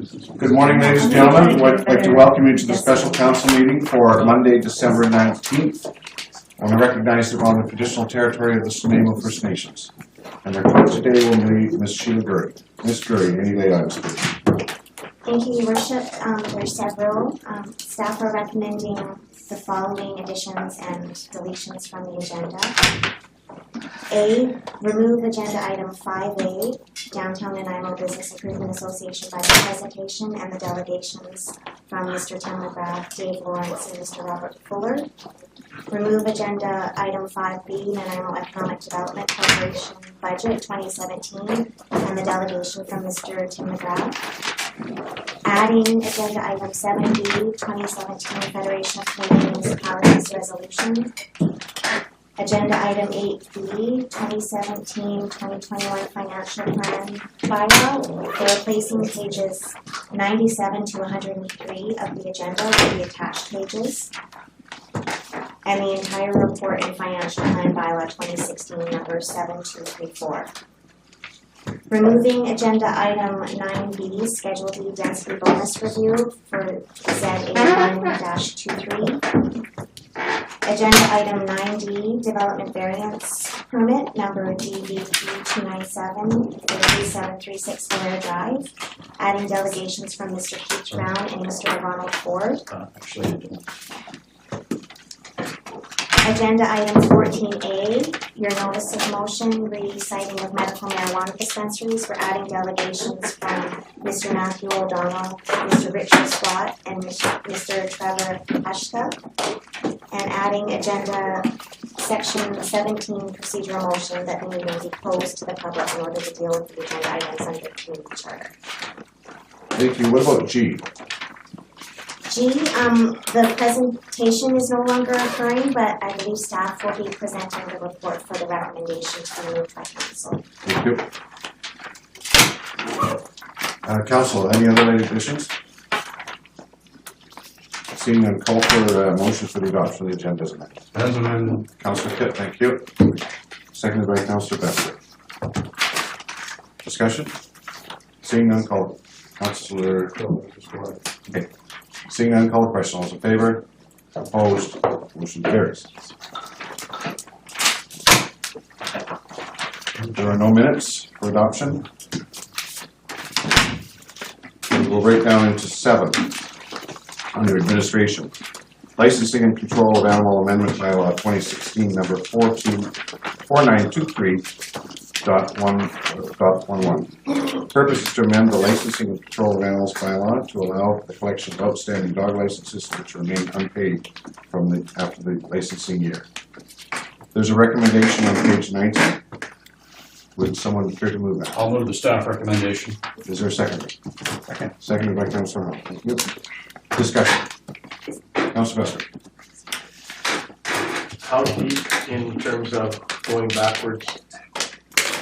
Good morning, ladies and gentlemen. I'd like to welcome you to the special council meeting for Monday, December 19th. I want to recognize the on the traditional territory of the Snuneymuxw First Nations. And our clerk today will be Ms. Sheila Gurry. Ms. Gurry, any lay items, please? Thank you, Your Worship. There's several. Staff are recommending the following additions and deletions from the agenda. A, remove agenda item 5A, Downtown Nanaimo Business Improvement Association budget presentation and the delegations from Mr. Tim McGrath, Dave Lawrence, and Mr. Robert Fuller. Remove agenda item 5B, Nanaimo Economic Development Corporation budget 2017 and the delegation from Mr. Tim McGrath. Adding agenda item 7B, 2017 Federation of Canadian Municipalities resolution. Agenda item 8B, 2017-2021 financial plan bylaw, for replacing pages 97 to 103 of the agenda with the attached pages, and the entire report and financial plan bylaw 2016 number 7234. Removing agenda item 9B, Schedule D density bonus review for ZA1-23. Agenda item 9D, development variance permit number DVP297 for 3736 Valera Drive, adding delegations from Mr. Keith Brown and Mr. Ronald Ford. Agenda item 14A, your notice of motion reciting of medical marijuana dispensaries for adding delegations from Mr. Matthew O'Donnell, Mr. Richard Scott, and Mr. Trevor Hashka, and adding agenda section 17 procedural motion that the meeting be closed to the public in order to deal with the agenda items under the community charter. Thank you. What about G? G, the presentation is no longer occurring, but I believe staff will be presenting the report for the recommendations removed by council. Thank you. Council, any other late additions? Seeing none, call for a motion for the adoption of the agenda as amended. As amended. Councillor Kitt, thank you. Seconded by Councillor Besser. Discussion? Seeing none, call. Councillor. Okay. Seeing none, call the question. All those in favor? Opposed? Motion carries. There are no minutes for adoption. We'll break down into 7 under administration. Licensing and control of animal amendment bylaw 2016 number 4923.1.11. Purpose is to amend the licensing and control of animals bylaw to allow the collection of outstanding dog licenses which remain unpaid from after the licensing year. There's a recommendation on page 19. Would someone care to move that? I'll move the staff recommendation. Is there a second? Second. Seconded by Councillor Hull. Thank you. Discussion. Councillor Besser. How deep in terms of going backwards,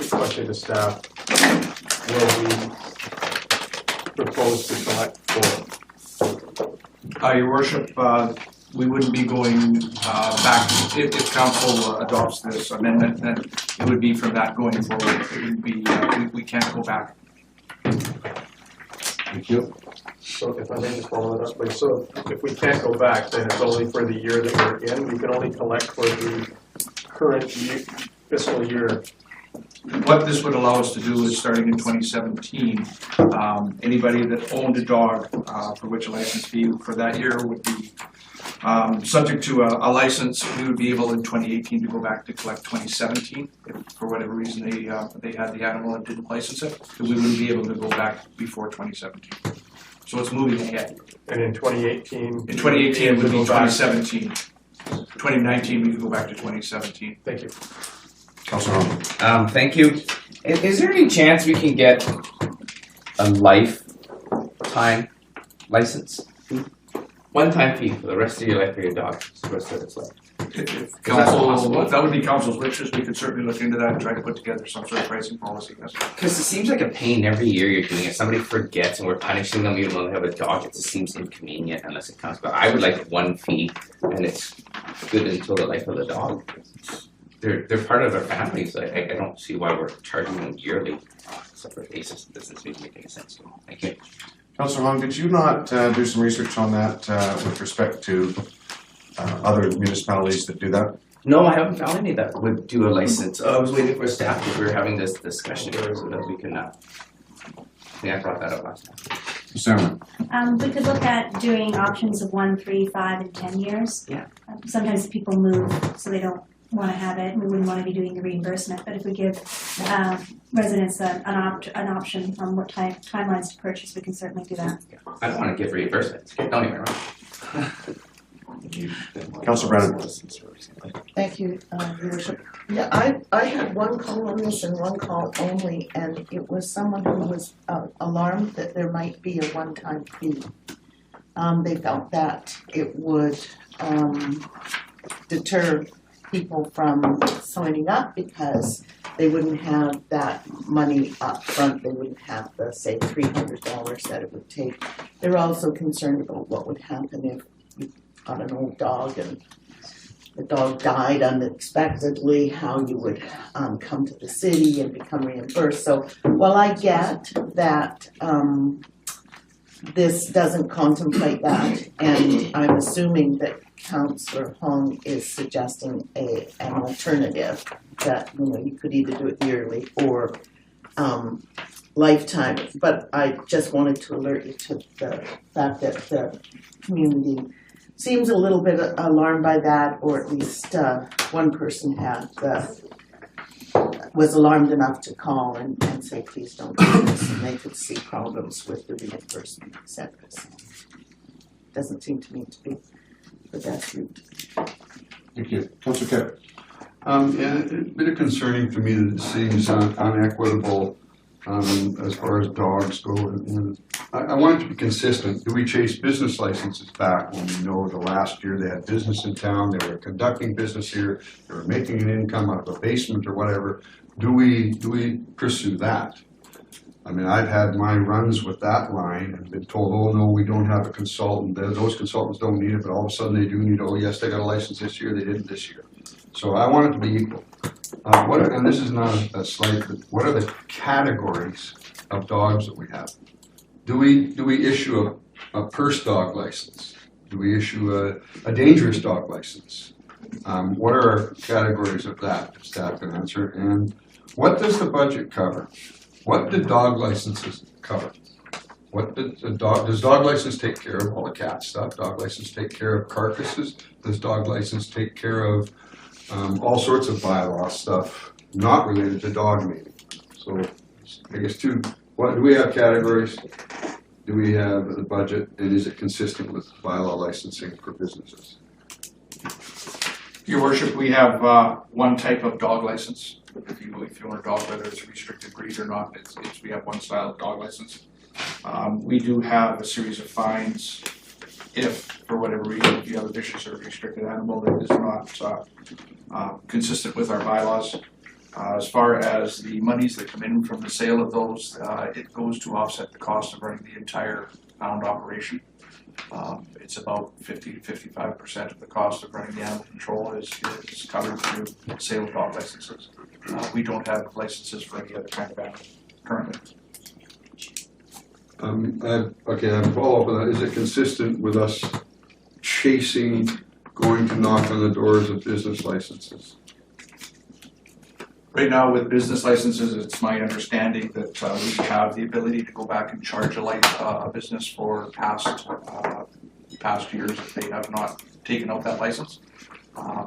especially the staff, will we propose to select for? Your Worship, we wouldn't be going back. If council adopts this amendment, then it would be from that going forward. It would be, we can't go back. Thank you. So if I may just follow that up, please. So if we can't go back, then it's only for the year that we're in. We can only collect for the current fiscal year. What this would allow us to do is, starting in 2017, anybody that owned a dog for which a license fee for that year would be subject to a license. We would be able in 2018 to go back to collect 2017 if for whatever reason they had the animal and didn't license it. So we wouldn't be able to go back before 2017. So it's moving ahead. And in 2018? In 2018 it would be 2017. 2019 we could go back to 2017. Thank you. Thank you. Is there any chance we can get a lifetime license? One-time fee for the rest of your life for your dog, the rest of its life. If council, that would be council's wishes. We could certainly look into that and try to put together some sort of pricing policy. Because it seems like a pain every year you're doing it. Somebody forgets and we're punishing them even though they have a dog. It just seems inconvenient unless it comes back. I would like one fee and it's good until the life of the dog. They're part of our families. I don't see why we're charging them yearly on a separate basis. It doesn't seem to make any sense to me. Thank you. Councillor Hung, did you not do some research on that with respect to other municipalities that do that? No, I haven't found any that would do a license. I was waiting for staff because we were having this discussion so that we can, I think I brought that up last time. Sarah? We could look at doing options of 1, 3, 5, and 10 years. Yeah. Sometimes people move, so they don't want to have it. We wouldn't want to be doing the reimbursement, but if we give residents an option on what timelines to purchase, we can certainly do that. I don't want to give reimbursement. Don't even wrong. Councillor Brennan? Thank you, Your Worship. Yeah, I had one call on this and one call only, and it was someone who was alarmed that there might be a one-time fee. They felt that it would deter people from signing up because they wouldn't have that money up front. They wouldn't have the, say, $300 that it would take. They're also concerned about what would happen if you got an old dog and the dog died unexpectedly, how you would come to the city and become reimbursed. So while I get that this doesn't contemplate that, and I'm assuming that Councillor Hung is suggesting an alternative that you could either do it yearly or lifetime. But I just wanted to alert you to the fact that the community seems a little bit alarmed by that, or at least one person was alarmed enough to call and say, please don't do this, and they could see problems with the reimbursement, etc. So, doesn't seem to me to be the best route. Thank you. Councillor Kerr? Yeah, it's a bit concerning to me that it seems unequitable as far as dogs go. And I want it to be consistent. Do we chase business licenses back when we know the last year they had business in town, they were conducting business here, they were making an income out of a basement or whatever? Do we pursue that? I mean, I've had my runs with that line and been told, oh no, we don't have a consultant. Those consultants don't need it, but all of a sudden they do need, oh yes, they got a license this year, they didn't this year. So I want it to be equal. And this is not a slight, but what are the categories of dogs that we have? Do we issue a purse dog license? Do we issue a dangerous dog license? What are our categories of that? If staff can answer. And what does the budget cover? What do dog licenses cover? What does dog license take care of all the cat stuff? Dog license take care of carcasses? Does dog license take care of all sorts of bylaw stuff not related to dog mating? So I guess do we have categories? Do we have the budget, and is it consistent with bylaw licensing for businesses? Your Worship, we have one type of dog license. If you own a dog, whether it's a restricted breed or not, we have one style of dog license. We do have a series of fines if, for whatever reason, if you have a vicious or restricted animal that is not consistent with our bylaws. As far as the monies that come in from the sale of those, it goes to offset the cost of running the entire pound operation. It's about 50 to 55% of the cost of running the animal control is covered through sale of dog licenses. We don't have licenses for any other kind of animal currently. Okay, I have a follow-up on that. Is it consistent with us chasing, going to knock on the doors of business licenses? Right now with business licenses, it's my understanding that we have the ability to go back and charge a business for past years if they have not taken out that license.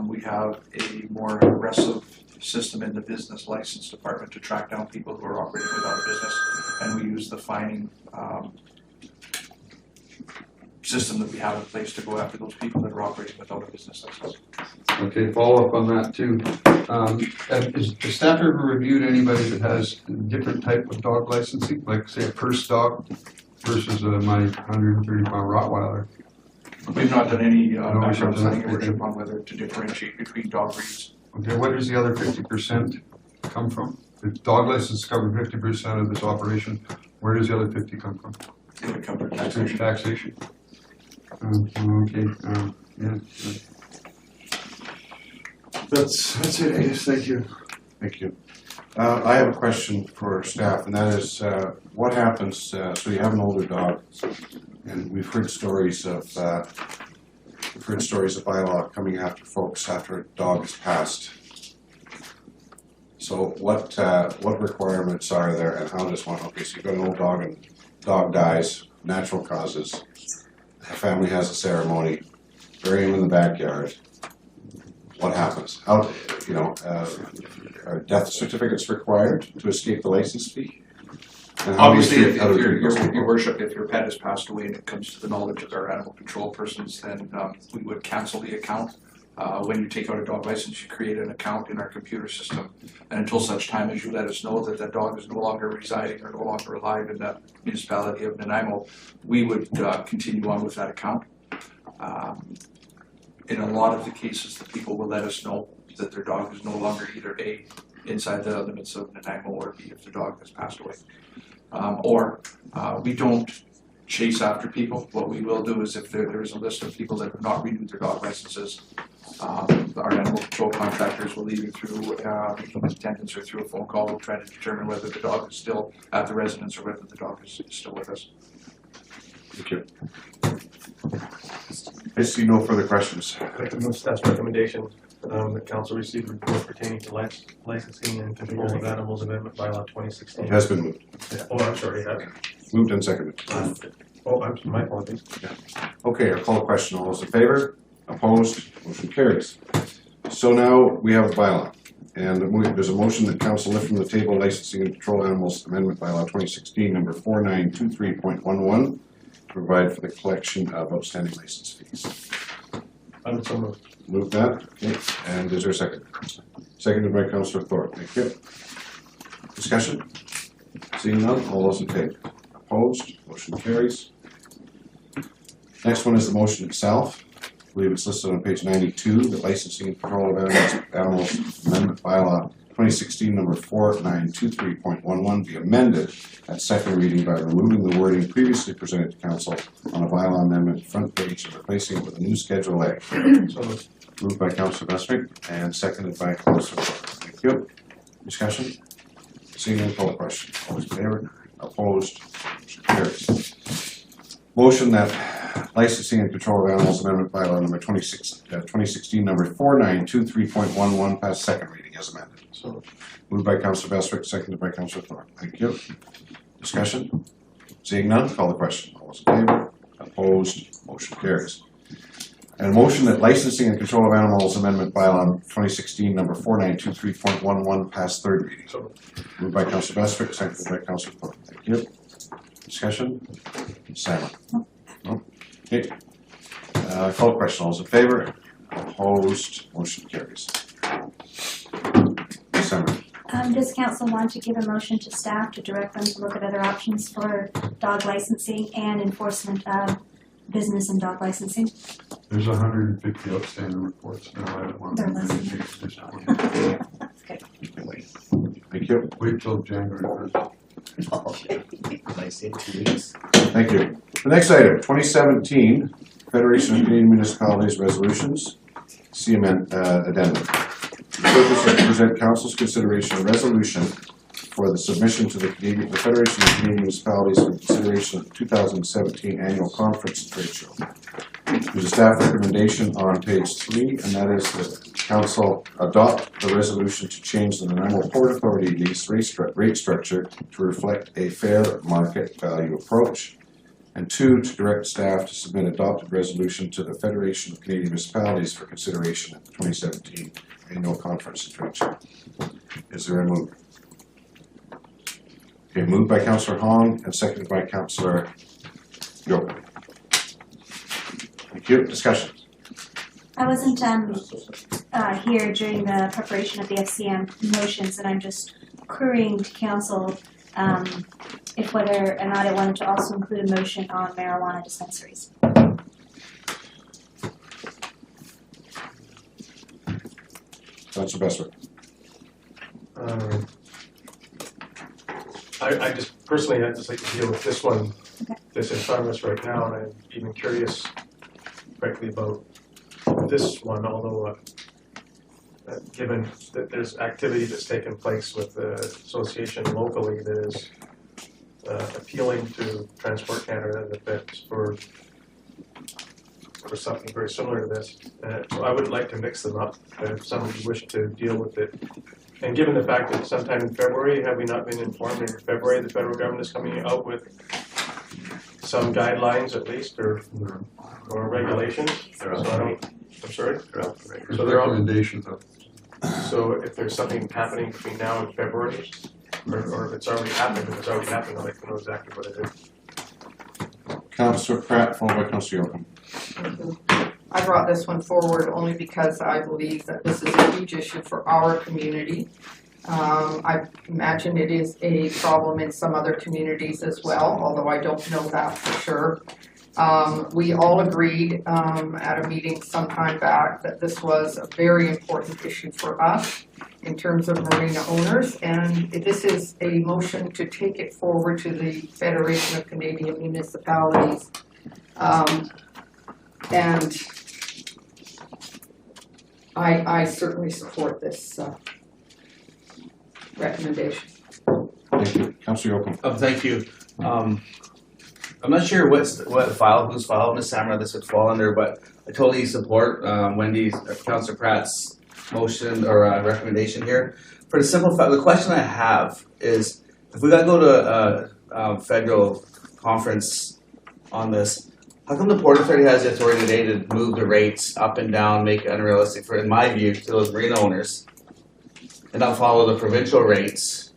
We have a more aggressive system in the business license department to track down people who are operating without a business, and we use the fining system that we have in place to go after those people that are operating without a business license. Okay, follow up on that too. Has staff ever reviewed anybody that has a different type of dog licensing, like say a purse dog versus my 130-pound Rottweiler? We've not done any background study or worship on whether to differentiate between dog breeds. Okay, where does the other 50% come from? If dog license cover 50% of this operation, where does the other 50 come from? It would cover taxation. Taxation. Okay. Yeah. That's it, I guess. Thank you. Thank you. I have a question for staff, and that is, what happens, so you have an older dog, and we've heard stories of bylaw coming after folks after a dog is passed. So what requirements are there, and how does one, okay, so you've got an old dog, and dog dies, natural causes, the family has a ceremony, bury him in the backyard, what happens? How, are death certificates required to escape the license fee? And how do we Obviously, treat if other your people? worship, if your pet has passed away and it comes to the knowledge of our animal control persons, then we would cancel the account. When you take out a dog license, you create an account in our computer system. And until such time as you let us know that that dog is no longer residing or no longer alive in the municipality of Nanaimo, we would continue on with that account. In a lot of the cases, the people will let us know that their dog is no longer either A, inside the limits of Nanaimo, or B, if the dog has passed away. We don't chase after people. What we will do is if there is a list of people that have not renewed their dog licenses, our animal control contractors will either through attendance or through a phone call will try to determine whether the dog is still at the residence or whether the dog is still with us. Thank you. I see no further questions. I'd like to move staff's recommendation that council receive report pertaining to licensing and control of animals amendment bylaw 2016. It has been moved. Oh, I'm sorry. Moved and seconded. My apologies. Okay, I'll call a question. All those in favor? Opposed? Motion carries. So now we have a bylaw. And there's a motion that council lift from the table licensing and control animals amendment bylaw 2016 number 4923.11 to provide for the collection of outstanding license fees. I would so move. Move that. Okay. And is there a second? Seconded by Councillor Thorpe. Thank you. Discussion? Seeing none, all those in favor? Opposed? Motion carries. Next one is the motion itself. I believe it's listed on page 92, the licensing and control of animals amendment bylaw 2016 number 4923.11 be amended at second reading by removing the wording previously presented to council on a bylaw amendment front page and replacing it with a new Schedule A. So moved. Moved by Councillor Bestwick and seconded by Councillor Thorpe. Thank you. Discussion? Seeing none, call the question. All those in favor? Opposed? Motion carries. Motion that licensing and control of animals amendment bylaw number 2016 number 4923.11 pass second reading as amended. So Moved by Councillor Bestwick, seconded by Councillor Thorpe. Thank you. Discussion? Seeing none, call the question. All those in favor? Opposed? Motion carries. And a motion that licensing and control of animals amendment bylaw 2016 number 4923.11 pass third reading. So Moved by Councillor Bestwick, seconded by Councillor Thorpe. Thank you. Discussion? Silent. No? Okay. Call the question. All those in favor? Opposed? Motion carries. December. Does council want to give a motion to staff to direct them to look at other options for dog licensing and enforcement of business and dog licensing? There's 150 outstanding reports now. I don't want They're to less than change this one. Okay. Thank you. Wait till January 1st. I say 2 weeks. Thank you. The next item, 2017 Federation of Canadian Municipalities Resolutions, CMN Addendum. The purpose is to present Council's consideration a resolution for the submission to the Federation of Canadian Municipalities for consideration of the 2017 Annual Conference and Trade Show. There's a staff recommendation on page 3, and that is that Council adopt the resolution to change the Nanaimo Port Authority lease rate structure to reflect a fair market value approach. And 2, to direct staff to submit adopted resolution to the Federation of Canadian Municipalities for consideration at the 2017 Annual Conference and Trade Show. Is there a move? Okay, moved by Councillor Hong and seconded by Councillor Yocum. Thank you. Discussion. I wasn't here during the preparation of the FCM motions, and I'm just querying to council if whether or not I wanted to also include a motion on marijuana dispensaries. Councillor Bestwick. I just personally had to like to deal with this one Okay. that's in front of us right now, and I'm even curious, frankly, about this one. Although given that there's activity that's taken place with the association locally that is appealing to Transport Canada that for something very similar to this. So I would like to mix them up if somebody wished to deal with it. And given the fact that sometime in February, have we not been informed in February the federal government is coming out with some guidelines at least or regulations? So I'm sorry? There's So they're all, recommendations of, so if there's something happening between now and February, or if it's already happened, if it's already happened, I'd like to know exactly what it is. Councillor Pratt, followed by Councillor Yocum. I brought this one forward only because I believe that this is a huge issue for our community. I imagine it is a problem in some other communities as well, although I don't know that for sure. We all agreed at a meeting some time back that this was a very important issue for us in terms of marina owners, and this is a motion to take it forward to the Federation of Canadian Municipalities. And I certainly support this recommendation. Thank you. Councillor Yocum. Thank you. I'm not sure whose file, Ms. Samra, this would fall under, but I totally support Councillor Pratt's motion or recommendation here. For the simple fact, the question I have is, if we got to go to a federal conference on this, how come the Port Authority has the authority today to move the rates up and down, make it unrealistic for, in my view, to those marina owners, and not follow the provincial rates?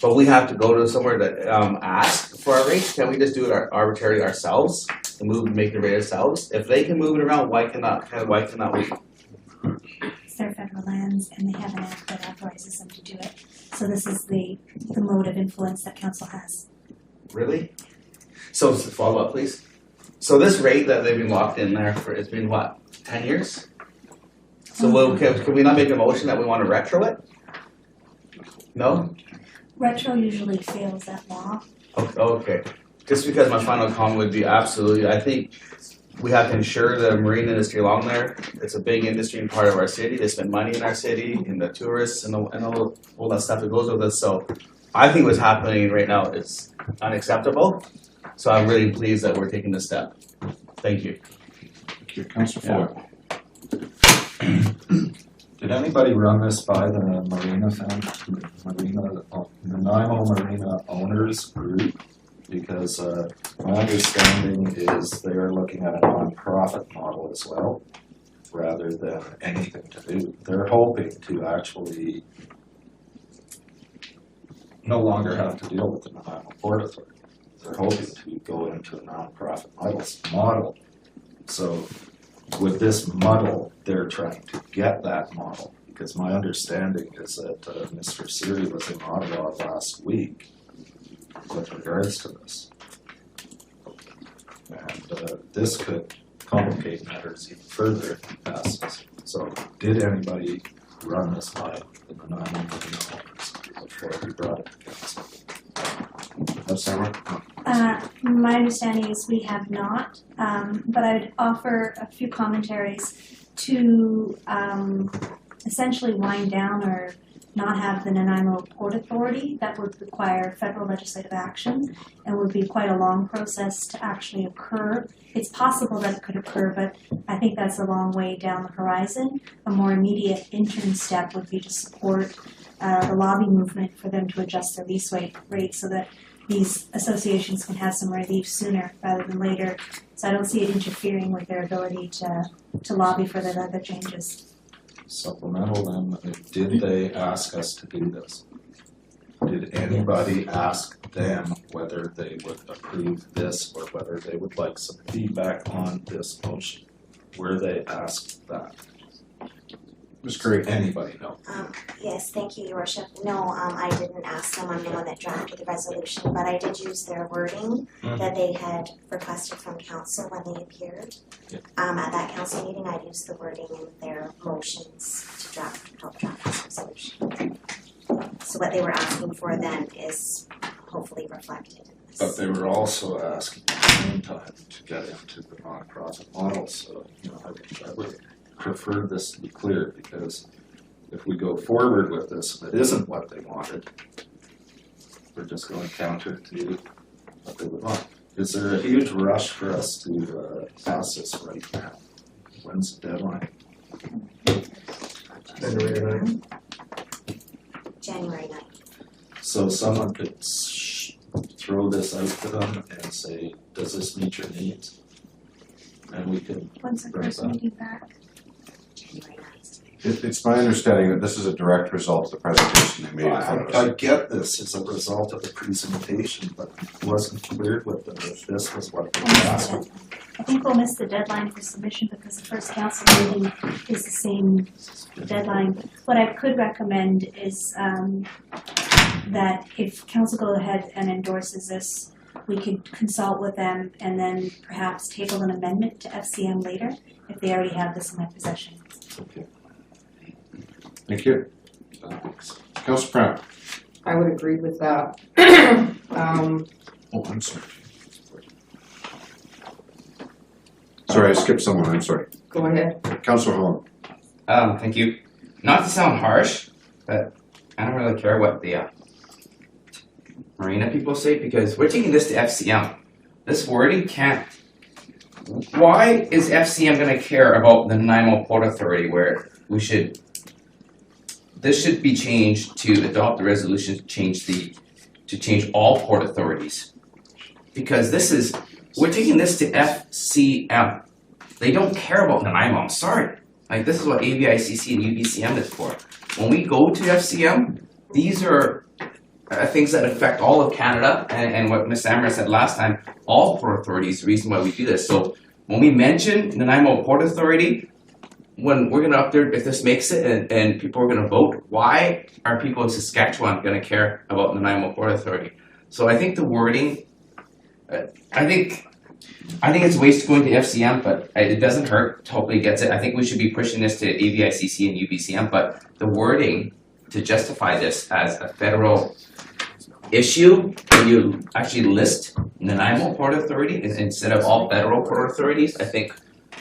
But we have to go to somewhere to ask for our rates. Can we just do it arbitrarily ourselves and make the rate ourselves? If they can move it around, why cannot we? It's their federal lands and they have an act that authorizes them to do it. So this is the mode of influence that council has. Really? So follow up, please. So this rate that they've been locked in there for, it's been what, 10 years? So can we not make a motion that we want to retro it? No? Retro usually fails that law. Okay. Just because my final comment would be absolutely, I think we have to ensure the marine industry along there. It's a big industry and part of our city. They spend money in our city, and the tourists and all that stuff that goes with it. So I think what's happening right now is unacceptable. So I'm really pleased that we're taking this step. Thank you. Thank you. Councillor Foy. Did anybody run this by the Nanaimo Marina Owners Group? Because my understanding is they are looking at a non-profit model as well, rather than anything to do. They're hoping to actually no longer have to deal with the Nanaimo Port Authority. They're hoping to go into a non-profit model. So with this model, they're trying to get that model, because my understanding is that Mr. Siri was in Ottawa last week with regards to this. And this could complicate matters even further if it passes. So did anybody run this by the Nanaimo Marina owners before we brought it to council? That's Samra. My understanding is we have not, but I would offer a few commentaries to essentially wind down or not have the Nanaimo Port Authority. That would require federal legislative action and would be quite a long process to actually occur. It's possible that it could occur, but I think that's a long way down the horizon. A more immediate interim step would be to support the lobby movement for them to adjust their lease rate so that these associations can have some relief sooner rather than later. So I don't see it interfering with their ability to lobby for the other changes. Supplemental then, did they ask us to do this? Did anybody ask them whether they would approve this or whether they would like some feedback on this motion? Were they asked that? Ms. Curry. Anybody know? Yes, thank you, Your Worship. No, I didn't ask them. I'm the one that drafted the resolution, but I did use their wording that they had requested from council when they appeared. At that council meeting, I used the wording in their motions to help draft this resolution. So what they were asking for then is hopefully reflected in this. But they were also asking at the same time to get into the nonprofit model. So, I would prefer this to be clear, because if we go forward with this, and it isn't what they wanted, we're just going counter to what they would want. Is there a huge rush for us to pass this right now? When's the deadline? January 9th. So someone could throw this out to them and say, does this meet your needs? And we can When's the bring first it up. meeting back? January 9th. It's my understanding that this is a direct result of the presentation they made in front of I us. get this as a result of the presentation, but it wasn't clear with them if this was what they were asking. I think we'll miss the deadline for submission because the first council meeting is the same deadline. What I could recommend is that if council go ahead and endorses this, we could consult with them and then perhaps table an amendment to FCM later if they already have this in their possession. Okay. Thank you. Councilor Brown. I would agree with that. Oh, I'm sorry. Sorry, I skipped someone, I'm sorry. Go ahead. Councilor Holland. Thank you. Not to sound harsh, but I don't really care what the marina people say because we're taking this to FCM. This wording can't. Why is FCM going to care about the Nanaimo Port Authority where we should? This should be changed to adopt the resolution to change all port authorities, because this is we're taking this to FCM. They don't care about Nanaimo. I'm sorry. Like this is what AVICC and UBCM is for. When we go to FCM, these are things that affect all of Canada, and what Ms. Amber said last time, all port authorities, the reason why we do this. So when we mention Nanaimo Port Authority, when we're going to up there, if this makes it and people are going to vote, why are people in Saskatchewan going to care about Nanaimo Port Authority? So I think the wording, I think it's a waste going to FCM, but it doesn't hurt. Hopefully it gets it. I think we should be pushing this to AVICC and UBCM, but the wording to justify this as a federal issue, when you actually list Nanaimo Port Authority instead of all federal port authorities, I think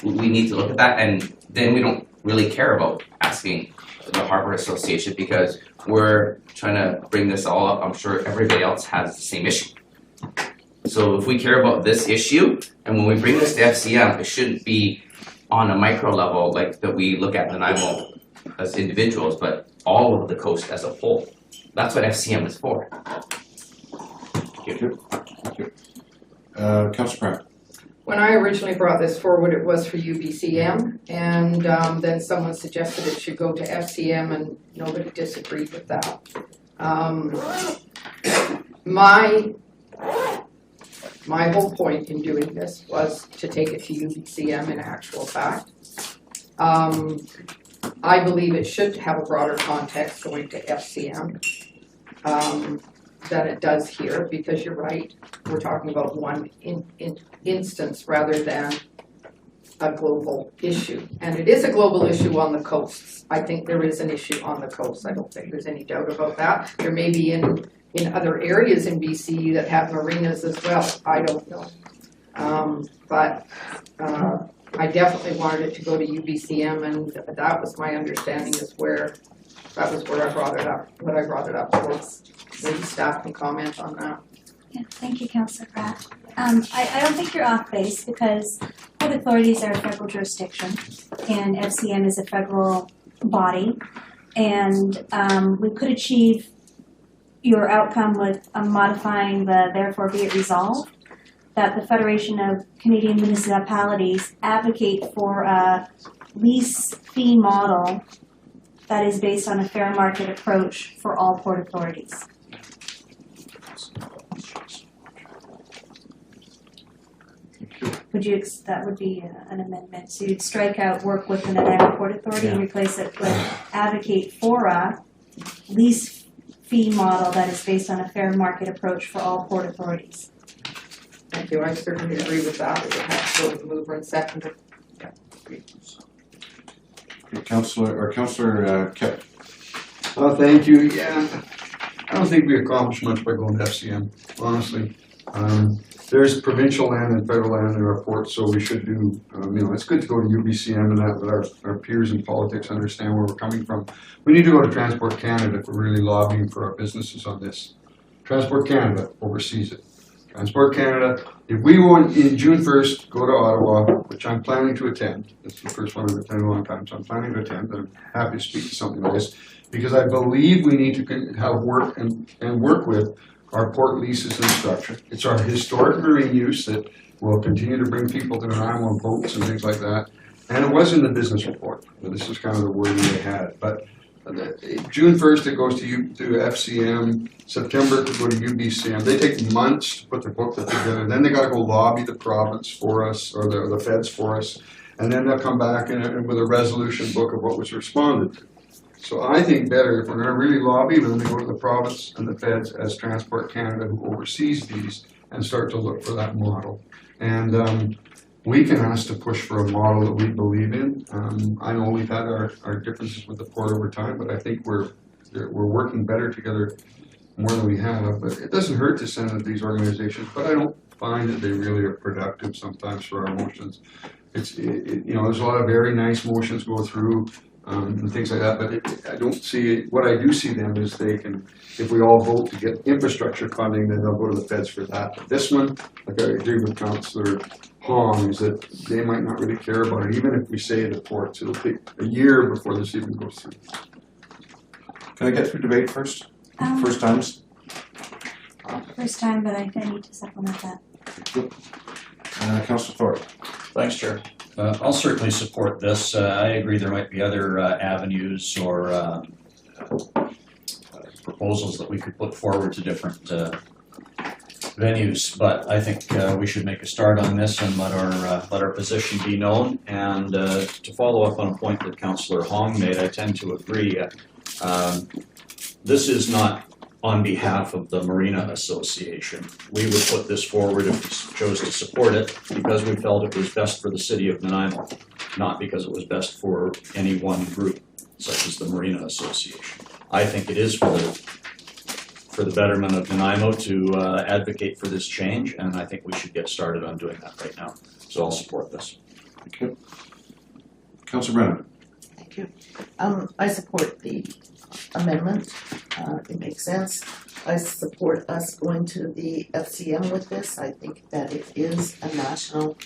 we need to look at that, and then we don't really care about asking the Harbor Association because we're trying to bring this all up. I'm sure everybody else has the same issue. So if we care about this issue, and when we bring this to FCM, it shouldn't be on a micro level like that we look at Nanaimo as individuals, but all of the coast as a whole. That's what FCM is for. Thank you. Thank you. Councilor Brown. When I originally brought this forward, it was for UBCM, and then someone suggested it should go to FCM, and nobody disagreed with that. My whole point in doing this was to take it to UBCM in actual fact. I believe it should have a broader context going to FCM than it does here, because you're right, we're talking about one instance rather than a global issue. And it is a global issue on the coasts. I think there is an issue on the coast. I don't think there's any doubt about that. There may be in other areas in BC that have marinas as well. I don't know. But I definitely wanted it to go to UBCM, and that was my understanding is where, that was where I brought it up, what I brought it up for. Maybe staff can comment on that. Yeah, thank you, Councillor Pratt. I don't think you're off base because port authorities are a federal jurisdiction and FCM is a federal body, and we could achieve your outcome with modifying the therefore be it resolved that the Federation of Canadian Municipalities advocate for a lease fee model that is based on a fair market approach for all port authorities. Would you, that would be an amendment. So you'd strike out work with the Nanaimo Port Authority and replace it with advocate for a lease fee model that is based on a fair market approach for all port authorities. Thank you. I certainly agree with that. It would have to go to the mover and seconder. Councillor Kip. Thank you. Yeah, I don't think we accomplished much by going to FCM, honestly. there's provincial land and federal land in our ports, so we should do, it's good to go to UBCM and that, but our peers in politics understand where we're coming from. We need to go to Transport Canada if we're really lobbying for our businesses on this. Transport Canada oversees it. Transport Canada, if we want in June 1st, go to Ottawa, which I'm planning to attend. It's the first one I've attended in a long time, so I'm planning to attend. I'm happy to speak to something like this because I believe we need to have work and work with our port leases and structure. It's our historic marine use that will continue to bring people to Nanaimo on boats and things like that. And it was in the business report. This is kind of the wording they had. But June 1st, it goes to FCM. September, it could go to UBCM. They take months to put the booklet together. Then they got to go lobby the province for us, or the feds for us. And then they'll come back with a resolution book of what was responded to. So I think better, if we're going to really lobby, then we go to the province and the feds as Transport Canada, who oversees these, and start to look for that model. And we can ask to push for a model that we believe in. I know we've had our differences with the port over time, but I think we're working better together more than we have. But it doesn't hurt to send it to these organizations, but I don't find that they really are productive sometimes for our motions. There's a lot of very nice motions go through and things like that, but I don't see, what I do see them is they can, if we all vote to get infrastructure funding, then they'll go to the feds for that. But this one, like I agree with Councillor Hong, is that they might not really care about it, even if we say the ports. It'll take a year before this even goes through. Can I get through debate first? First times? First time, but I need to supplement that. Councillor Thorpe. Thanks, Chair. I'll certainly support this. I agree there might be other avenues or proposals that we could put forward to different venues, but I think we should make a start on this and let our position be known. And to follow up on a point that Councillor Hong made, I tend to agree. This is not on behalf of the Marina Association. We would put this forward if we chose to support it because we felt it was best for the city of Nanaimo, not because it was best for any one group, such as the Marina Association. I think it is for the betterment of Nanaimo to advocate for this change, and I think we should get started on doing that right now. So I'll support this. Thank you. Councillor Brennan. Thank you. I support the amendment. It makes sense. I support us going to the FCM with this. I think that it is a national,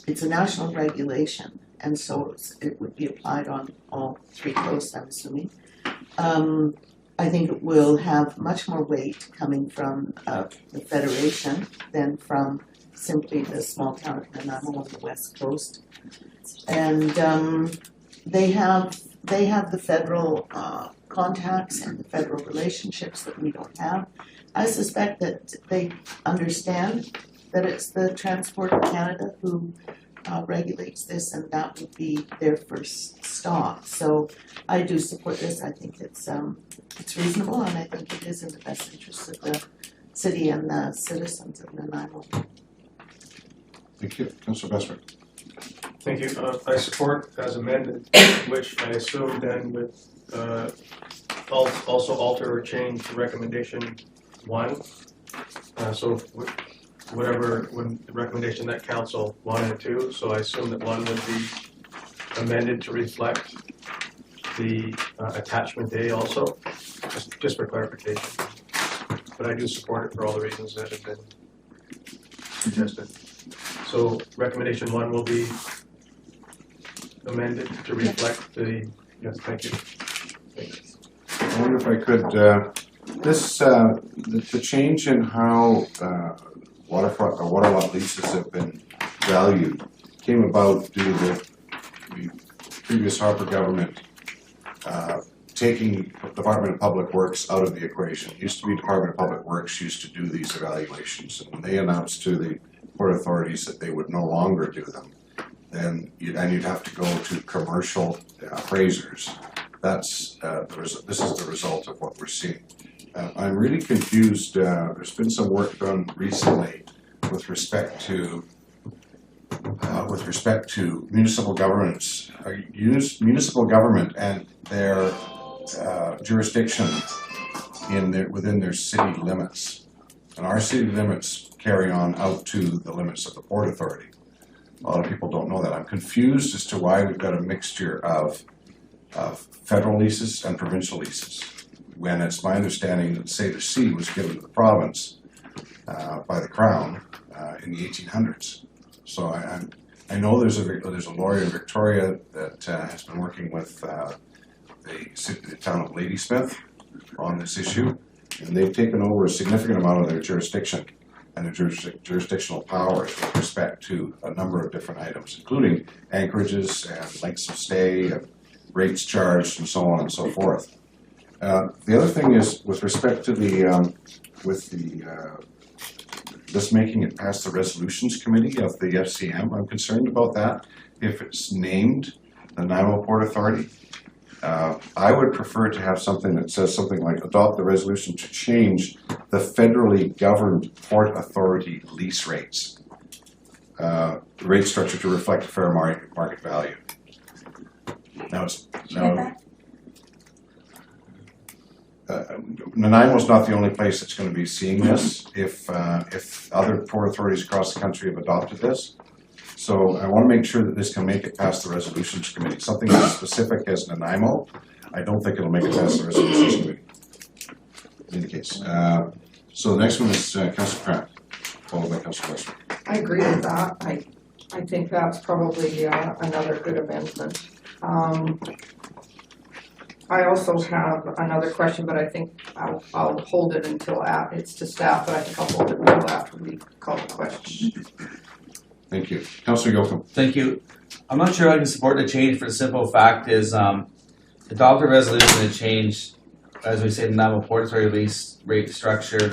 it's a national regulation, and so it would be applied on all three coasts, I'm assuming. I think it will have much more weight coming from the Federation than from simply the small town of Nanaimo on the west coast. And they have the federal contacts and the federal relationships that we don't have. I suspect that they understand that it's the Transport Canada who regulates this, and that would be their first stop. So I do support this. I think it's reasonable, and I think it is in the best interest of the city and the citizens of Nanaimo. Thank you. Councillor Bestwick. Thank you. I support as amended, which I assume then would also alter or change the recommendation 1. So whatever the recommendation that council wanted to. So I assume that 1 would be amended to reflect the attachment A also, just for clarification. But I do support it for all the reasons that have been suggested. So recommendation 1 will be amended to reflect the, yes, thank you. I wonder if I could, the change in how waterfront or water lot leases have been valued came about due to the previous Harper government taking Department of Public Works out of the equation. It used to be Department of Public Works used to do these evaluations, and when they announced to the port authorities that they would no longer do them, then you'd have to go to commercial appraisers. This is the result of what we're seeing. I'm really confused. There's been some work done recently with respect to municipal governments, municipal government and their jurisdiction within their city limits. And our city limits carry on out to the limits of the Port Authority. A lot of people don't know that. I'm confused as to why we've got a mixture of federal leases and provincial leases, when it's my understanding that Salish Sea was given to the province by the Crown in the 1800s. So I know there's a lawyer in Victoria that has been working with the town of Ladysmith on this issue, and they've taken over a significant amount of their jurisdiction and their jurisdictional powers with respect to a number of different items, including anchorages and lengths of stay and rates charged and so on and so forth. The other thing is with respect to this making it past the resolutions committee of the FCM, I'm concerned about that. If it's named the Nanaimo Port Authority, I would prefer to have something that says something like adopt the resolution to change the federally governed Port Authority lease rates, rate structure to reflect fair market value. Now, Nanaimo's not the only place that's going to be seeing this. If other port authorities across the country have adopted this, so I want to make sure that this can make it past the resolutions committee. Something as specific as Nanaimo, I don't think it'll make it past the resolutions committee. In any case, so the next one is Councillor Pratt, followed by Councillor Western. I agree with that. I think that's probably another good amendment. I also have another question, but I think I'll hold it until it's to staff, but I think I'll hold it until after we call the question. Thank you. Councillor Yocum. Thank you. I'm not sure I can support the change for the simple fact is adopt a resolution to change, as we say, the Nanaimo Port Authority lease rate structure.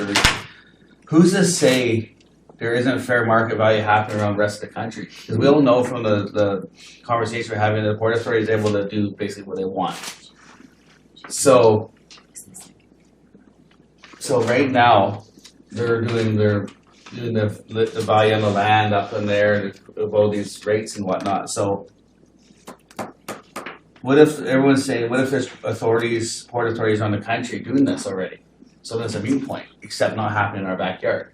Who's to say there isn't fair market value happening around the rest of the country? Because we all know from the conversation we're having, the Port Authority is able to do basically what they want. So right now, they're doing the value on the land up in there about these rates and whatnot. So what if everyone's saying, what if there's port authorities around the country doing this already? So that's a moot point, except not happening in our backyard.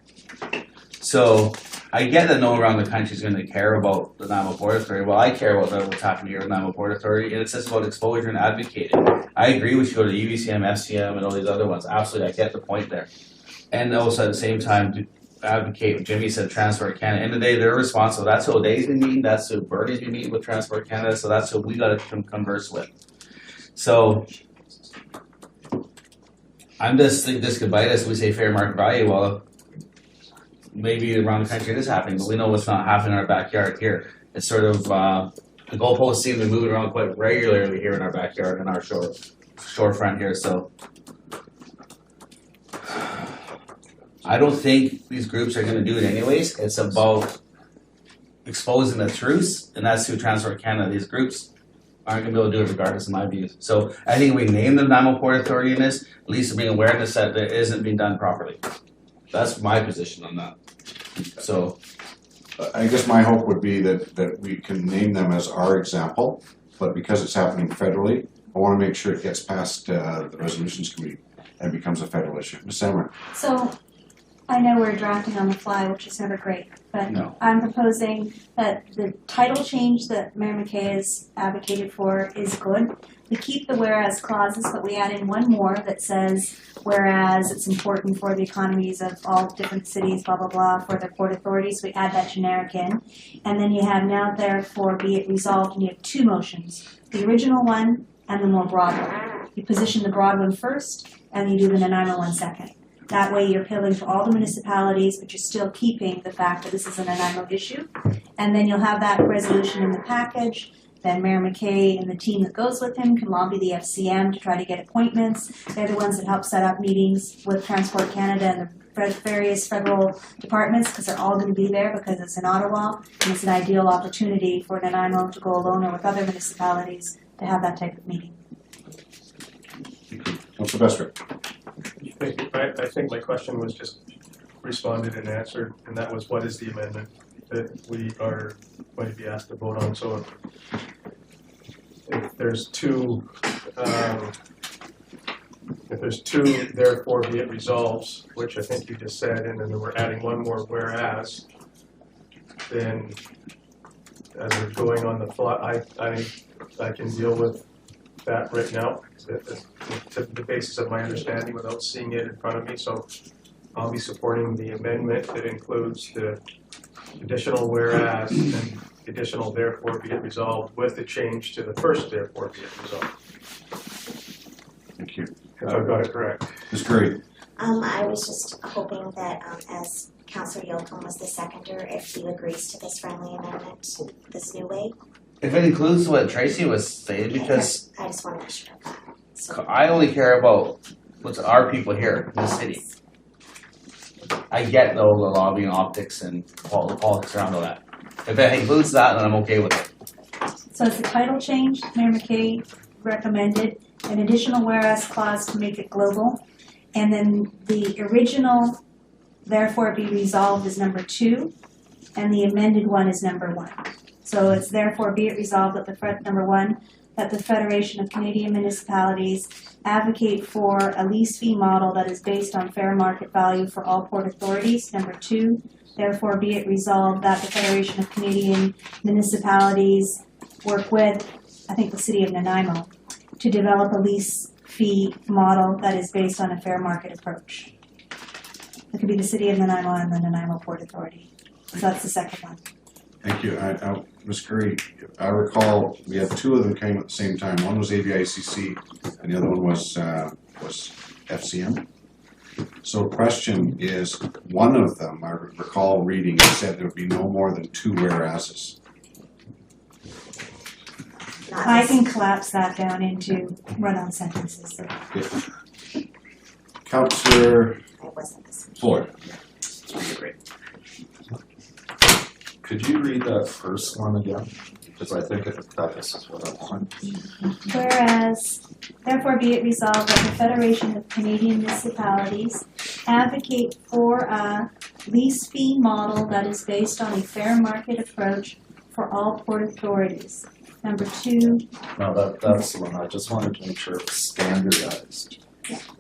So I get that no one around the country is going to care about the Nanaimo Port Authority. Well, I care about what's happening here with Nanaimo Port Authority, and it's just about exposure and advocating. I agree we should go to UVCM, FCM, and all these other ones. Absolutely, I get the point there. And also at the same time, to advocate, Jimmy said Transport Canada. End of the day, they're responsible. That's who O'Day's been meeting, that's who Bernie's been meeting with Transport Canada, so that's who we got to converse with. So I'm just thinking this could bite us. We say fair market value. Well, maybe around the country it is happening, but we know what's not happening in our backyard here. It's sort of the goalposts seem to be moving around quite regularly here in our backyard and our shorefront here. So I don't think these groups are going to do it anyways. It's about exposing the truths, and that's through Transport Canada. These groups aren't going to be able to do it regardless of my views. So I think we name the Nanaimo Port Authority in this, at least to bring awareness that it isn't being done properly. That's my position on that. So I guess my hope would be that we can name them as our example, but because it's happening federally, I want to make sure it gets past the resolutions committee and becomes a federal issue. Ms. Sammer. So I know we're drafting on the fly, which is never great, but No. I'm proposing that the title change that Mayor McKay has advocated for is good. We keep the whereas clauses, but we add in one more that says, whereas it's important for the economies of all different cities, blah, blah, blah, for the port authorities. We add that generic in. And then you have now therefore be it resolved, and you have two motions, the original one and the more broad one. You position the broad one first, and you do the Nanaimo one second. That way you're appealing to all the municipalities, but you're still keeping the fact that this is a Nanaimo issue. And then you'll have that resolution in the package. Then Mayor McKay and the team that goes with him can lobby the FCM to try to get appointments. They're the ones that help set up meetings with Transport Canada and the various federal departments, because they're all going to be there because it's in Ottawa. And it's an ideal opportunity for Nanaimo to go alone or with other municipalities to have that type of meeting. Councillor Bestwick. I think my question was just responded and answered, and that was, what is the amendment that we are going to be asked to vote on? So if there's two if there's two, therefore be it resolves, which I think you just said, and then we're adding one more whereas, then as we're going on the fly, I can deal with that right now, to the basis of my understanding without seeing it in front of me. So I'll be supporting the amendment that includes the additional whereas and additional therefore be it resolved with the change to the first therefore be it resolved. Thank you. If I've got it correct. Ms. Curry? I was just hoping that, as Councillor Yocum was the seconder, if he agrees to this friendly amendment, this new way. If it includes what Tracy was saying, because I just want to make sure of that. So, I only care about what's our people here in the city. I get though the lobbying optics and all the politics around all that. If it includes that, then I'm okay with it. So it's the title change, Mayor McKay recommended an additional whereas clause to make it global. And then the original, therefore be resolved is number 2, and the amended one is number 1. So it's therefore be it resolved that number 1, that the Federation of Canadian Municipalities advocate for a lease fee model that is based on fair market value for all port authorities. Number 2, therefore be it resolved that the Federation of Canadian Municipalities work with, I think, the City of Nanaimo to develop a lease fee model that is based on a fair market approach. It could be the City of Nanaimo and the Nanaimo Port Authority. So that's the second one. Thank you. Ms. Curry, I recall we had 2 of them came at the same time. One was ABICC and the other one was FCM. So the question is, one of them, I recall reading, it said there would be no more than 2 whereases. I can collapse that down into run-on sentences. Councillor Floyd. Could you read that first one again? Because I think this is what I want. Whereas, therefore be it resolved that the Federation of Canadian Municipalities advocate for a lease fee model that is based on a fair market approach for all port authorities. Number 2. No, that's the one. I just wanted to make sure it was standardized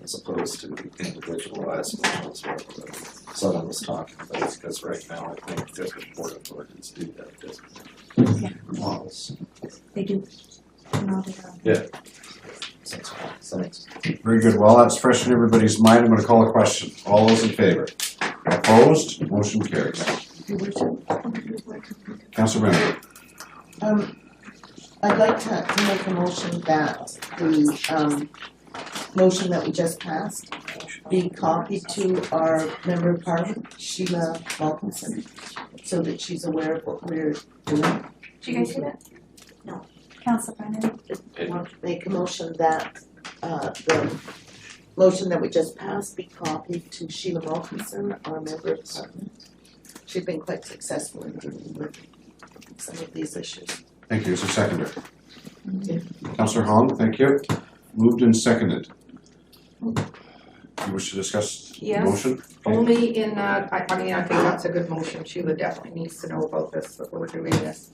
as opposed to individualized, which was what Southern was talking about. Because right now, I think different port authorities do that different models. They do. Yeah. Thanks. Very good. Well, that's fresh in everybody's mind. I'm going to call a question. All those in favor? Opposed? Motion carries. Councillor Brennan. I'd like to make a motion that the motion that we just passed be copied to our Member of Parliament, Sheila Wilkinson, so that she's aware of what we're doing. Did you guys see that? No. Councillor Brennan. I want to make a motion that the motion that we just passed be copied to Sheila Wilkinson, our Member of Parliament. She's been quite successful in dealing with some of these issues. Thank you. Is there a seconder? Councillor Hong, thank you. Moved and seconded. You wish to discuss the motion? Okay. Only in that, I mean, I think that's a good motion. Sheila definitely needs to know about this, that we're doing this.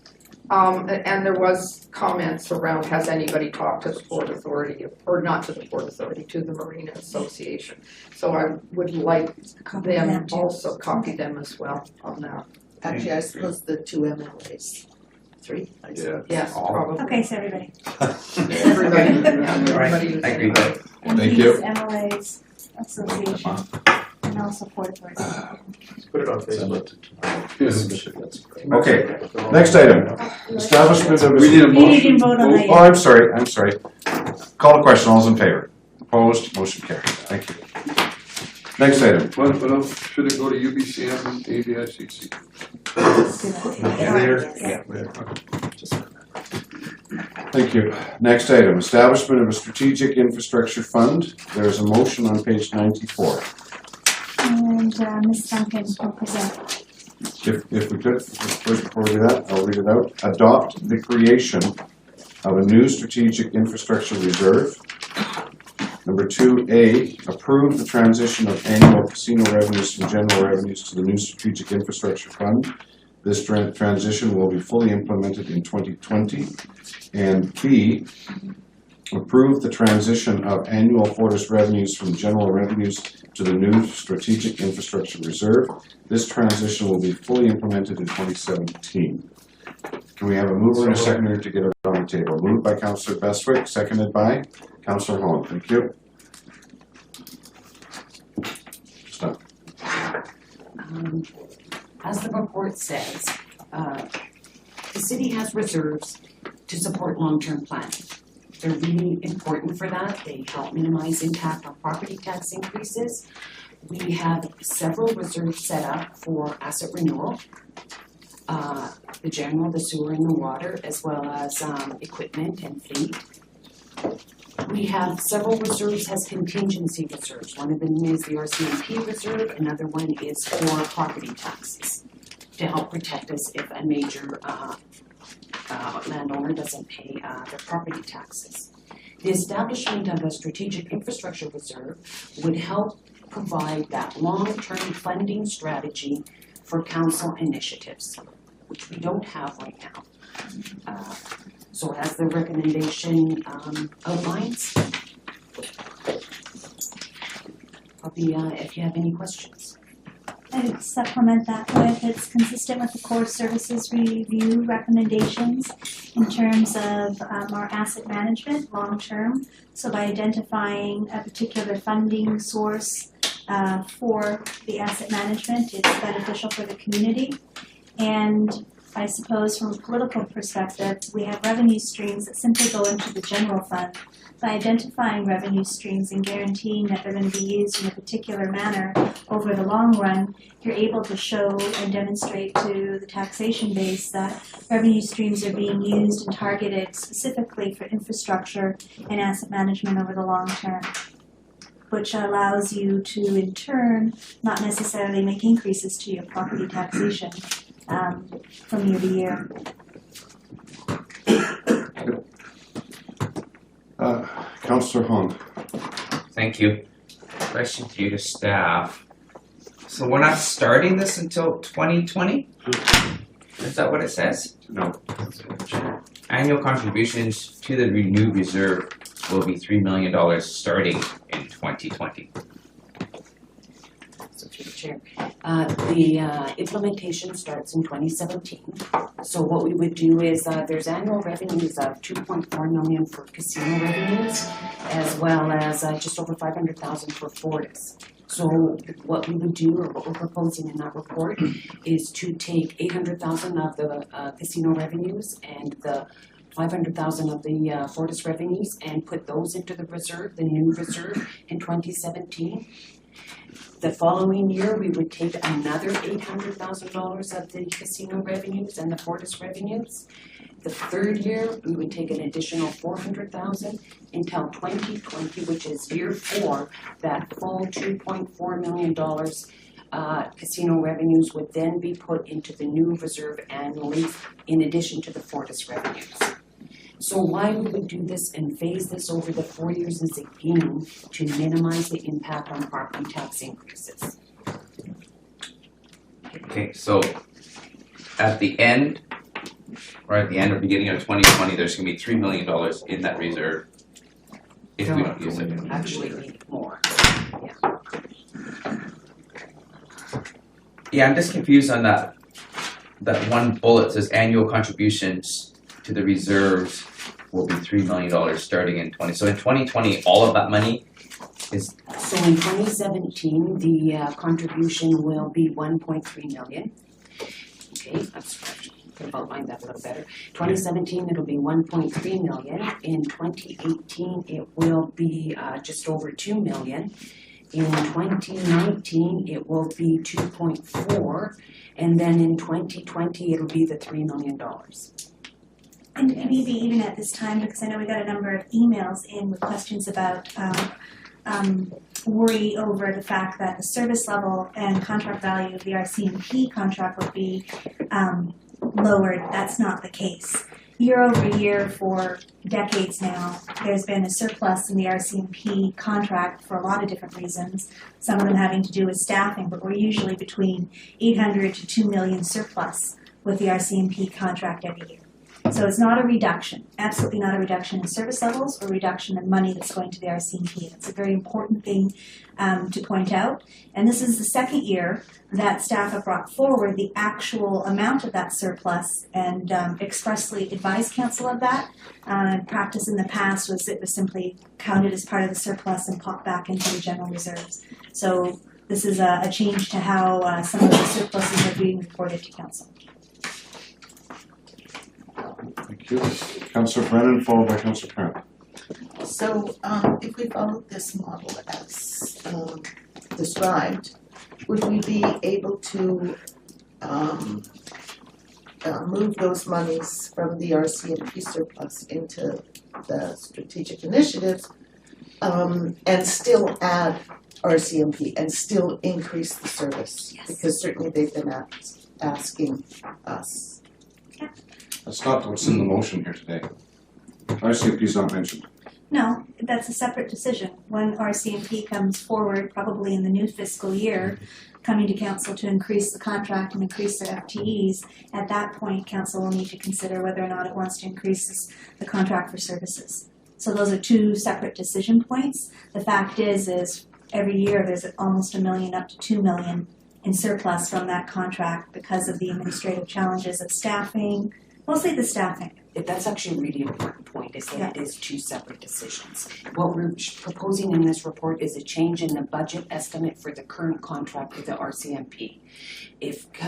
And there was comments around, has anybody talked to the Port Authority, or not to the Port Authority, to the Marina Association. So I would like them also copy them as well on that. Actually, I suppose the 2 MLAs. 3? Yeah. Yes, probably. Okay, so everybody. Everybody, everybody. I agree with that. Thank you. MLAs Association and also Port Authority. Put it on Facebook. Okay. Next item. Establishment of. We need a You motion. didn't vote on that Oh, yet. I'm sorry. Call a question. All those in favor? Opposed? Motion carried. Thank you. Next item. What else? Should it go to UBCM and ABICC? Thank you. Next item, establishment of a strategic infrastructure fund. There is a motion on page 94. And Ms. Duncan will present. If we could, first before we do that, I'll read it out. Adopt the creation of a new strategic infrastructure reserve. Number 2A, approve the transition of annual casino revenues from general revenues to the new strategic infrastructure fund. This transition will be fully implemented in 2020. And B, Approve the transition of annual Fortis revenues from general revenues to the new strategic infrastructure reserve. This transition will be fully implemented in 2017. Can we have a mover and a seconder to get it on the table? Moved by Councillor Bestwick, seconded by Councillor Hone. Thank you. Stop. As the report says, the city has reserves to support long-term planning. They're really important for that. They help minimize impact on property tax increases. We have several reserves set up for asset renewal, the general, the sewer, and the water, as well as equipment and fleet. We have several reserves as contingency reserves. One of them is the RCMP reserve, another one is for property taxes to help protect us if a major landowner doesn't pay their property taxes. The establishment of a strategic infrastructure reserve would help provide that long-term funding strategy for council initiatives, which we don't have right now. So as the recommendation outlines, probably if you have any questions. I would supplement that with, it's consistent with the core services review recommendations in terms of our asset management long-term. So by identifying a particular funding source for the asset management, it's beneficial for the community. And I suppose from a political perspective, we have revenue streams that simply go into the general fund. By identifying revenue streams and guaranteeing that they're going to be used in a particular manner over the long run, you're able to show and demonstrate to the taxation base that revenue streams are being used and targeted specifically for infrastructure and asset management over the long term, which allows you to, in turn, not necessarily make increases to your property taxation from year to year. Councillor Hong. Thank you. Question to you to staff. So we're not starting this until 2020? Is that what it says? No. Annual contributions to the renewed reserve will be $3 million starting in 2020. So through the chair, the implementation starts in 2017. So what we would do is there's annual revenues of $2.4 million for casino revenues, as well as just over $500,000 for Fortis. So what we would do, or what we're proposing in that report, is to take $800,000 of the casino revenues and the $500,000 of the Fortis revenues and put those into the reserve, the new reserve in 2017. The following year, we would take another $800,000 of the casino revenues and the Fortis revenues. The third year, we would take an additional $400,000 until 2020, which is year 4. That full $2.4 million casino revenues would then be put into the new reserve annually, in addition to the Fortis revenues. So why we would do this and phase this over the 4 years is again to minimize the impact on property tax increases. Okay, so at the end, or at the end or beginning of 2020, there's going to be $3 million in that reserve if we don't use it. Actually need more. Yeah, I'm just confused on that one bullet says annual contributions to the reserves will be $3 million starting in 20. So in 2020, all of that money is. So in 2017, the contribution will be 1.3 million. Okay, could have outlined that a little better. 2017, it'll be 1.3 million. In 2018, it will be just over 2 million. In 2019, it will be 2.4, and then in 2020, it'll be the $3 million. And maybe even at this time, because I know we got a number of emails in with questions about worry over the fact that the service level and contract value of the RCMP contract would be lowered. That's not the case. Year over year for decades now, there's been a surplus in the RCMP contract for a lot of different reasons, some of them having to do with staffing, but we're usually between 800 to 2 million surplus with the RCMP contract every year. So it's not a reduction, absolutely not a reduction in service levels or reduction in money that's going to the RCMP. That's a very important thing to point out. And this is the second year that staff have brought forward the actual amount of that surplus and expressly advised council of that. Practice in the past was it was simply counted as part of the surplus and popped back into the general reserves. So this is a change to how some of the surpluses are being reported to council. Thank you. Councillor Brennan, followed by Councillor Cramp. So, if we followed this model as described, would we be able to move those monies from the RCMP surplus into the strategic initiatives and still add RCMP and still increase the service? Yes. Because certainly they've been asking us. That's not what's in the motion here today. RCMP is not mentioned. No, that's a separate decision. When RCMP comes forward, probably in the new fiscal year, coming to council to increase the contract and increase their FTEs, at that point, council will need to consider whether or not it wants to increase the contract for services. So those are two separate decision points. The fact is every year there's almost $1 million up to $2 million in surplus from that contract because of the administrative challenges of staffing, mostly the staffing. That's actually a really important point, is that it is two separate decisions. What we're proposing in this report is a change in the budget estimate for the current contract with the RCMP. If the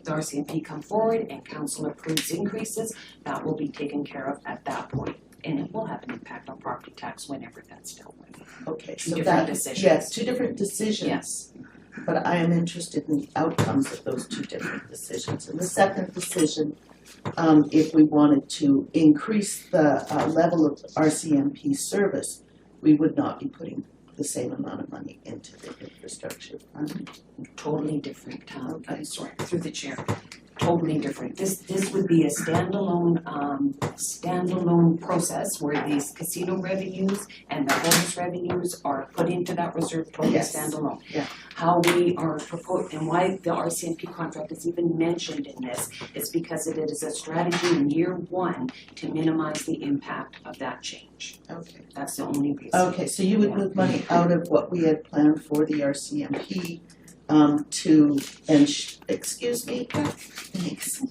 RCMP come forward and council approves increases, that will be taken care of at that point. And it will have an impact on property tax whenever that's dealt with. Okay, Two so different that, decisions. yes, two different decisions. Yes. But I am interested in the outcomes of those two different decisions. And the second decision, if we wanted to increase the level of RCMP service, we would not be putting the same amount of money into the infrastructure fund. Totally different, Okay. I'm sorry, through the chair. Totally different. This would be a standalone process where these casino revenues and the bonus revenues are put into that reserve totally Yes. standalone. Yeah. How we are proposing, and why the RCMP contract is even mentioned in this is because it is a strategy in year one to minimize the impact of that change. Okay. That's the only reason. Okay, so you would move money out of what we had planned for the RCMP excuse me, thanks.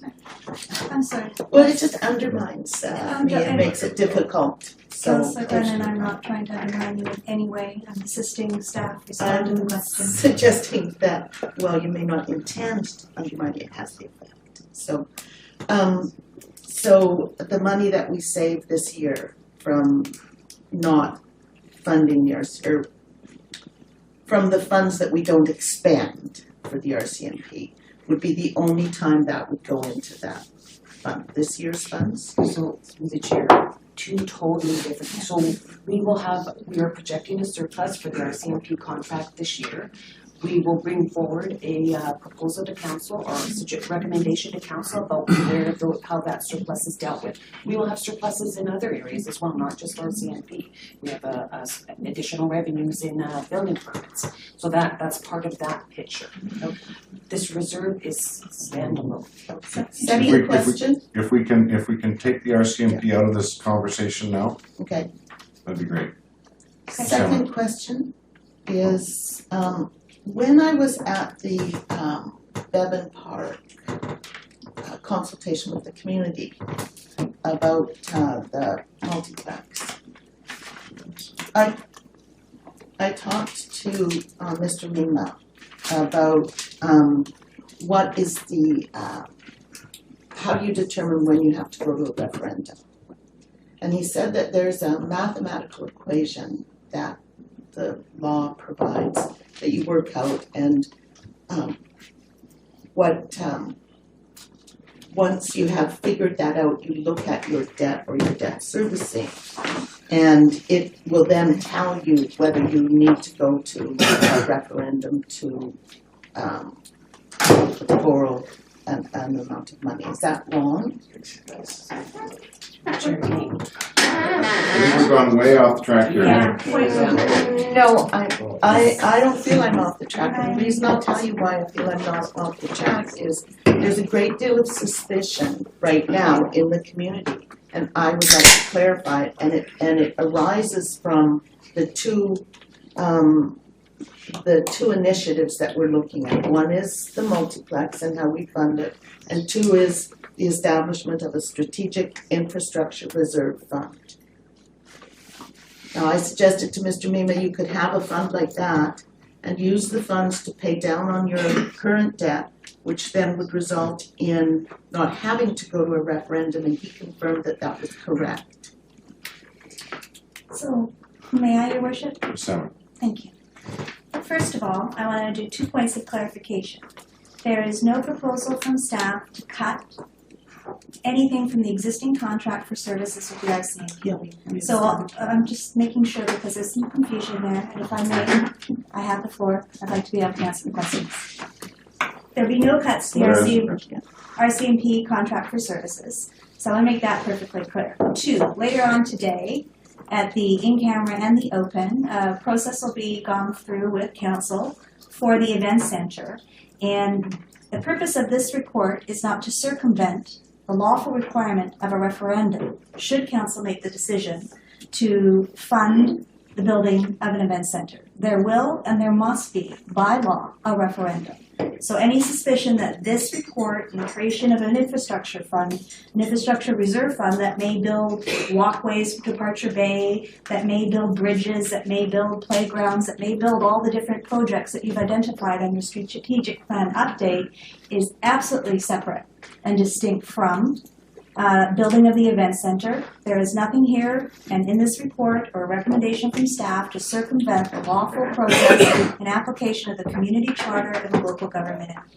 I'm sorry. Well, it just undermines me, it makes it difficult, so. Councillor Brennan, I'm not trying to undermine you in any way. I'm assisting staff respond to the I'm question. suggesting that, well, you may not intend to undermine it, has the effect. So, so the money that we save this year from not funding or from the funds that we don't expend for the RCMP would be the only time that would go into that fund, this year's funds? So through the chair, two totally different. So we are projecting a surplus for the RCMP contract this year. We will bring forward a proposal to council or a recommendation to council about how that surplus is dealt with. We will have surpluses in other areas as well, not just RCMP. We have additional revenues in building permits. So that's part of that picture. This reserve is standalone. Second question? If we can take the RCMP out of this conversation now, Okay. that'd be great. Second question is, when I was at the Bevan Park consultation with the community about the multiplex, I talked to Mr. Lima about what is how you determine when you have to go to a referendum. And he said that there's a mathematical equation that the law provides that you work out, and once you have figured that out, you look at your debt or your debt servicing, and it will then tell you whether you need to go to a referendum to borrow an amount of money. Is that wrong? Sure thing. I think we've gone way off the track here. No, I don't feel I'm off the track, and the reason I'll tell you why I feel I'm not off the track is there's a great deal of suspicion right now in the community, and I would like to clarify it, and it arises from the two initiatives that we're looking at. One is the multiplex and how we fund it, and two is the establishment of a strategic infrastructure reserve fund. Now, I suggested to Mr. Mima you could have a fund like that and use the funds to pay down on your current debt, which then would result in not having to go to a referendum, and he confirmed that that was correct. So, may I, Your Worship? Seven. Thank you. First of all, I want to do 2 points of clarification. There is no proposal from staff to cut anything from the existing contract for services with the RCMP. So I'm just making sure because there's some confusion there, and if I may, I have the floor. I'd like to be able to answer the questions. There'll be no cuts to the RCMP contract for services. So I want to make that perfectly clear. 2, later on today, at the in-camera and the open, process will be gone through with council for the event center. And the purpose of this report is not to circumvent the lawful requirement of a referendum, should council make the decision to fund the building of an event center. There will and there must be, by law, a referendum. So any suspicion that this report and the creation of an infrastructure fund, an infrastructure reserve fund that may build walkways to Departure Bay, that may build bridges, that may build playgrounds, that may build all the different projects that you've identified on your strategic plan update is absolutely separate and distinct from building of the event center. There is nothing here and in this report or recommendation from staff to circumvent the lawful process and application of the community charter of the local government act.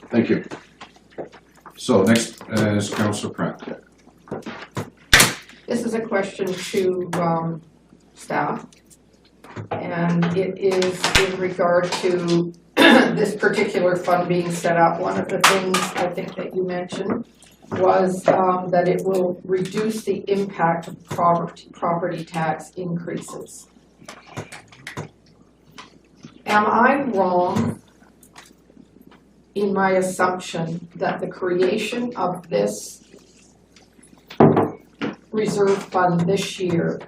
Thank you. So next is Councillor Pratt. This is a question to staff, and it is in regard to this particular fund being set up. One of the things I think that you mentioned was that it will reduce the impact of property tax increases. Am I wrong in my assumption that the creation of this reserve fund this year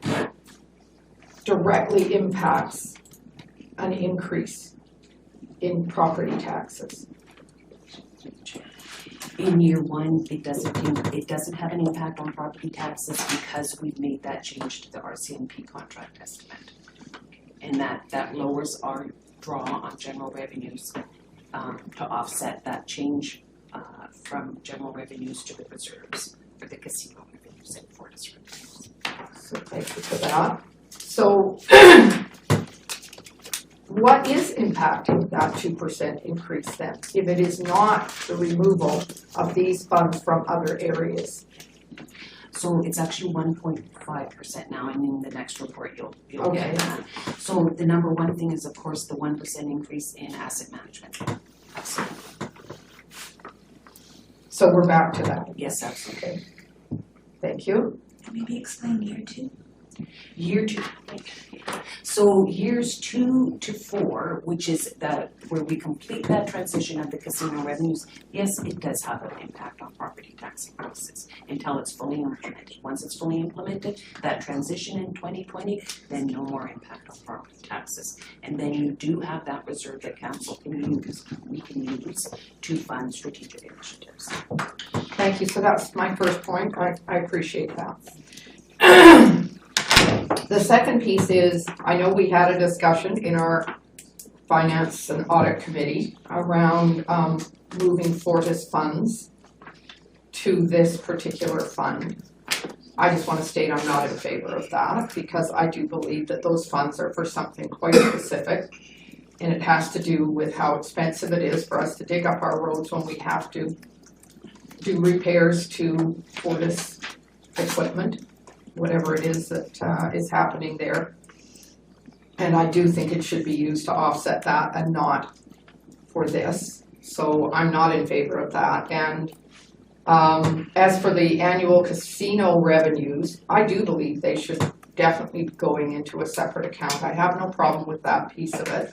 directly impacts an increase in property taxes? In year one, it doesn't have an impact on property taxes because we've made that change to the RCMP contract estimate. And that lowers our draw on general revenues to offset that change from general revenues to the reserves for the casino revenues and Fortis revenues. So thank you for that. So what is impacting that 2% increase then, if it is not the removal of these funds from other areas? So it's actually 1.5% now, and in the next report you'll Okay. get that. So the number one thing is, of course, the 1% increase in asset management. Absolutely. So we're back to that. Yes, absolutely. Okay. Thank you. Maybe explain year 2. Year 2. So years 2 to 4, which is where we complete that transition of the casino revenues, yes, it does have an impact on property tax increases until it's fully implemented. Once it's fully implemented, that transition in 2020, then no more impact on property taxes. And then you do have that reserve that council can use, we can use to fund strategic initiatives. Thank you. So that's my first point. I appreciate that. The second piece is, I know we had a discussion in our Finance and Audit Committee around moving Fortis funds to this particular fund. I just want to state I'm not in favor of that because I do believe that those funds are for something quite specific, and it has to do with how expensive it is for us to dig up our roads when we have to do repairs to Fortis equipment, whatever it is that is happening there. And I do think it should be used to offset that and not for this. So I'm not in favor of that. And as for the annual casino revenues, I do believe they should definitely be going into a separate account. I have no problem with that piece of it.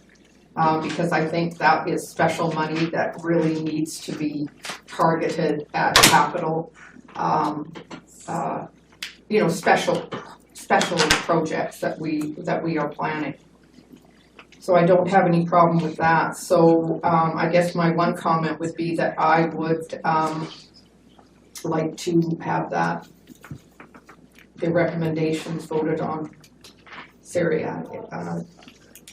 Because I think that is special money that really needs to be targeted at capital, special projects that we are planning. So I don't have any problem with that. So I guess my one comment would be that I would like to have the recommendations voted on. Syria,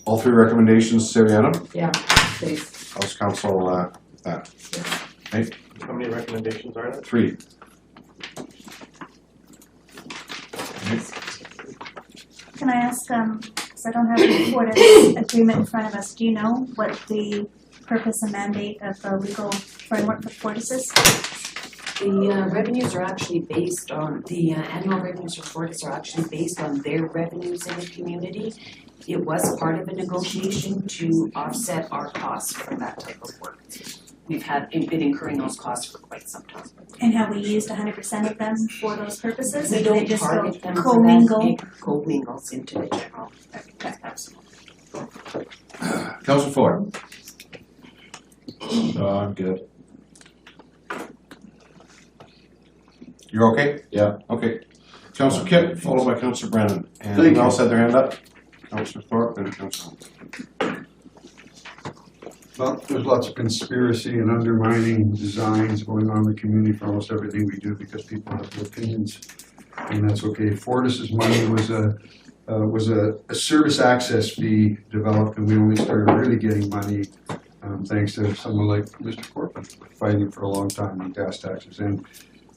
All three recommendations, Sariana? yeah, please. House Council, that. How many recommendations are there? 3. Can I ask, because I don't have the Fortis agreement in front of us, do you know what the purpose and mandate of the legal framework for Fortis is? The revenues are actually based on, the annual revenues for Fortis are actually based on their revenues in the community. It was part of a negotiation to offset our costs for that type of work. We've been incurring those costs for quite some time. And have we used 100% of them for those purposes? We Or do they don't just target them for commingle? that, it co-mingles into the general. Absolutely. Council Ford? No, I'm good. You're okay? Yeah. Okay. Council Kipp, followed by Council Brennan. And Thank who else you. had their hand up? Council Thorpe and Council. Well, there's lots of conspiracy and undermining designs going on in the community for almost everything we do because people have opinions, and that's okay. Fortis's money was a service access fee developed, and we only started really getting money thanks to someone like Mr. Corbin fighting for a long time on gas taxes. And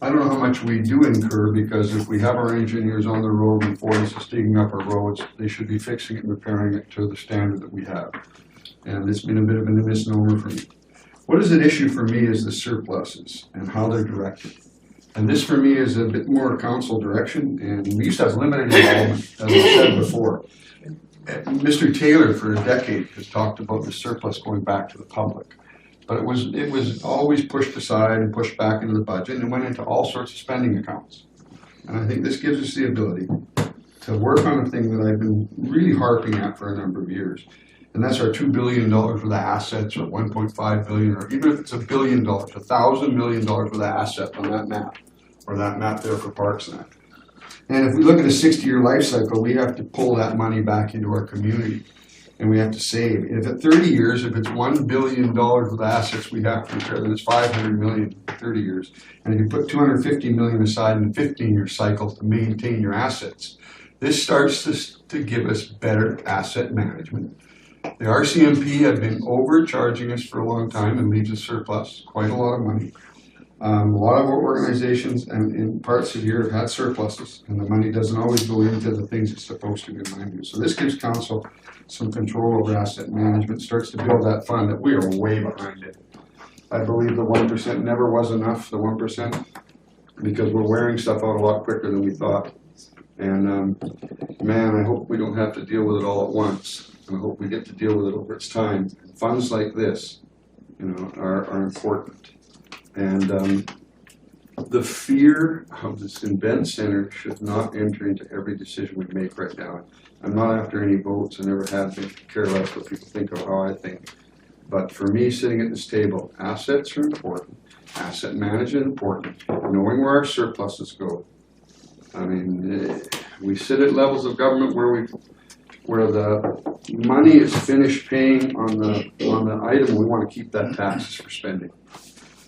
I don't know how much we do incur, because if we have our engineers on the road and Fortis is digging up our roads, they should be fixing it and repairing it to the standard that we have. And it's been a bit of a misnomer for me. What is an issue for me is the surpluses and how they're directed. And this for me is a bit more council direction, and we used to have limited involvement, as I said before. Mr. Taylor for a decade has talked about the surplus going back to the public. But it was always pushed aside and pushed back into the budget, and it went into all sorts of spending accounts. And I think this gives us the ability to work on a thing that I've been really harping at for a number of years. And that's our $2 billion worth of assets, or $1.5 billion, or even if it's $1 billion, $1,000 million worth of assets on that map, or that map there for Parksnet. And if we look at a 60-year life cycle, we have to pull that money back into our community, and we have to save. And if at 30 years, if it's $1 billion worth of assets we have to repair, then it's $500 million for 30 years. And if you put $250 million aside in a 15-year cycle to maintain your assets, this starts to give us better asset management. The RCMP have been overcharging us for a long time and leaves a surplus, quite a lot of money. A lot of our organizations and in parts of here have had surpluses, and the money doesn't always go into the things it's supposed to be in. So this gives council some control over asset management, starts to build that fund that we are way behind it. I believe the 1% never was enough, the 1%, because we're wearing stuff out a lot quicker than we thought. And man, I hope we don't have to deal with it all at once. And I hope we get to deal with it over its time. Funds like this, are important. And the fear of this event center should not enter into every decision we make right now. I'm not after any votes. I never have been. Care less what people think of how I think. But for me, sitting at this table, assets are important. Asset management important. Knowing where our surpluses go. I mean, we sit at levels of government where the money is finished paying on the item, we want to keep that taxes for spending.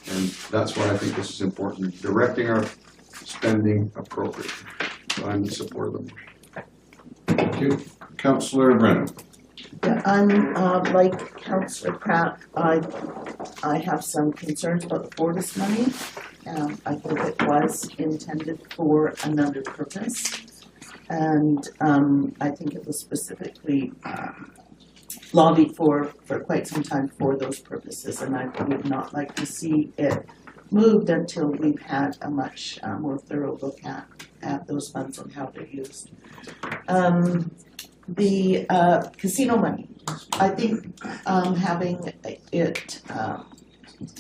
And that's why I think this is important, directing our spending appropriately. So I'm in support of the motion. Thank you. Councillor Brennan. Yeah, I'm like Councillor Pratt, I have some concerns about the Fortis money. I think it was intended for another purpose. And I think it was specifically lobbied for quite some time for those purposes, and I would not like to see it moved until we've had a much more thorough look at those funds and how they're used. The casino money, I think having it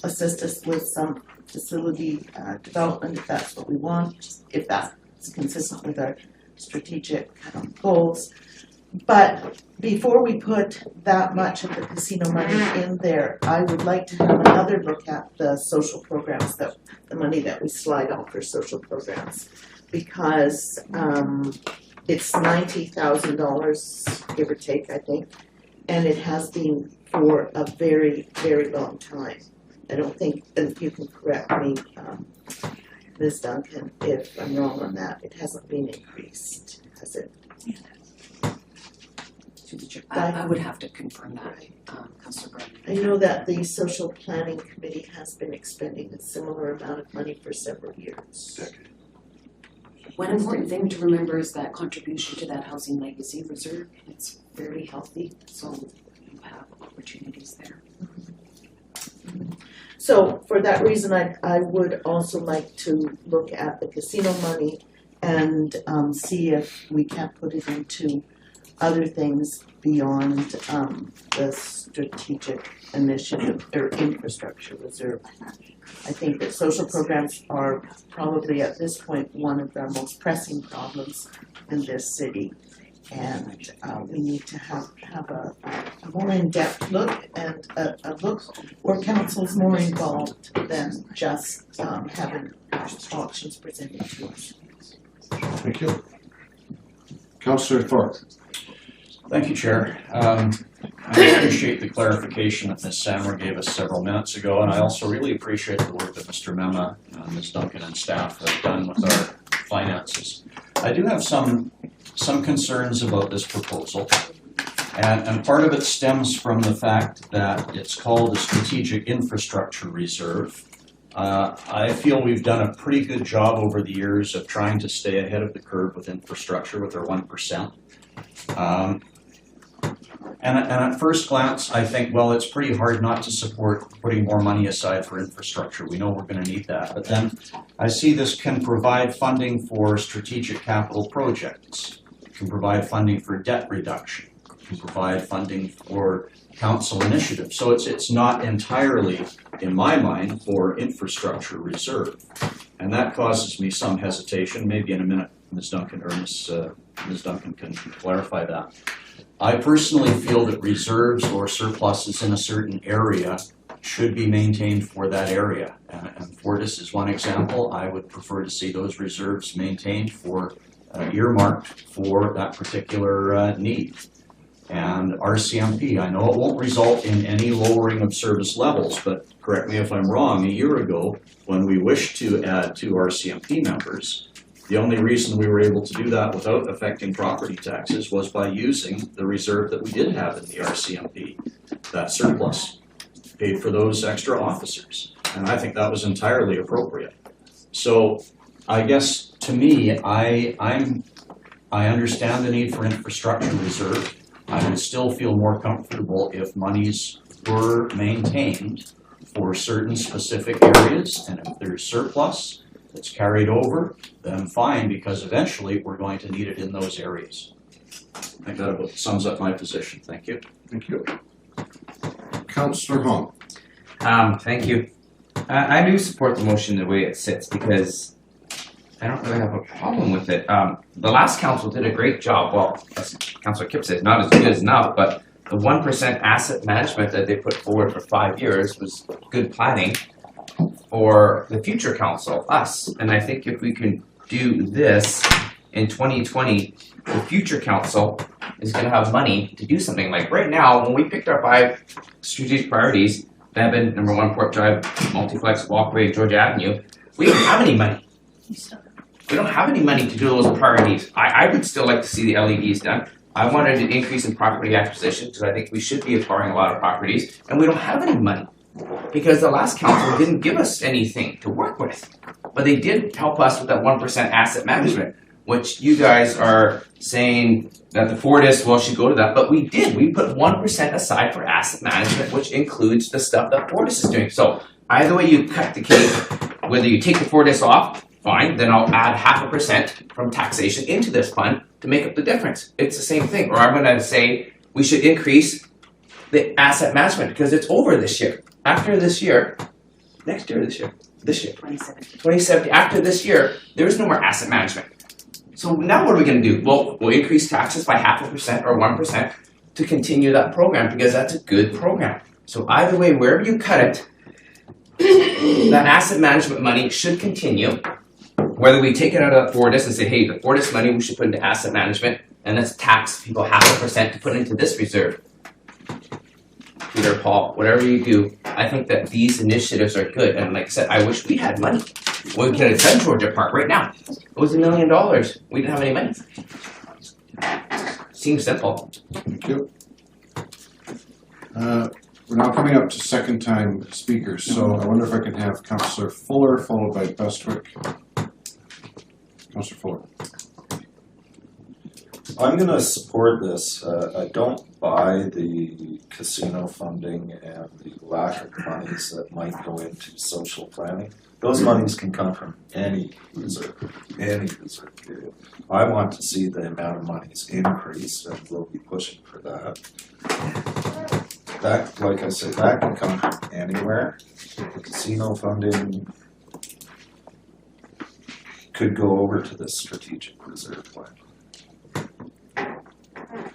assist us with some facility development if that's what we want, if that's consistent with our strategic goals. But before we put that much of the casino money in there, I would like to have another look at the social programs, the money that we slide out for social programs. Because it's $90,000, give or take, I think, and it has been for a very, very long time. I don't think, and you can correct me, Ms. Duncan, if I'm wrong on that, it hasn't been increased, has it? I would have to confirm that, Councillor Brown. I know that the social planning committee has been expending a similar amount of money for several years. One important thing to remember is that contribution to that housing legacy reserve, it's very healthy, so you have opportunities there. So for that reason, I would also like to look at the casino money and see if we can put it into other things beyond the strategic initiative or infrastructure reserve. I think that social programs are probably at this point one of the most pressing problems in this city. And we need to have a more in-depth look and a look where council's more involved than just having options presented to us. Thank you. Councillor Thorpe. Thank you, Chair. I appreciate the clarification that Ms. Sammer gave us several minutes ago, and I also really appreciate the work that Mr. Mema, Ms. Duncan, and staff have done with our finances. I do have some concerns about this proposal, and part of it stems from the fact that it's called a Strategic Infrastructure Reserve. I feel we've done a pretty good job over the years of trying to stay ahead of the curve with infrastructure with our 1%. And at first glance, I think, well, it's pretty hard not to support putting more money aside for infrastructure. We know we're going to need that. But then I see this can provide funding for strategic capital projects, can provide funding for debt reduction, can provide funding for council initiatives. So it's not entirely, in my mind, for infrastructure reserve. And that causes me some hesitation. Maybe in a minute, Ms. Duncan or Ms. Duncan can clarify that. I personally feel that reserves or surpluses in a certain area should be maintained for that area. And Fortis is one example. I would prefer to see those reserves maintained for earmarked for that particular need. And RCMP, I know it won't result in any lowering of service levels, but correct me if I'm wrong, a year ago, when we wished to add 2 RCMP members, the only reason we were able to do that without affecting property taxes was by using the reserve that we did have in the RCMP. That surplus paid for those extra officers. And I think that was entirely appropriate. So I guess to me, I understand the need for infrastructure reserve. I would still feel more comfortable if monies were maintained for certain specific areas, and if there's surplus that's carried over, then fine, because eventually we're going to need it in those areas. I think that about sums up my position. Thank you. Thank you. Councillor Hong. Thank you. I do support the motion the way it sits because I don't really have a problem with it. The last council did a great job. Well, as Councillor Kipp said, not as good as now, but the 1% asset management that they put forward for 5 years was good planning for the future council, us. And I think if we can do this in 2020, the future council is going to have money to do something. Like right now, when we picked our 5 strategic priorities, Bevan, number 1, Port Drive, Multiplex, Walkway, Georgia Avenue, we don't have any money. We don't have any money to do those priorities. I would still like to see the LEDs done. I wanted an increase in property acquisition because I think we should be acquiring a lot of properties, and we don't have any money because the last council didn't give us anything to work with. But they did help us with that 1% asset management, which you guys are saying that the Fortis, well, should go to that. But we did. We put 1% aside for asset management, which includes the stuff that Fortis is doing. So either way you cut the cake, whether you take the Fortis off, fine, then I'll add 0.5% from taxation into this fund to make up the difference. It's the same thing. Or I'm going to say we should increase the asset management because it's over this year. after this year, next year or this year? This year. 2017. 2070, after this year, there's no more asset management. So now what are we gonna do? Well, we'll increase taxes by 0.5% or 1% to continue that program because that's a good program. So either way, wherever you cut it, that asset management money should continue. Whether we take it out of Fortis and say, hey, the Fortis money we should put into asset management and let's tax people 0.5% to put into this reserve. Peter, Paul, whatever you do, I think that these initiatives are good. And like I said, I wish we had money. We could have done Georgia Park right now. It was $1 million. We didn't have any money. Seems simple. Thank you. We're now coming up to second time speakers, so I wonder if I can have Councillor Fuller followed by Bestwick. Councillor Fuller. I'm gonna support this. I don't buy the casino funding and the lack of monies that might go into social planning. Those monies can come from any reserve period. I want to see the amount of monies increase, and we'll be pushing for that. That, like I said, that can come from anywhere. The casino funding could go over to the strategic reserve plan.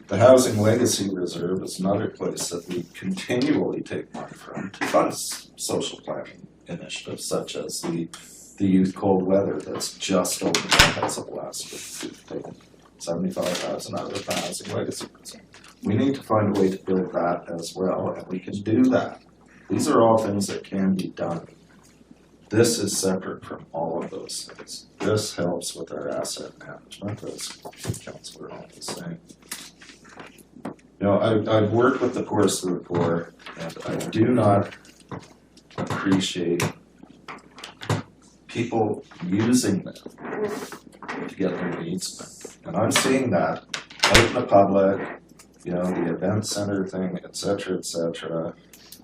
The Housing Legacy Reserve is another place that we continually take money from to fund social planning initiatives, such as the youth cold weather that's just opened up as of last week. We've taken 75,000 out of the Housing Legacy Reserve. We need to find a way to build that as well, and we can do that. These are all things that can be done. This is separate from all of those things. This helps with our asset management, as Councillor Hall was saying. You know, I've worked with the poorest of the poor, and I do not appreciate people using them to get their needs met. And I'm seeing that out in the public, you know, the event center thing, et cetera,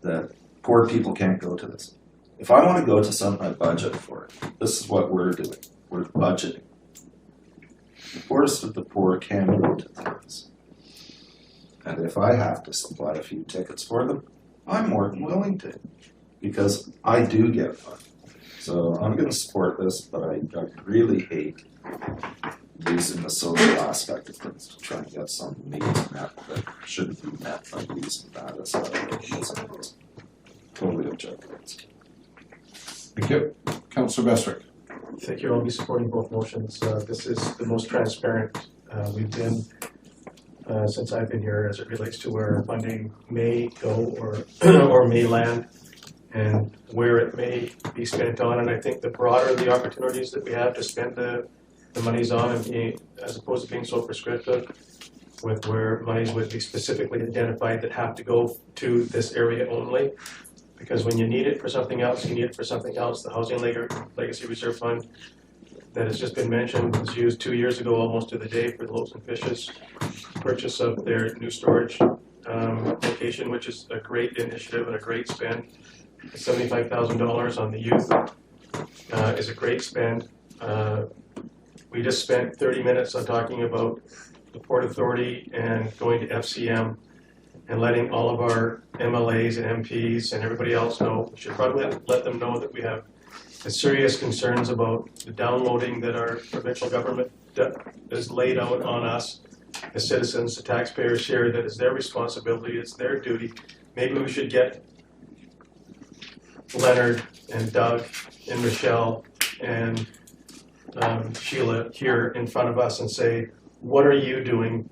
that poor people can't go to this. If I want to go to something, I budget for it. This is what we're doing. We're budgeting. The poorest of the poor can go to things. And if I have to supply a few tickets for them, I'm more than willing to, because I do get fun. So I'm going to support this, but I really hate using the social aspect of things to try and get some needs met that shouldn't be met by using that as a totally objective. Thank you. Councillor Bestwick. Thank you. I'll be supporting both motions. This is the most transparent we've been since I've been here as it relates to where funding may go or may land and where it may be spent on. And I think the broader the opportunities that we have to spend the monies on, and as opposed to being so prescriptive with where monies would be specifically identified that have to go to this area only. Because when you need it for something else, you need it for something else. The Housing Legacy Reserve Fund that has just been mentioned was used 2 years ago almost to the day for the Loaves and Fishes purchase of their new storage location, which is a great initiative and a great spend. $75,000 on the youth is a great spend. We just spent 30 minutes on talking about the Port Authority and going to FCM and letting all of our MLAs and MPs and everybody else know. We should probably let them know that we have serious concerns about the downloading that our provincial government has laid out on us as citizens, the taxpayers share, that is their responsibility, it's their duty. Maybe we should get Leonard and Doug and Michelle and Sheila here in front of us and say, what are you doing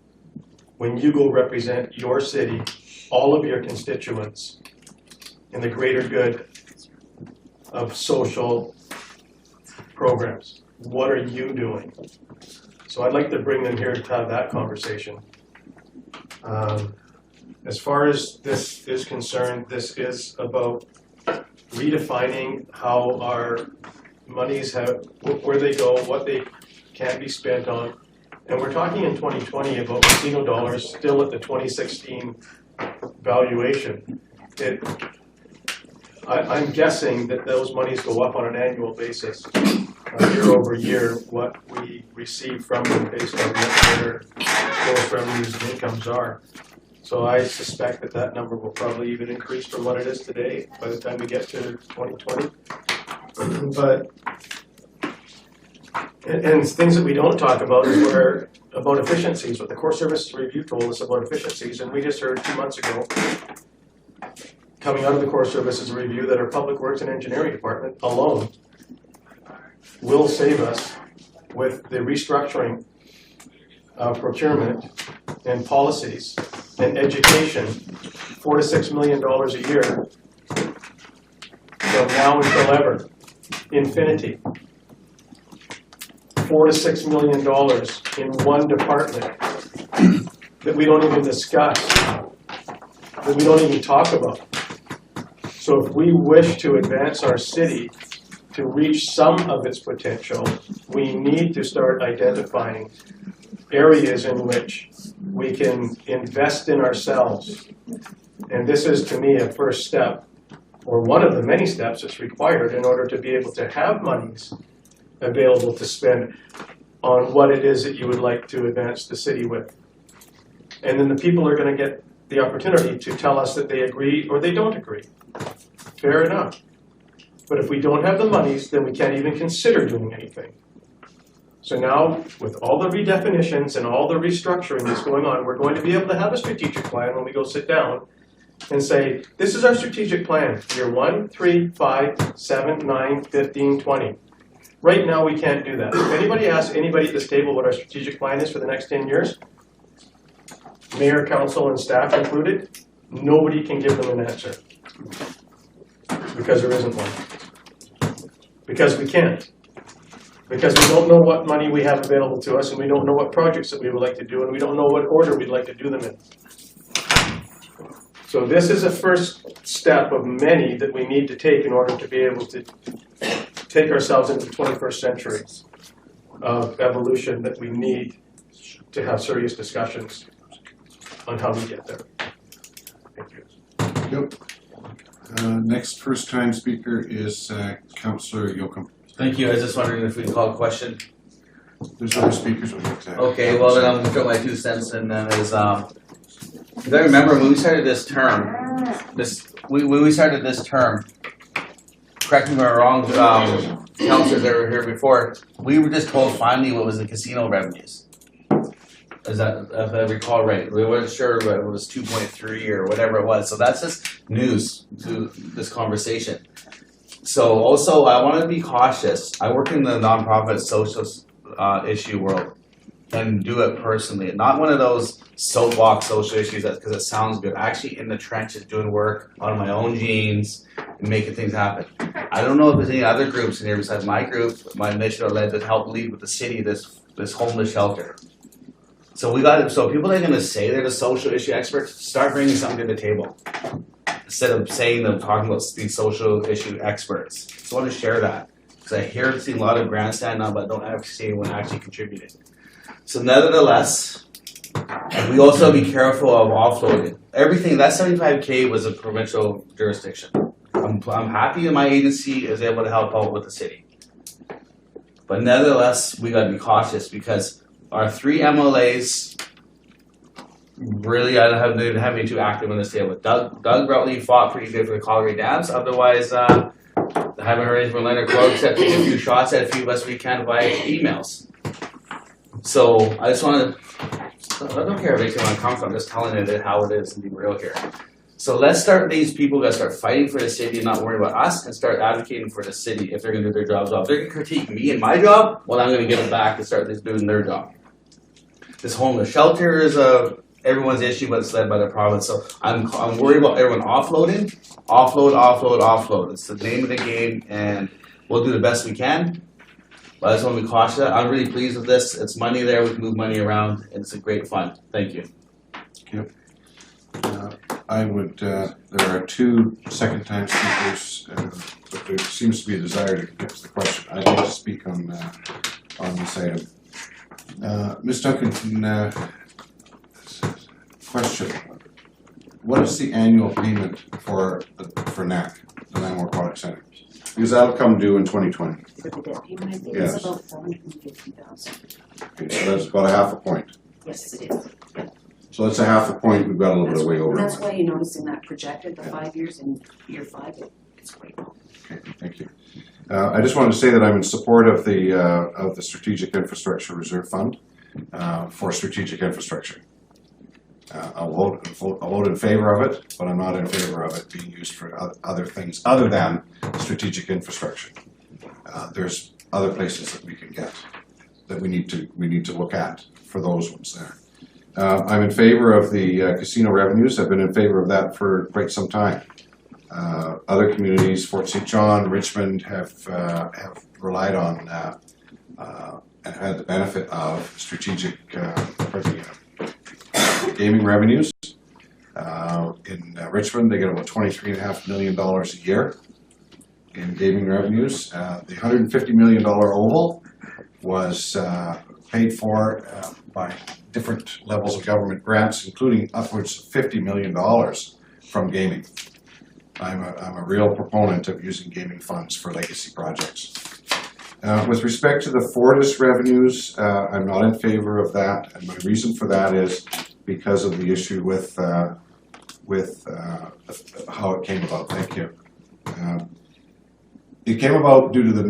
when you go represent your city, all of your constituents, in the greater good of social programs? What are you doing? So I'd like to bring them here to have that conversation. As far as this is concerned, this is about redefining how our monies have, where they go, what they can be spent on. And we're talking in 2020 about casino dollars still at the 2016 valuation. I'm guessing that those monies go up on an annual basis, year over year, what we receive from them based on what their gross revenues and incomes are. So I suspect that that number will probably even increase from what it is today by the time we get to 2020. But, and things that we don't talk about is about efficiencies, what the core services review told us about efficiencies, and we just heard 2 months ago, coming out of the core services review, that our public works and engineering department alone will save us with the restructuring of procurement and policies and education, $4 to $6 million a year from now until ever, infinity. $4 to $6 million in one department that we don't even discuss, that we don't even talk about. So if we wish to advance our city to reach some of its potential, we need to start identifying areas in which we can invest in ourselves. And this is, to me, a first step, or one of the many steps that's required in order to be able to have monies available to spend on what it is that you would like to advance the city with. And then the people are going to get the opportunity to tell us that they agree or they don't agree. Fair enough. But if we don't have the monies, then we can't even consider doing anything. So now, with all the redefinitions and all the restructuring that's going on, we're going to be able to have a strategic plan when we go sit down and say, this is our strategic plan, year 1, 3, 5, 7, 9, 15, 20. Right now, we can't do that. If anybody asks anybody at this table what our strategic plan is for the next 10 years, mayor, council, and staff included, nobody can give them an answer. Because there isn't one. Because we can't. Because we don't know what money we have available to us, and we don't know what projects that we would like to do, and we don't know what order we'd like to do them in. So this is a first step of many that we need to take in order to be able to take ourselves into the 21st century of evolution that we need to have serious discussions on how we get there. Thank you. Yep. Next first-time speaker is Councillor Yocum. Thank you. I was just wondering if we call a question. There's other speakers. Okay, well then I'm gonna throw my 2 cents in. Then is because I remember when we started this term, when we started this term. Correct me if I'm wrong, councillors that were here before. We were just told finally what was the casino revenues. Is that, if I recall right, we weren't sure what it was 2.3 or whatever it was. So that's just news to this conversation. So also, I want to be cautious. I work in the nonprofit social issue world and do it personally. Not one of those soapbox social issues because it sounds good. Actually in the trenches doing work on my own genes and making things happen. I don't know if there's any other groups in here besides my group, my initiative led to help lead with the city this homeless shelter. So so people that are gonna say they're the social issue experts, start bringing something to the table. Instead of saying them talking about these social issue experts. So I want to share that. Because I hear see a lot of grandstand now, but don't actually see anyone actually contributing. So nevertheless, we also be careful of offloading. Everything, that 75K was a provincial jurisdiction. I'm happy that my agency is able to help out with the city. But nevertheless, we gotta be cautious because our 3 MLAs, really, I don't have any too active in this table. Doug Routley fought pretty good for the Calgary Dams. Otherwise, I haven't heard anything from Leonard Clark except taking a few shots at a few best we can via emails. So I just want to, I don't care if anything on conflict, I'm just telling it how it is and being real here. So let's start, these people got to start fighting for the city and not worry about us and start advocating for the city if they're going to do their jobs well. If they're going to critique me and my job, well, I'm going to give it back and start doing their job. This homeless shelter is everyone's issue, but it's led by the province. So I'm worried about everyone offloading. Offload. It's the name of the game, and we'll do the best we can. But I just want to be cautious. I'm really pleased with this. It's money there. We can move money around, and it's a great fund. Thank you. Yep. I would. There are 2 second-time speakers, but there seems to be a desire to get to the question. I'd like to speak on this item. Ms. Duncan, question: what is the annual payment for NAC, the Nanaimo Aquatic Center? Because that'll come due in 2020. For the debt payment, I think Yes. it's about $450,000. Okay, so that's about a half a point. Yes, it is. So that's a half a point, we've got a little bit of way over. That's why you notice in that projected, the 5 years, in year 5, it's quite low. Okay, thank you. I just wanted to say that I'm in support of the Strategic Infrastructure Reserve Fund for strategic infrastructure. I'll vote in favor of it, but I'm not in favor of it being used for other things other than strategic infrastructure. There's other places that we can get, that we need to look at for those ones there. I'm in favor of the casino revenues. I've been in favor of that for quite some time. Other communities, Fort St. John, Richmond, have relied on and had the benefit of strategic gaming revenues. In Richmond, they get about $23.5 million a year in gaming revenues. The $150 million oval was paid for by different levels of government grants, including upwards of $50 million from gaming. I'm a real proponent of using gaming funds for legacy projects. With respect to the Fortis revenues, I'm not in favor of that, and my reason for that is because of the issue with how it came about. Thank you. It came about due to the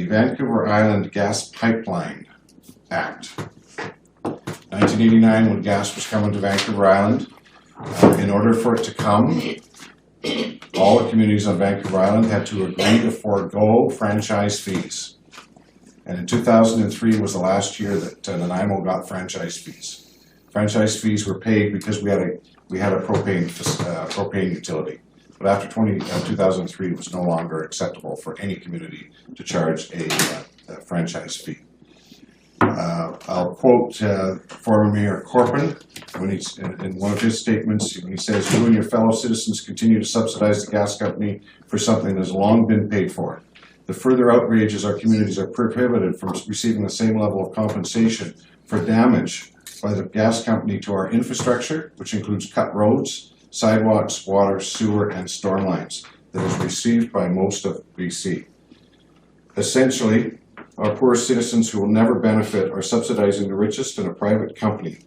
Vancouver Island Gas Pipeline Act. 1989, when gas was coming to Vancouver Island, in order for it to come, all the communities on Vancouver Island had to agree to forego franchise fees. And in 2003 was the last year that Nanaimo got franchise fees. Franchise fees were paid because we had a propane utility. But after 2003, it was no longer acceptable for any community to charge a franchise fee. I'll quote former Mayor Corpin when he's in one of his statements when he says, "You and your fellow citizens continue to subsidize the gas company for something that has long been paid for. The further outrages our communities are prohibited from receiving the same level of compensation for damage by the gas company to our infrastructure, which includes cut roads, sidewalks, water, sewer, and storm lines, that is received by most of BC. Essentially, our poor citizens who will never benefit are subsidizing the richest in a private company.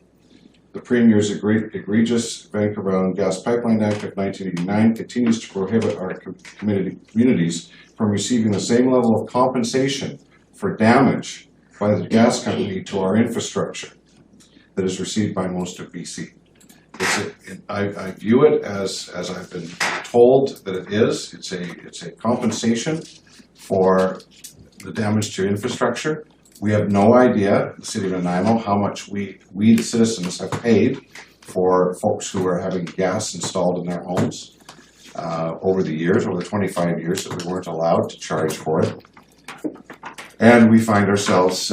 The Premier's egregious Vancouver Island Gas Pipeline Act of 1989 continues to prohibit our communities from receiving the same level of compensation for damage by the gas company to our infrastructure that is received by most of BC. I view it as I've been told that it is. It's a compensation for the damage to infrastructure. We have no idea, the city of Nanaimo, how much we the citizens have paid for folks who are having gas installed in their homes over the years, over the 25 years that we weren't allowed to charge for it. And we find ourselves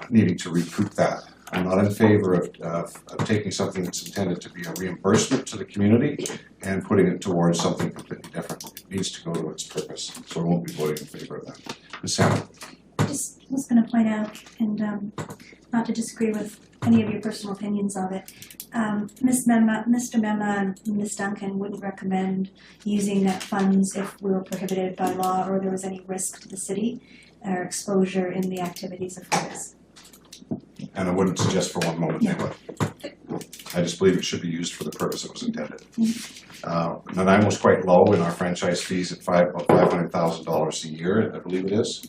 needing to recoup that. I'm not in favor of taking something that's intended to be a reimbursement to the community and putting it towards something completely different. It needs to go to its purpose, so I won't be voting in favor of that. Ms. Hammond. Just was going to point out, and not to disagree with any of your personal opinions of it, Mr. Mema and Ms. Duncan wouldn't recommend using net funds if we were prohibited by law or there was any risk to the city or exposure in the activities of Fortis. And I wouldn't suggest for one moment they would. I just believe it should be used for the purpose it was intended. Nanaimo was quite low in our franchise fees at about $500,000 a year, I believe it is,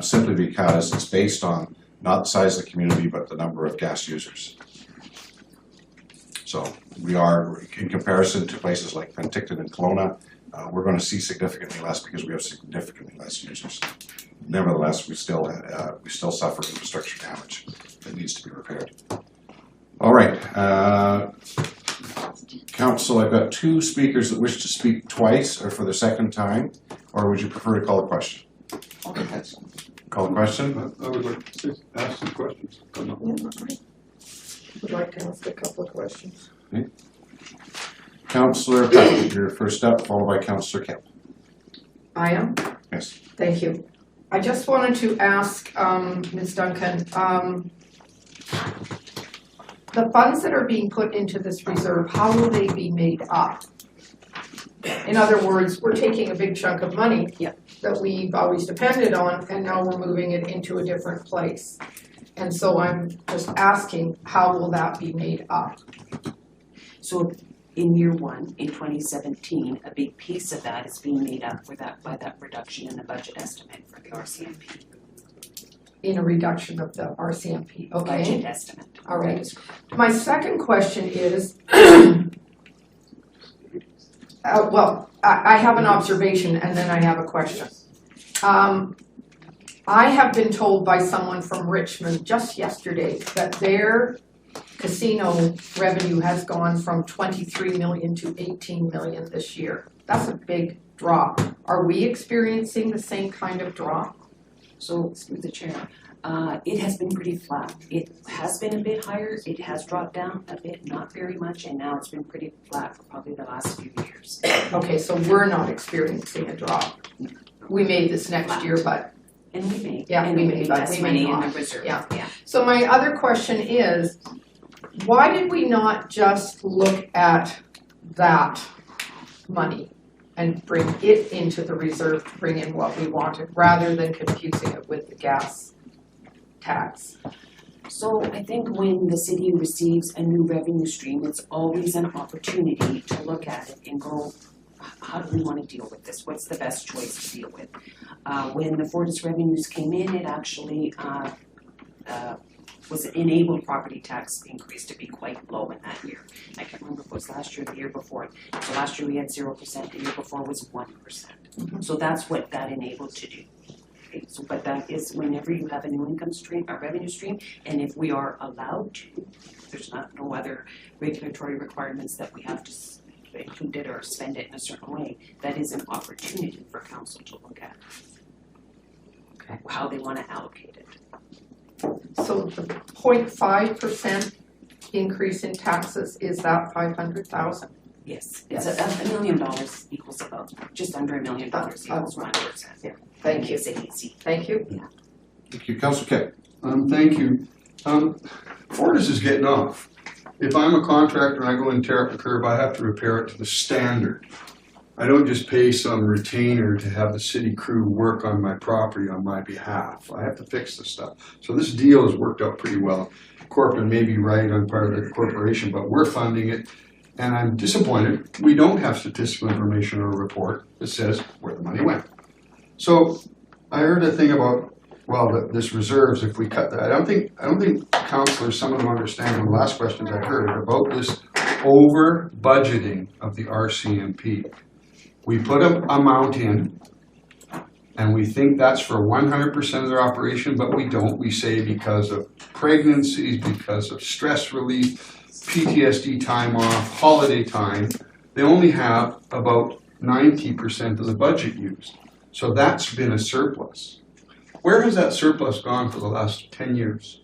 simply because it's based on not the size of the community, but the number of gas users. So we are, in comparison to places like Penticton and Kelowna, we're going to see significantly less because we have significantly less users. Nevertheless, we still suffer infrastructure damage that needs to be repaired. All right, Council, I've got two speakers that wish to speak twice or for the second time, or would you prefer to call a question? Call a question? I would like to ask some questions. Would like to ask a couple of questions. Okay. Councillor Peck, you're first up, followed by Councillor Kemp. I am? Yes. Thank you. I just wanted to ask Ms. Duncan, the funds that are being put into this reserve, how will they be made up? In other words, we're taking a big chunk of money that we've always depended on, and now we're moving it into a different place. And so I'm just asking, how will that be made up? So in year one, in 2017, a big piece of that is being made up for that by that reduction in the budget estimate for the RCMP. In a reduction of the RCMP, okay? Budget estimate. All right. My second question is, I have an observation and then I have a question. I have been told by someone from Richmond just yesterday that their casino revenue has gone from 23 million to 18 million this year. That's a big drop. Are we experiencing the same kind of drop? So, through the chair, it has been pretty flat. It has been a bit higher, it has dropped down a bit, not very much, and now it's been pretty flat for probably the last few years. Okay, so we're not experiencing a drop. We may this next year, but. And we may. Yeah, and we may, but invest we may money in not. the reserve. Yeah. So my other question is, why did we not just look at that money and bring it into the reserve to bring in what we wanted, rather than confusing it with the gas tax? So I think when the city receives a new revenue stream, it's always an opportunity to look at it and go, how do we want to deal with this? What's the best choice to deal with? When the Fortis revenues came in, it actually was enabled property tax increase to be quite low in that year. I can't remember if it was last year or the year before. So last year we had 0%, the year before was 1%. So that's what that enabled to do. Okay, so, but that is whenever you have a new income stream, a revenue stream, and if we are allowed to, there's no other regulatory requirements that we have to include it or spend it in a certain way, that is an opportunity for council to look at how they want to allocate it. So the 0.5% increase in taxes, is that 500,000? Yes, it's $1 million equals about, just under $1 million equals 1%. Yeah. Thank you. It's easy. Thank you. Yeah. Thank you, Councilor Kett. Thank you. Fortis is getting off. If I'm a contractor and I go and tear up the curb, I have to repair it to the standard. I don't just pay some retainer to have the city crew work on my property on my behalf. I have to fix this stuff. So this deal has worked out pretty well. Corporate may be right on part of the corporation, but we're funding it. And I'm disappointed we don't have statistical information or a report that says where the money went. So I heard a thing about, well, this reserves, if we cut that. I don't think councillors, some of them understand from the last questions I heard about this over budgeting of the RCMP. We put an amount in and we think that's for 100% of their operation, but we don't. We say because of pregnancies, because of stress relief, PTSD time off, holiday time, they only have about 90% of the budget used. So that's been a surplus. Where has that surplus gone for the last 10 years?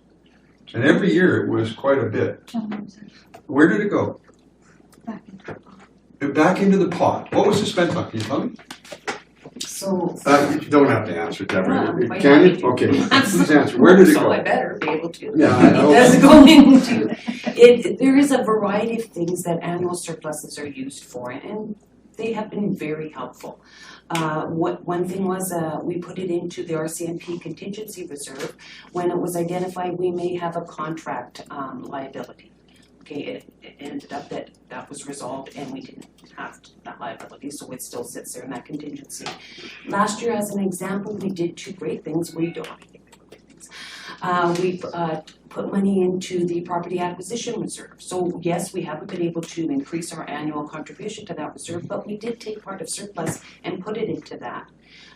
And every year it was quite a bit. Where did it go? Back into the pot. What was it spent on? Can you tell me? So. You don't have to answer, Deborah. Well, Can you? Okay. Please answer. Where did it go? So I better be able to. Yeah, I know. It does go into it. There is a variety of things that annual surpluses are used for, and they have been very helpful. One thing was we put it into the RCMP contingency reserve when it was identified we may have a contract liability. Okay, it ended up that was resolved and we didn't have that liability, so it still sits there in that contingency. Last year, as an example, we did two great things. We put money into the property acquisition reserve. So yes, we haven't been able to increase our annual contribution to that reserve, but we did take part of surplus and put it into that.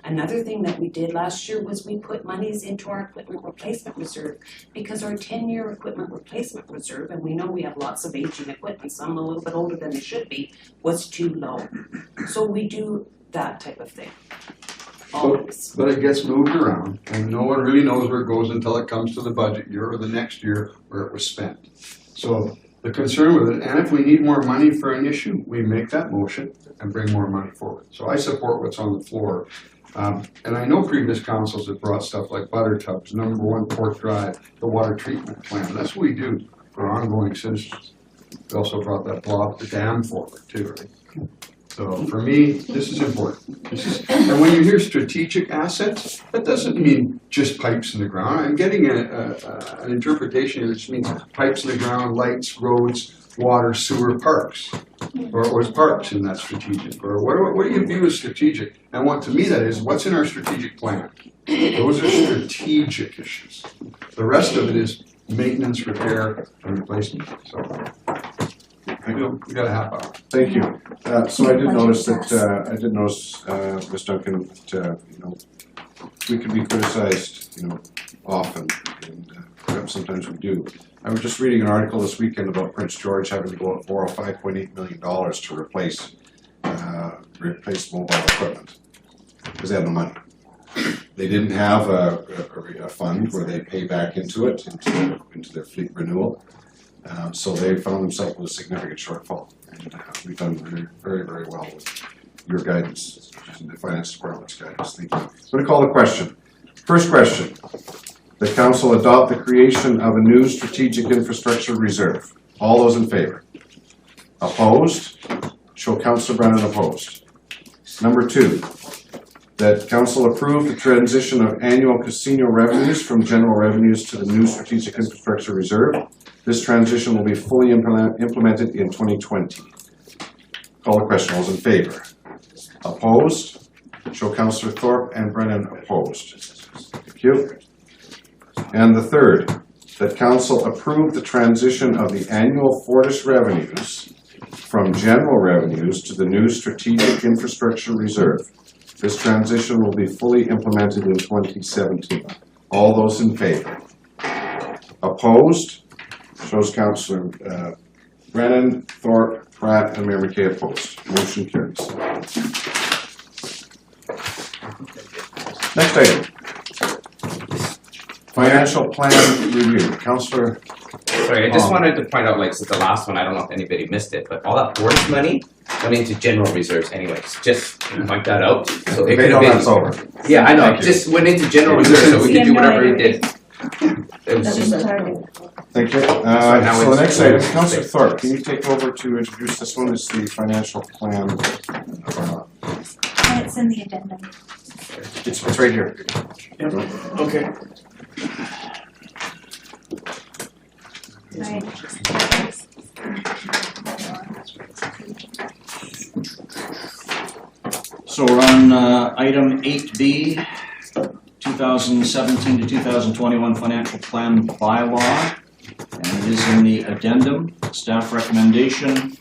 Another thing that we did last year was we put monies into our equipment replacement reserve because our 10-year equipment replacement reserve, and we know we have lots of aging equipment, some a little bit older than they should be, was too low. So we do that type of thing. Always. But it gets moved around and no one really knows where it goes until it comes to the budget year or the next year where it was spent. So the concern with it, and if we need more money for an issue, we make that motion and bring more money forward. So I support what's on the floor. And I know previous councils have brought stuff like butter tubs, #1 Port Drive, the water treatment plant. That's what we do for ongoing citizens. We also brought that block, the dam forward too, right? So for me, this is important. And when you hear strategic assets, that doesn't mean just pipes in the ground. I'm getting an interpretation which means pipes in the ground, lights, roads, water, sewer, parks. Or is parks in that strategic? Or what do you view as strategic? And what to me that is, what's in our strategic plan? Those are strategic issues. The rest of it is maintenance, repair, and replacement. So we got a half hour. Thank you. So I did notice that, Ms. Duncan, that, we can be criticized, often, and perhaps sometimes we do. I was just reading an article this weekend about Prince George having to go out and borrow $5.8 million to replace mobile equipment, because they have no money. They didn't have a fund where they pay back into it, into their fleet renewal. So they found themselves with a significant shortfall. And we've done very, very well with your guidance and the finance department's guidance. Thank you. I'm going to call the question. First question. The council adopt the creation of a new strategic infrastructure reserve. All those in favor? Opposed? Show Councillor Brennan opposed. Number 2, that council approve the transition of annual casino revenues from general revenues to the new strategic infrastructure reserve. This transition will be fully implemented in 2020. Call the question. All those in favor? Opposed? Show Councillor Thorpe and Brennan opposed. Thank you. And the 3rd, that council approve the transition of the annual Fortis revenues from general revenues to the new strategic infrastructure reserve. This transition will be fully implemented in 2017. All those in favor? Opposed? Shows Councillor Brennan, Thorpe, Pratt, and Mayor McKay opposed. Motion carries. Next item. Financial plan review. Councillor. Sorry, I just wanted to point out, since the last one, I don't know if anybody missed it, but all that Fortis money went into general reserves anyways. Just point that out. So it could have been. That's over. Yeah, I know. It just went into general reserves, so we could do whatever we did. Thank you. So the next item, Councillor Thorpe, can you take over to introduce this one? It's the financial plan. And it's in the addendum. It's right here. Yep. Okay. Right. So we're on item 8B, 2017 to 2021 financial plan bylaw, and it is in the addendum. Staff recommendation,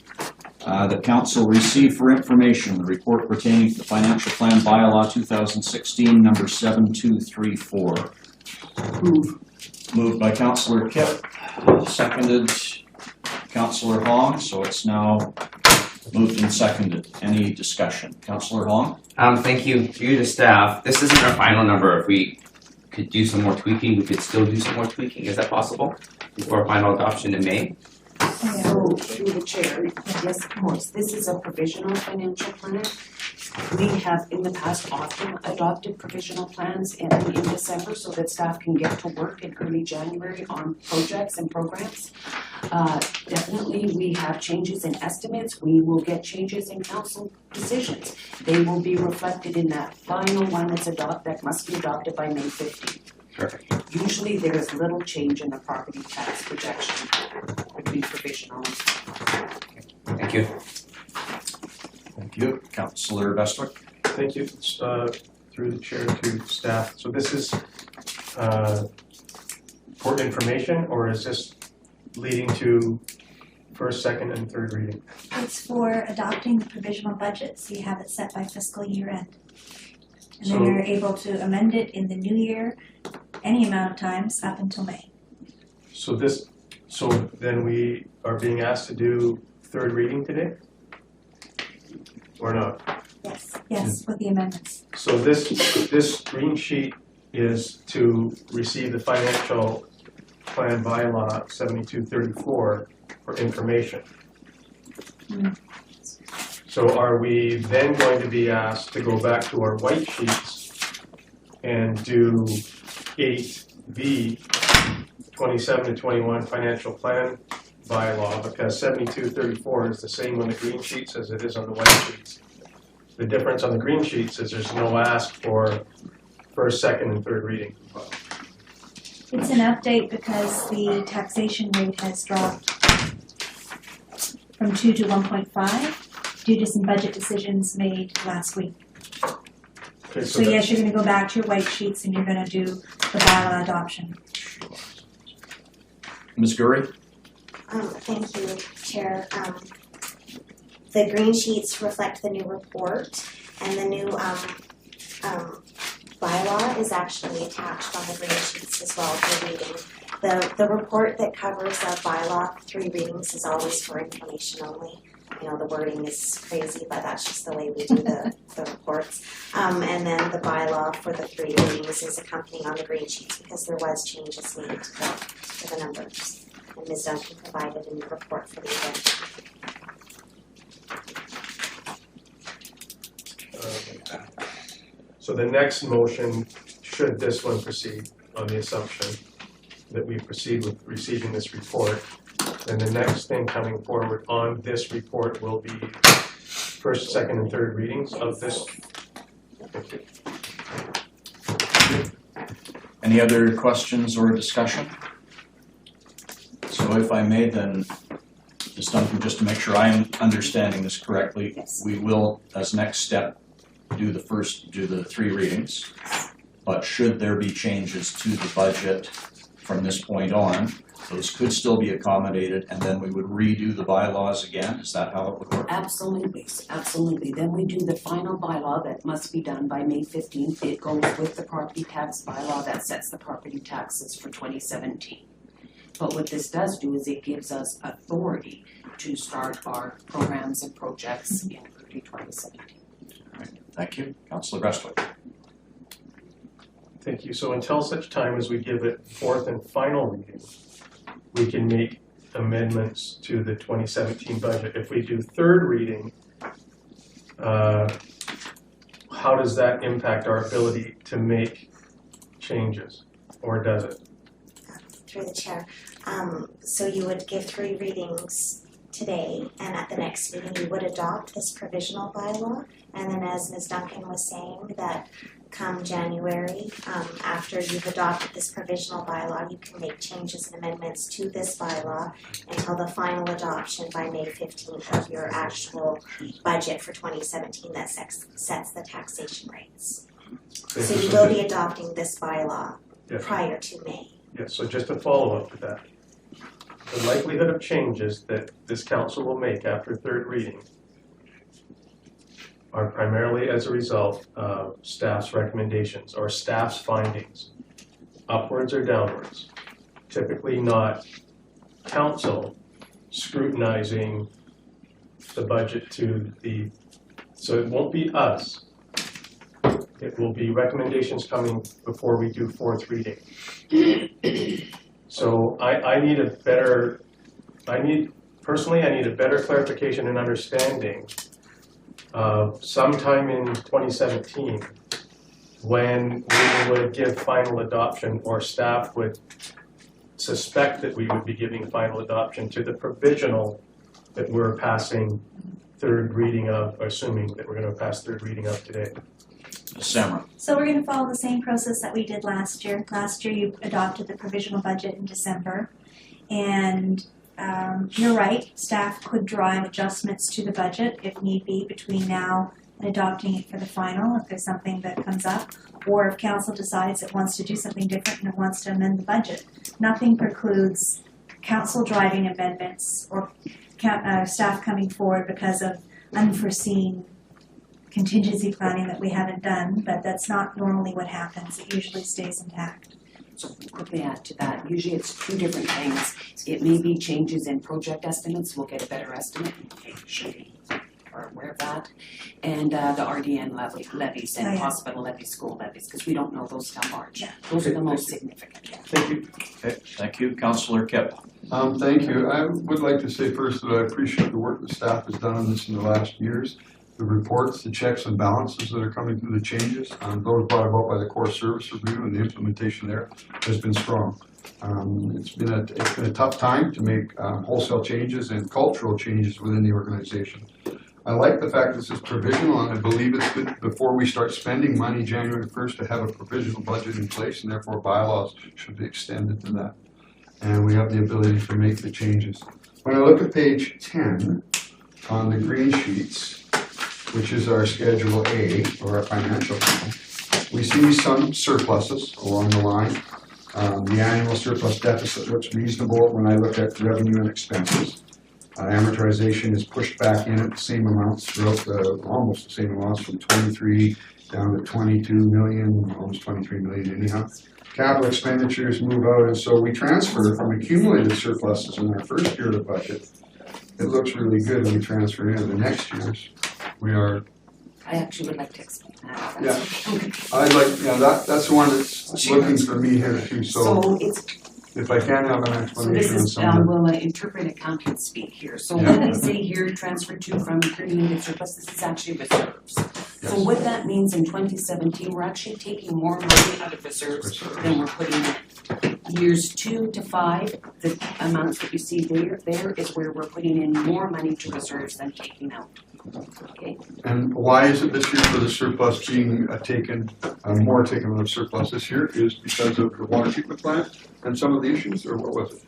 the council receive for information the report pertaining to the financial plan bylaw 2016 number 7234. Moved by Councillor Kipp, seconded Councillor Hong, so it's now moved and seconded. Any discussion? Councillor Hong? Thank you to the staff. This isn't our final number. If we could do some more tweaking, we could still do some more tweaking. Is that possible? Before final adoption in May? So, through the chair, yes, of course, this is a provisional financial plan. We have in the past often adopted provisional plans in December so that staff can get to work in early January on projects and programs. Definitely we have changes in estimates. We will get changes in council decisions. They will be reflected in that final one that must be adopted by May 15th. Perfect. Usually there is little change in the property tax projection between provisional. Thank you. Thank you. Councillor Bestwick? Thank you, through the chair to staff. So this is for information, or is this leading to first, second, and third reading? It's for adopting the provisional budget, so you have it set by fiscal year end. And then So- you're able to amend it in the new year, any amount of times up until May. So then we are being asked to do third reading today? Or not? Yes, with the amendments. So this green sheet is to receive the financial plan bylaw 7234 for information. So are we then going to be asked to go back to our white sheets and do 8B 27 to 21 financial plan bylaw because 7234 is the same on the green sheets as it is on the white sheets. The difference on the green sheets is there's no ask for first, second, and third reading. It's an update because the taxation rate has dropped from 2 to 1.5 due to some budget decisions made last week. Okay, So yes, you're gonna go back to your white sheets and you're gonna do the bylaw adoption. Ms. Gurry? Thank you, Chair. The green sheets reflect the new report, and the new bylaw is actually attached on the green sheets as well for reading. The report that covers the bylaw 3 readings is always for information only. You know, the wording is crazy, but that's just the way we do the reports. And then the bylaw for the 3 readings is accompanying on the green sheets because there was changes made to the numbers. And Ms. Duncan provided a new report for the event. So the next motion, should this one proceed on the assumption that we proceed with receiving this report, then the next thing coming forward on this report will be first, second, and third readings of this. Okay. Any other questions or discussion? So if I may then, Ms. Duncan, just to make sure I'm understanding this correctly, Yes. we will, as next step, do the 3 readings. But should there be changes to the budget from this point on, those could still be accommodated, and then we would redo the bylaws again? Is that how it would work? Absolutely, absolutely. Then we do the final bylaw that must be done by May 15th. It goes with the property tax bylaw that sets the property taxes for 2017. But what this does do is it gives us authority to start our programs and projects in early 2017. All right, thank you. Councillor Bestwick. Thank you. So until such time as we give it 4th and final reading, we can make amendments to the 2017 budget. If we do 3rd reading, how does that impact our ability to make changes, or does it? Through the chair. So you would give 3 readings today, and at the next meeting you would adopt this provisional bylaw. And then as Ms. Duncan was saying, that come January, after you've adopted this provisional bylaw, you can make changes and amendments to this bylaw until the final adoption by May 15th of your actual budget for 2017 that sets the taxation rates. So you will be adopting this bylaw prior to May. Yes, so just a follow-up to that. The likelihood of changes that this council will make after 3rd reading are primarily as a result of staff's recommendations or staff's findings, upwards or downwards. Typically not council scrutinizing the budget so it won't be us. It will be recommendations coming before we do 4th reading. So I need a better clarification and understanding of sometime in 2017 when we would give final adoption, or staff would suspect that we would be giving final adoption to the provisional that we're passing 3rd reading of, assuming that we're going to pass 3rd reading of today. Samra. So we're gonna follow the same process that we did last year. Last year you adopted the provisional budget in December. And you're right, staff could drive adjustments to the budget if need be between now and adopting it for the final, if there's something that comes up. Or if council decides it wants to do something different and it wants to amend the budget. Nothing precludes council driving amendments or staff coming forward because of unforeseen contingency planning that we haven't done, but that's not normally what happens. It usually stays intact. So quickly add to that, usually it's 2 different things. It may be changes in project estimates, we'll get a better estimate, sure you are aware of that. And the RDN levies and hospital levies, school levies, because we don't know those till March. Yeah. Those are the most significant. Thank you. Okay, thank you. Councillor Kipp. Thank you. I would like to say first that I appreciate the work the staff has done on this in the last years. the reports, the checks and balances that are coming through the changes, those brought about by the core service review and the implementation there has been strong. It's been a tough time to make wholesale changes and cultural changes within the organization. I like the fact this is provisional, and I believe it's good before we start spending money January 1st to have a provisional budget in place, and therefore bylaws should be extended to that. And we have the ability to make the changes. When I look at page 10 on the green sheets, which is our Schedule A, or our financial plan, we see some surpluses along the line. The annual surplus deficit looks reasonable when I look at revenue and expenses. Amortization is pushed back in at the same amounts throughout almost the same amounts from 23 down to 22 million, almost 23 million anyhow. Capital expenditures move out, and so we transfer from accumulated surpluses in our first year of the budget. It looks really good when we transfer into the next year's. We are. I actually would like to explain that. Yeah, I'd like, that's the one that's looking for me here too, so it's, if I can have an so this explanation on is, some of that. we'll interpret accountant speak here. So Yeah. when I say here, transfer to from accumulated surplus, this is actually reserves. So Yes. what that means in 2017, we're actually taking more money out of reserves than we're putting in. Years 2 to 5, the amounts that you see there is where we're putting in more money to reserves than taking out. Okay. And why is it this year for the surplus being more taken out of surplus this year? Is because of the water treatment plant and some of the issues, or what was it?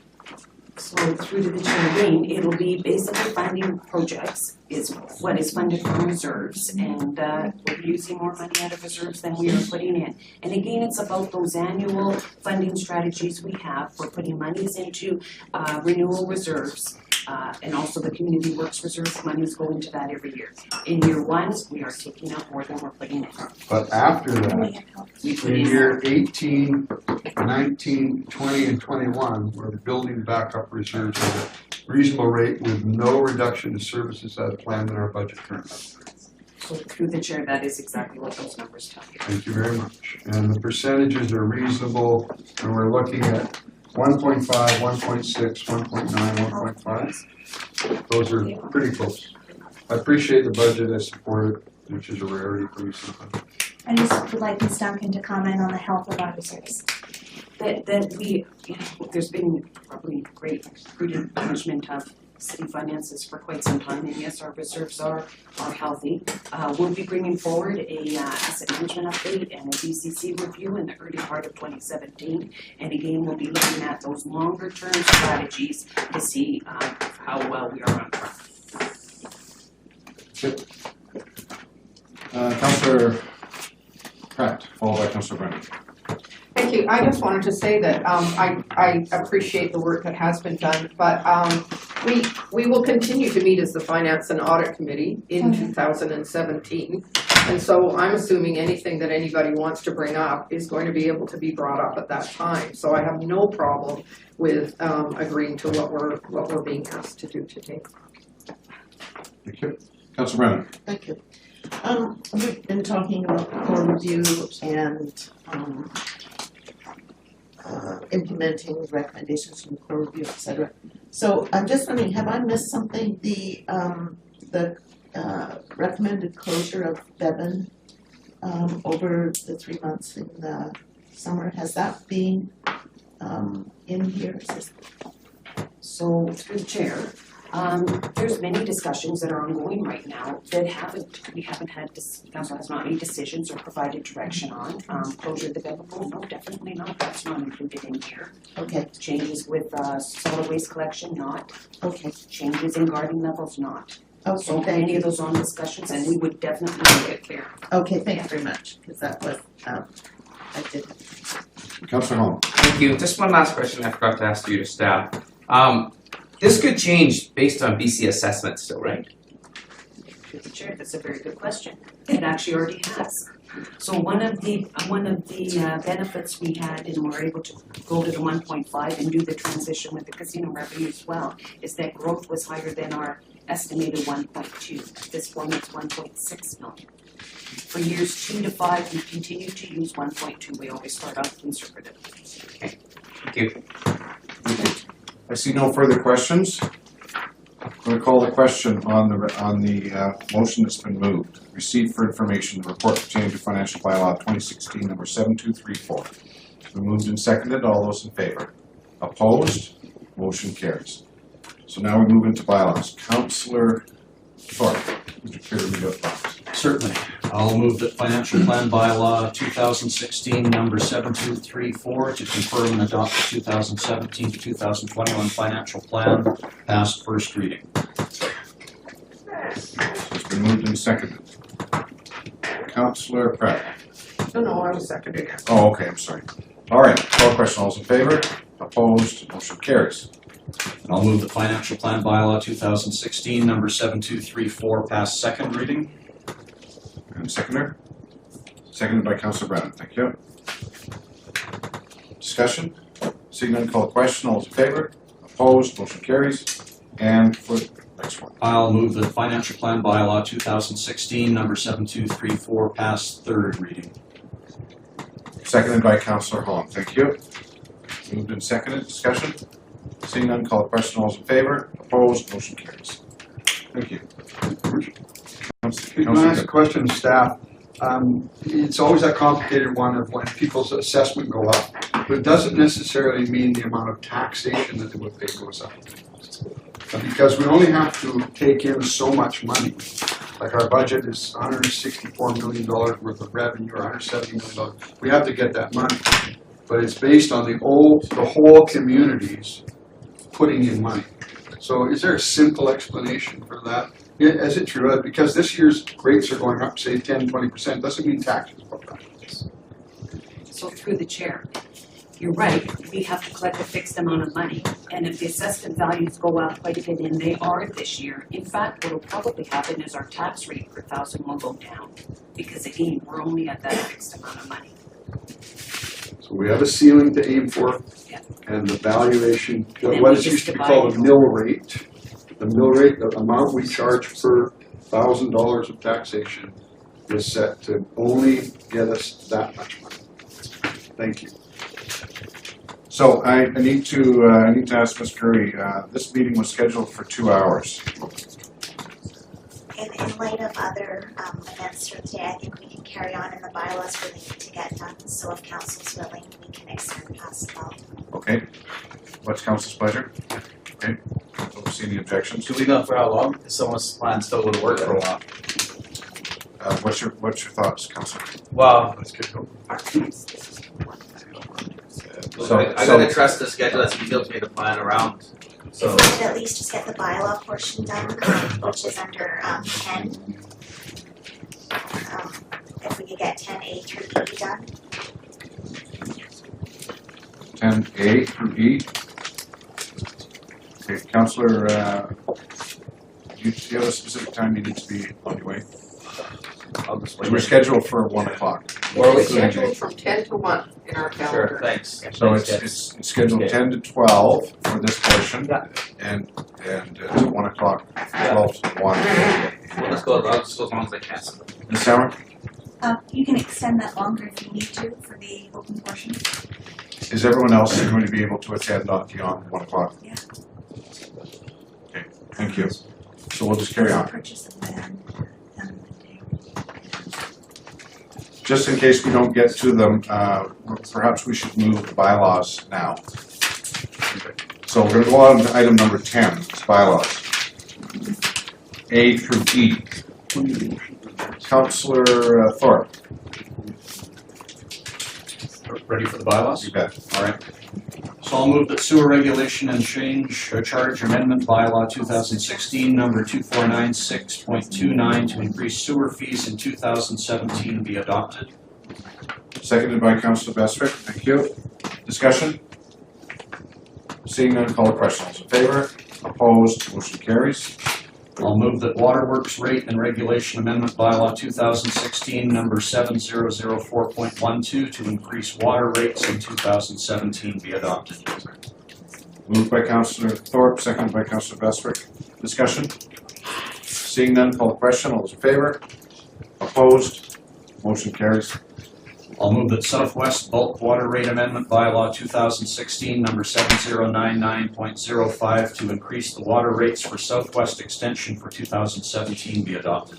So through to the chair again, it'll be basically funding projects is what is funded from reserves, and we're using more money out of reserves than we are putting in. And again, it's about those annual funding strategies we have. We're putting monies into renewal reserves. And also the community works reserve monies go into that every year. In year 1, we are taking out more than we're putting in. But after that, in year 18, 19, 20, and 21, we're building back up reserves at a reasonable rate with no reduction to services as planned in our budget currently. So through the chair, that is exactly what those numbers tell you. Thank you very much. And the percentages are reasonable, and we're looking at 1.5, 1.6, 1.9, 1.5. Those are pretty close. I appreciate the budget, I support it, which is a rarity for me sometimes. I just would like Ms. Duncan to comment on the health of our reserves. That we, there's been probably great prudent management of city finances for quite some time, and yes, our reserves are healthy. We'll be bringing forward a asset management update and a DCC review in the early part of 2017, and again, we'll be looking at those longer term strategies to see how well we are on track. Good. Councillor Pratt, followed by Councillor Brennan. Thank you. I just wanted to say that I appreciate the work that has been done, but we will continue to meet as the Finance and Audit Committee in 2017. And so I'm assuming anything that anybody wants to bring up is going to be able to be brought up at that time. So I have no problem with agreeing to what we're being asked to do today. Thank you. Councillor Brennan. Thank you. We've been talking about the core review and implementing recommendations from the core review, et cetera. So I'm just wondering, have I missed something? The recommended closure of Bevan over the 3 months in the summer, has that been in here? So through the chair, there's many discussions that are ongoing right now that we haven't had, council has not made decisions or provided direction on. Closure of the Bevan Pool, no, definitely not, that's not included in here. Okay. Changes with solid waste collection, not. Okay. Changes in garden levels, not. Okay, So thank any you. of those on discussions, and we would definitely make it clear. Okay, thank you very much, because that was, I did. Councillor Hall. Thank you. Just one last question I forgot to ask you to staff. This could change based on BC assessment still, right? Through the chair, that's a very good question. It actually already has. So one of the benefits we had, and we're able to go to the 1.5 and do the transition with the casino revenue as well, is that growth was higher than our estimated 1.2. At this point, it's 1.6 million. For years 2 to 5, we continue to use 1.2. We always start out conservative. Okay. Thank you. I see no further questions. I'm going to call the question on the motion that's been moved. Receive for information the report pertaining to financial bylaw 2016 number 7234. It's been moved and seconded. All those in favor? Opposed? Motion carries. So now we move into bylaws. Councillor Thorpe, would you care to read out bylaws? Certainly. I'll move that financial plan bylaw 2016 number 7234 to confirm and adopt the 2017 to 2021 financial plan pass first reading. It's been moved and seconded. Councillor Pratt. No, I was seconding it. Oh, okay, I'm sorry. All right, call the question. All those in favor? Opposed? Motion carries. And I'll move the financial plan bylaw 2016 number 7234 pass second reading. And seconder? Seconded by Councillor Brennan. Thank you. Discussion? Seeing none, call the question. All those in favor? Opposed? Motion carries. And for the next one. I'll move the financial plan bylaw 2016 number 7234 pass third reading. Seconded by Councillor Hong. Thank you. Moved and seconded. Discussion? Seeing none, call the question. All those in favor? Opposed? Motion carries. Thank you. Can I ask a question of staff? It's always that complicated one of when people's assessment go up, but it doesn't necessarily mean the amount of taxation that they would pay goes up. Because we only have to take in so much money. Like our budget is $164 million worth of revenue, or $170 million. We have to get that money. But it's based on the whole community's putting in money. So is there a simple explanation for that? Is it true? Because this year's rates are going up, say 10, 20%, doesn't mean taxes go up. So through the chair, you're right, we have to collect a fixed amount of money. And if the assessment values go up quite a bit, and they are this year, in fact, what will probably happen is our tax rate per thousand will go down. Because again, we're only at that fixed amount of money. So we have a ceiling to aim for, Yeah. and the valuation, And what we is just used to be divide called it. a mill rate. The mill rate, the amount we charge per $1,000 of taxation is set to only get us that much money. Thank you. So I need to ask Ms. Curry, this meeting was scheduled for 2 hours. In light of other events for today, I think we can carry on in the bylaws really need to get done. So if council's willing, we can extend past 12. Okay. What's council's pleasure? Okay. Don't see any objections. Do we know for how long? Someone's plan still would work for a while. What's your thoughts, councilor? Well, So- I gotta trust the schedule that's built me to plan around. So If we could at least just get the bylaw portion done, which is under 10. If we could get 10A through E done. 10A through E. Okay, councilor, do you have a specific time you need to be on your way? I'll just wait. We're scheduled for 1 o'clock. We're scheduled from 10 to 1 in our Sure, calendar. thanks. So Thanks, guys. it's scheduled Okay. 10 to 12 for this portion, Yeah. and 1 o'clock, 12 to 1. Well, let's go, I'll just go as long as I can. Ms. Sauer? You can extend that longer if you need to for the open portion. Is everyone else going to be able to attend beyond 1 o'clock? Yeah. Okay, thank you. So we'll just carry on. Purchase of land. Just in case we don't get to them, perhaps we should move the bylaws now. So we're going to go on to item number 10, it's bylaws. A through E. Councillor Thorpe. Ready for the bylaws? You bet. All right. So I'll move that sewer regulation and charge amendment bylaw 2016 number 2496.29 to increase sewer fees in 2017 be adopted. Seconded by Councillor Bestwick. Thank you. Discussion? Seeing none, call the question. Those in favor? Opposed? Motion carries. I'll move that waterworks rate and regulation amendment bylaw 2016 number 7004.12 to increase water rates in 2017 be adopted. Moved by Councillor Thorpe, seconded by Councillor Bestwick. Discussion? Seeing none, call the question. All those in favor? Opposed? Motion carries. I'll move that Southwest Bulk Water Rate Amendment Bylaw 2016, number 7099.05, to increase the water rates for Southwest Extension for 2017 be adopted.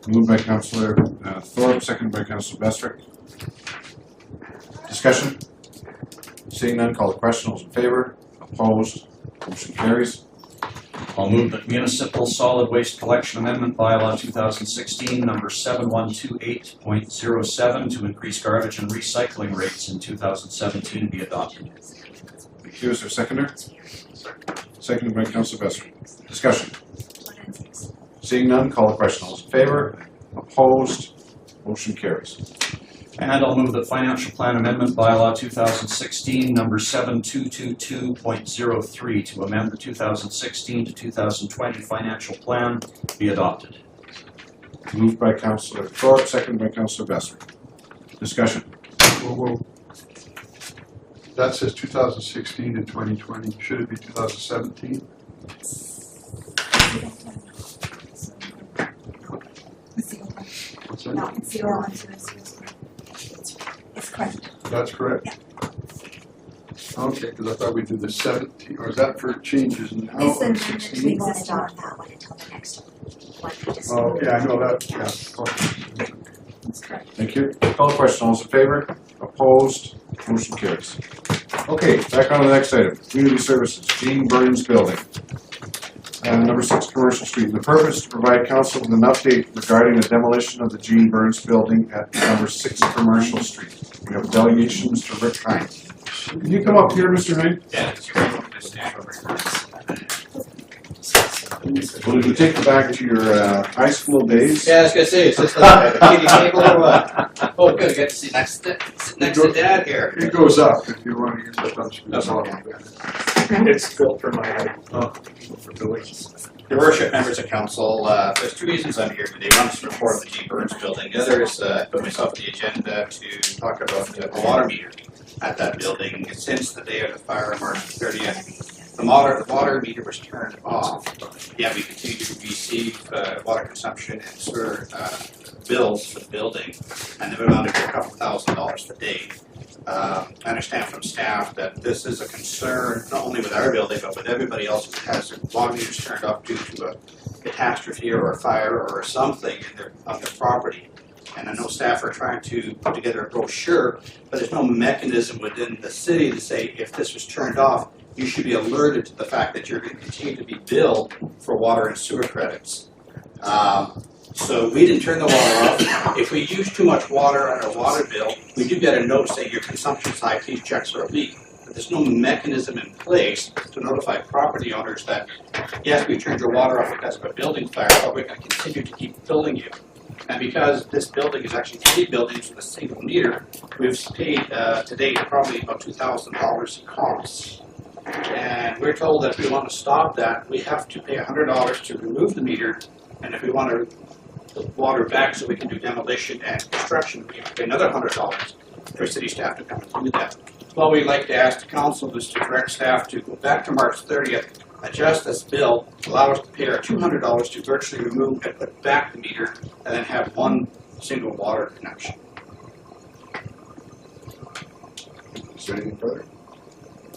Moved by Councillor Thorpe, seconded by Councillor Bestrick. Discussion? Seeing none, call the question. All those in favor? Opposed? Motion carries. I'll move that Municipal Solid Waste Collection Amendment Bylaw 2016, number 7128.07, to increase garbage and recycling rates in 2017 be adopted. Thank you. Is there a seconder? Seconded by Councillor Bestrick. Discussion? Seeing none, call the question. All those in favor? Opposed? Motion carries. And I'll move that Financial Plan Amendment Bylaw 2016, number 7222.03, to amend the 2016 to 2020 financial plan be adopted. Moved by Councillor Thorpe, seconded by Councillor Bestrick. Discussion? Whoa. That says 2016 and 2020. Should it be 2017? What's that? No, it's 01. It's correct. That's correct? Yeah. Okay, because I thought we did the 17, or is that for changes in how? It's an 16? We won't adopt that one until the next one. We just Oh, moved. yeah, I know that, yeah. Okay. That's correct. Thank you. Call the question. All those in favor? Opposed? Motion carries. Okay, back on to the next item. Community Services, Gene Burns Building. Number 6 Commercial Street. The purpose is to provide council with an update regarding the demolition of the Gene Burns Building at number 6 Commercial Street. We have delegation, Mr. Rick Hine. Can you come up here, Mr. Hine? Yeah, it's great. Just stand over Well, did we take you back to your high school days? Yeah, I was gonna say, is this like a kiddie table or what? Oh, good, get to sit next to Dad here. It goes up if you want to use the thumbs. That's all. It's built for my, for buildings. Your worship, members of council, there's 2 reasons I'm here today. One is to report the Gene Burns Building. The other is put myself on the agenda to talk about the water meter at that building. Since the day of the fire on March 30th, the water meter was turned off. Yeah, we continue to receive water consumption and sewer bills for the building, and they've amounted to a couple $1,000s a day. I understand from staff that this is a concern not only with our building, but with everybody else who has their water meters turned off due to a catastrophe or a fire or something on their property. And I know staff are trying to put together a brochure, but there's no mechanism within the city to say if this was turned off, you should be alerted to the fact that you're going to continue to be billed for water and sewer credits. So we didn't turn the water off. If we use too much water on our water bill, we do get a note saying your consumption is high, please check for a leak. But there's no mechanism in place to notify property owners that, yes, we turned your water off because of a building fire, but we're going to continue to keep billing you. And because this building is actually 3 buildings with a single meter, we've paid to date probably about $2,000 in costs. And we're told that if we want to stop that, we have to pay $100 to remove the meter. And if we want to put water back so we can do demolition and construction, we have to pay another $100 for city staff to come and do that. What we'd like to ask the council is to direct staff to go back to March 30th, adjust this bill, allow us to pay our $200 to virtually remove and put back the meter, and then have one single water connection. Is there anything further?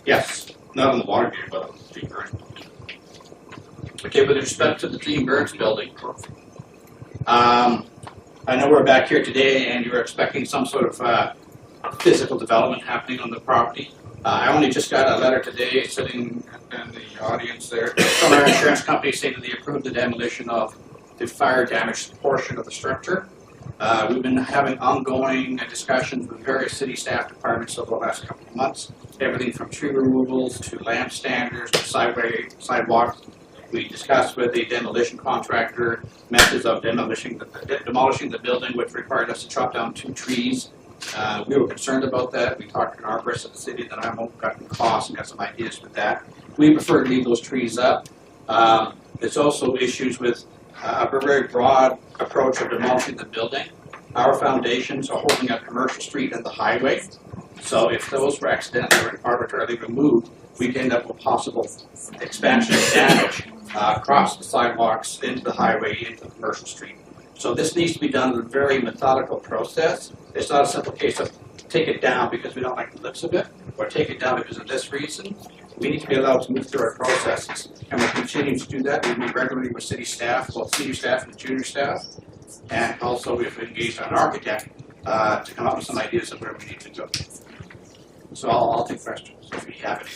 Yes, not on the water meter, but on the Gene Burns building. Okay, with respect to the Gene Burns building, I know we're back here today and you're expecting some sort of physical development happening on the property. I only just got a letter today sitting in the audience there from our insurance company saying that they approved the demolition of the fire damaged portion of the structure. We've been having ongoing discussions with various city staff departments over the last couple of months, everything from tree removals to lamp standards to sidewalks. We discussed with the demolition contractor methods of demolishing the building, which required us to chop down 2 trees. We were concerned about that. We talked to an arborist at the city that I'm gotten costs and got some ideas with that. We prefer to leave those trees up. There's also issues with a very broad approach of demolishing the building. Our foundations are holding up Commercial Street and the highway. So if those were accidentally or arbitrarily removed, we'd end up with possible expansion of damage across the sidewalks, into the highway, into Commercial Street. So this needs to be done in a very methodical process. It's not a simple case of take it down because we don't like the looks of it, or take it down because of this reason. We need to be allowed to move through our processes, and we're continuing to do that. We meet regularly with city staff, both senior staff and junior staff, and also we've engaged an architect to come up with some ideas of where we need to go. So I'll take questions if you have any.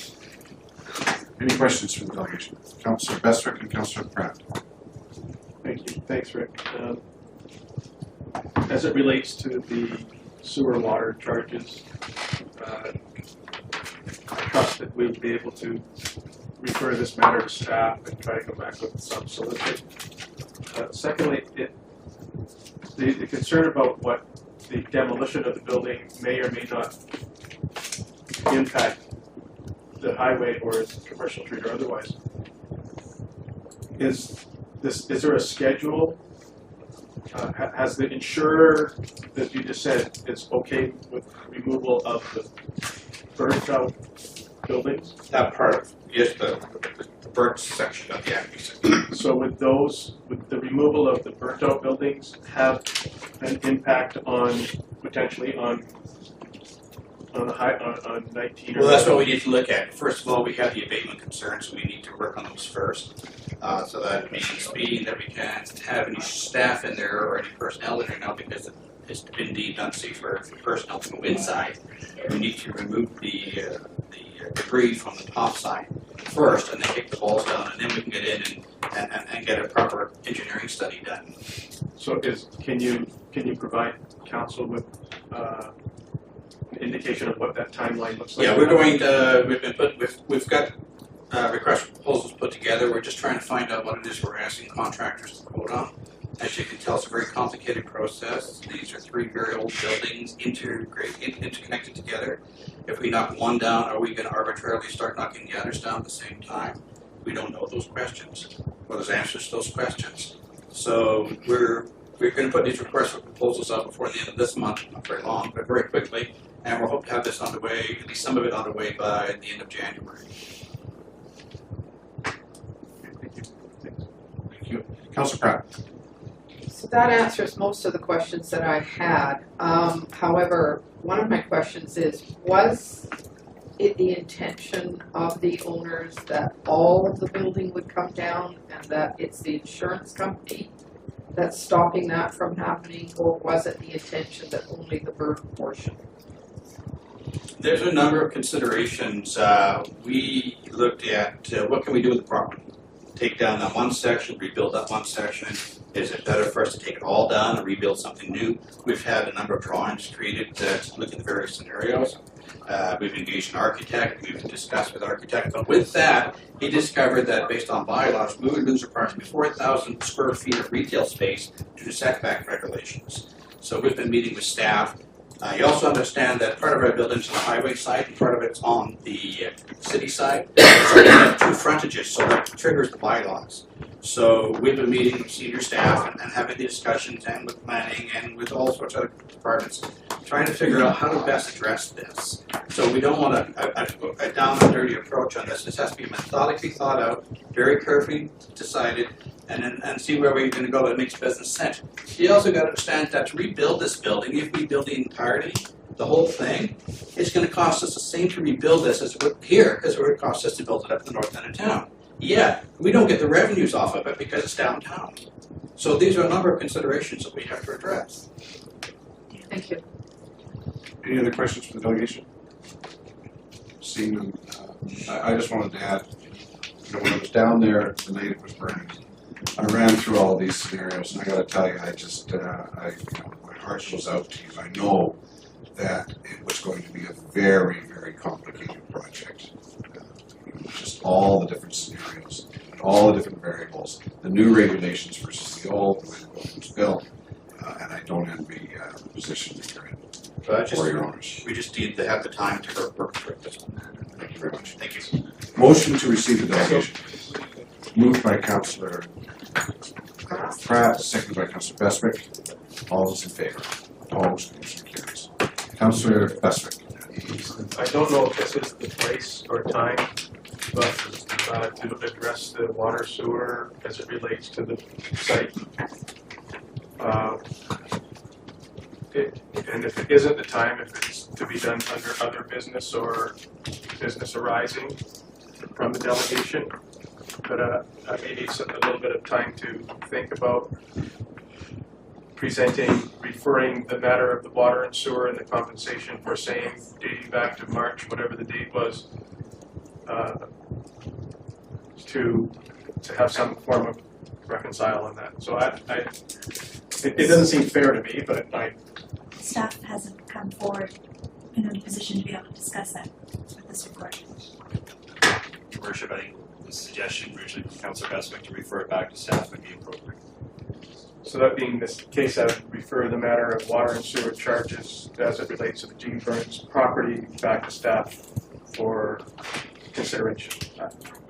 Any questions from the delegation? Councillor Bestwick and Councillor Pratt. Thank you. Thanks, Rick. As it relates to the sewer water charges, I trust that we'll be able to refer this matter to staff and try to go back with some solution. Secondly, the concern about what the demolition of the building may or may not impact the highway or commercial street or otherwise. Is there a schedule? Has the insurer that you just said is okay with removal of the burnt out buildings? That part of, yes, the burnt section of the acquisition. So would the removal of the burnt out buildings have an impact on, potentially on on 19? Well, that's what we need to look at. First of all, we have the abatement concerns, so we need to work on those first. So that means being that we can't have any staff in there or any personnel in there now because it's indeed unsafe for personnel to go inside. We need to remove the debris from the top side first and then take the walls down, and then we can get in and get a proper engineering study done. So can you provide council with an indication of what that timeline looks like? Yeah, we're going to, we've got request proposals put together. We're just trying to find out what it is we're asking contractors to quote on. As you can tell, it's a very complicated process. These are three very old buildings interconnected together. If we knock one down, are we going to arbitrarily start knocking the others down at the same time? We don't know those questions, or there's answers to those questions. So we're going to put these requests for proposals out before the end of this month, not very long, but very quickly, and we'll hope to have this underway, at least some of it underway by the end of January. Thank you. Councillor Pratt. So that answers most of the questions that I had. However, one of my questions is, was it the intention of the owners that all of the building would come down and that it's the insurance company that's stopping that from happening, or was it the intention that only the burnt portion? There's a number of considerations. We looked at what can we do with the property. Take down that one section, rebuild that one section. Is it better for us to take it all down and rebuild something new? We've had a number of drawings created to look at the various scenarios. We've engaged an architect, we've discussed with the architect, but with that, he discovered that based on bylaws, we would lose approximately 4,000 square feet of retail space due to setback regulations. So we've been meeting with staff. You also understand that part of our building's on the highway side and part of it's on the city side. So we have two frontages, so that triggers the bylaws. So we've been meeting with senior staff and having the discussions, and with planning and with all sorts of departments, trying to figure out how to best address this. So we don't want a down and dirty approach on this. This has to be methodically thought out, very carefully decided, and see where we're going to go that makes business sense. You also got to understand that to rebuild this building, if we build the entirety, the whole thing, it's going to cost us the same to rebuild this as it would here as it would cost us to build it up in the north end of town. Yeah, we don't get the revenues off of it because it's downtown. So these are a number of considerations that we have to address. Thank you. Any other questions from the delegation? Seeing none, I just wanted to add, when I was down there the night it was burning, I ran through all of these scenarios, and I got to tell you, my heart goes out to you. I know that it was going to be a very, very complicated project. Just all the different scenarios, and all the different variables, the new regulations versus the old, the way the building was built, and I don't envy the position that you're in. For your owners. We just need to have the time to work through this one. Thank you very much. Thank you. Motion to receive the delegation. Moved by Councillor Pratt, seconded by Councillor Bestwick. All those in favor? Opposed? Motion carries. Councillor Bestwick. I don't know if this is the place or time, but to address the water sewer as it relates to the site. And if it isn't the time, if it's to be done under other business or business arising from the delegation, but I may need a little bit of time to think about referring the matter of the water and sewer and the compensation for same dating back to March, whatever the date was, to have some form of reconcile on that. So it doesn't seem fair to me, but Staff hasn't come forward in a position to be able to discuss that with this report. Your Worship, I think the suggestion originally from Councillor Beswick to refer it back to staff would be appropriate. So that being the case, I would refer the matter of water and sewer charges as it relates to the G. Burns property back to staff for consideration.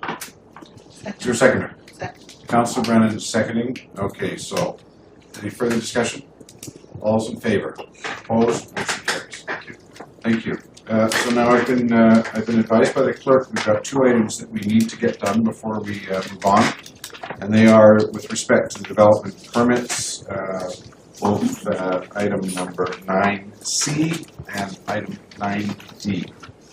Is there a seconder? Second. Councillor Brennan is seconding. Okay, so any further discussion? All's in favor? Opposed? Motion carries. Thank you. So now I've been advised by the clerk we've got 2 items that we need to get done before we move on, and they are with respect to the development permits, both item number 9C and item 9D.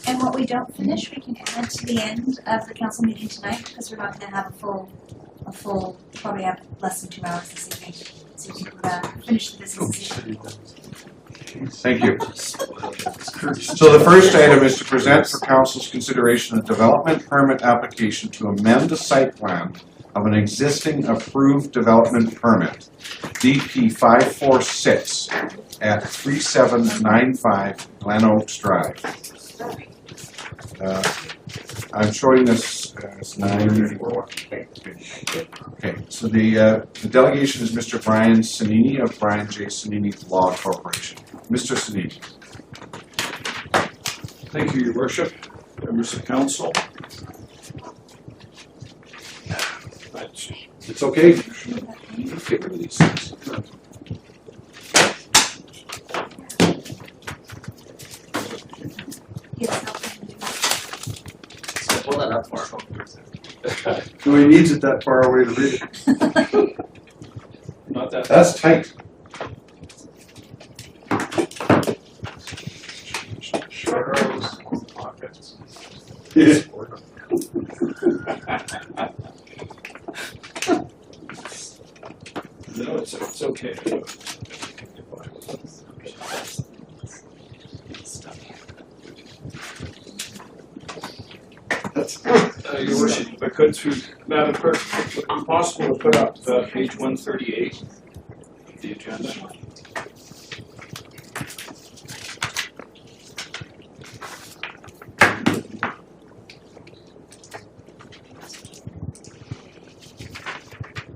And what we don't finish, we can add to the end of the council meeting tonight, because we're not going to have a full, probably have less than 2 hours this evening. So we can finish the business this evening. Thank you. So the first item is to present for council's consideration a development permit application to amend the site plan of an existing approved development permit, DP 546 at 3795 Glen Oaks Drive. I'm showing this as 9. Okay, so the delegation is Mr. Brian Sanini of Brian J. Sanini Law Corporation. Mr. Sanini. Thank you, Your Worship, members of council. It's okay. Get rid of these things. Pull that up for him. No, he needs it that far away to read it. Not that. That's tight. Yeah. No, it's okay. Your Worship, if I could, through Madam Clerk, would it be possible to put up page 138 of the agenda?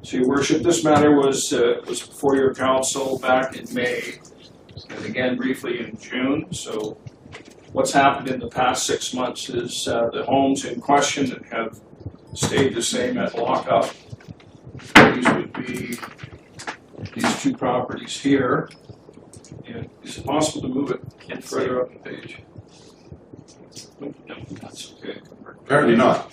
So, Your Worship, this matter was before your council back in May, and again briefly in June. So, what's happened in the past 6 months is the homes in question that have stayed the same at lockup. These would be these 2 properties here. And is it possible to move it further up the page? No, that's okay. Apparently not.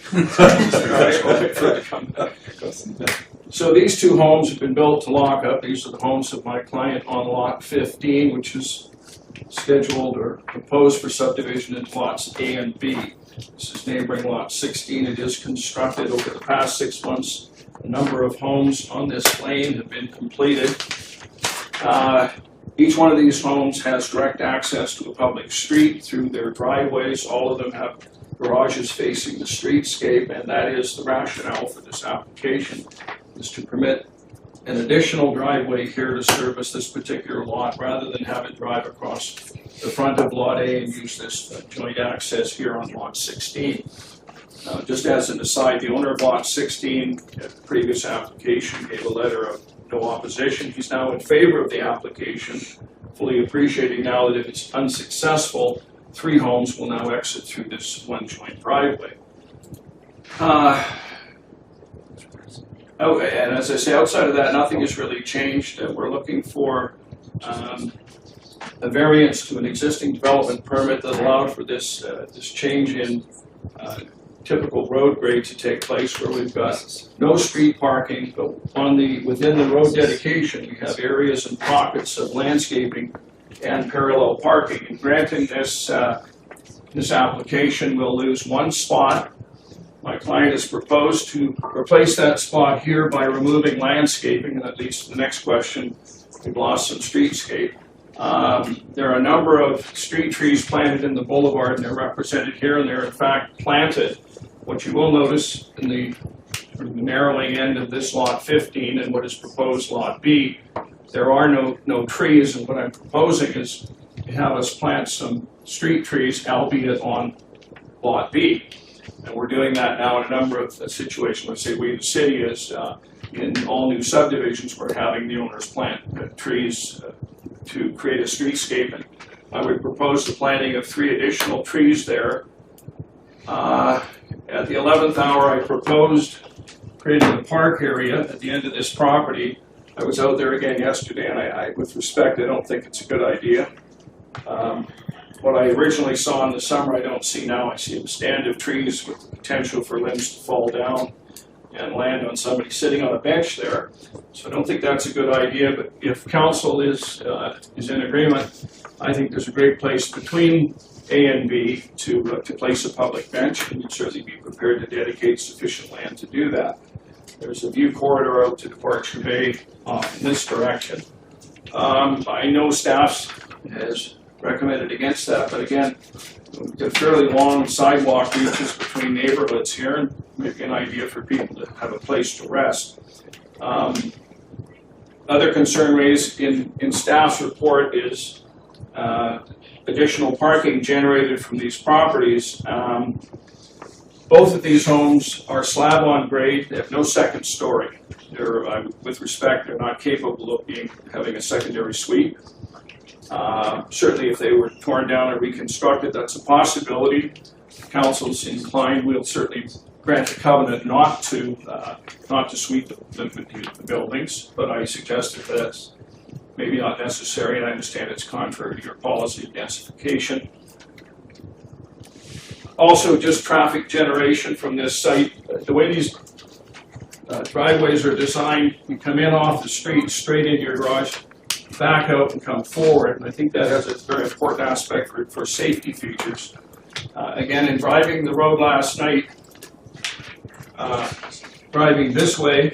So these 2 homes have been built to lockup. These are the homes of my client on lot 15, which is scheduled or proposed for subdivision into lots A and B. This is neighboring lot 16. It is constructed over the past 6 months. A number of homes on this lane have been completed. Each one of these homes has direct access to a public street through their driveways. All of them have garages facing the streetscape, and that is the rationale for this application, is to permit an additional driveway here to service this particular lot rather than have it drive across the front of lot A and use this joint access here on lot 16. Just as an aside, the owner of lot 16 at the previous application gave a letter of no opposition. He's now in favor of the application, fully appreciating now that if it's unsuccessful, 3 homes will now exit through this one joint driveway. And as I say, outside of that, nothing has really changed. We're looking for a variance to an existing development permit that allowed for this change in typical road grade to take place where we've got no street parking, but within the road dedication, we have areas and pockets of landscaping and parallel parking. And granting this application will lose one spot. My client has proposed to replace that spot here by removing landscaping, and that leads to the next question. We've lost some streetscape. There are a number of street trees planted in the boulevard, and they're represented here, and they're in fact planted. What you will notice in the narrowing end of this lot 15 and what is proposed lot B, there are no trees, and what I'm proposing is to have us plant some street trees, albeit on lot B. And we're doing that now in a number of situations. Let's say we, the city, is in all new subdivisions, we're having the owners plant trees to create a streetscape. And I would propose the planting of 3 additional trees there. At the 11th hour, I proposed creating a park area at the end of this property. I was out there again yesterday, and with respect, I don't think it's a good idea. What I originally saw in the summer, I don't see now. I see a stand of trees with the potential for limbs to fall down and land on somebody sitting on a bench there. So I don't think that's a good idea, but if council is in agreement, I think there's a great place between A and B to place a public bench, and you'd certainly be prepared to dedicate sufficient land to do that. There's a view corridor out to Departure Bay in this direction. I know staff has recommended against that, but again, we've got fairly long sidewalk reaches between neighborhoods here, and maybe an idea for people to have a place to rest. Other concern raised in staff's report is additional parking generated from these properties. Both of these homes are slab on grade. They have no second story. They're, with respect, they're not capable of having a secondary suite. Certainly if they were torn down and reconstructed, that's a possibility. If council's inclined, we'll certainly grant a covenant not to sweep the buildings, but I suggest that that's maybe not necessary, and I understand it's contrary to your policy of densification. Also, just traffic generation from this site. The way these driveways are designed, you come in off the street, straight into your garage, back out and come forward, and I think that has a very important aspect for safety features. Again, in driving the road last night, driving this way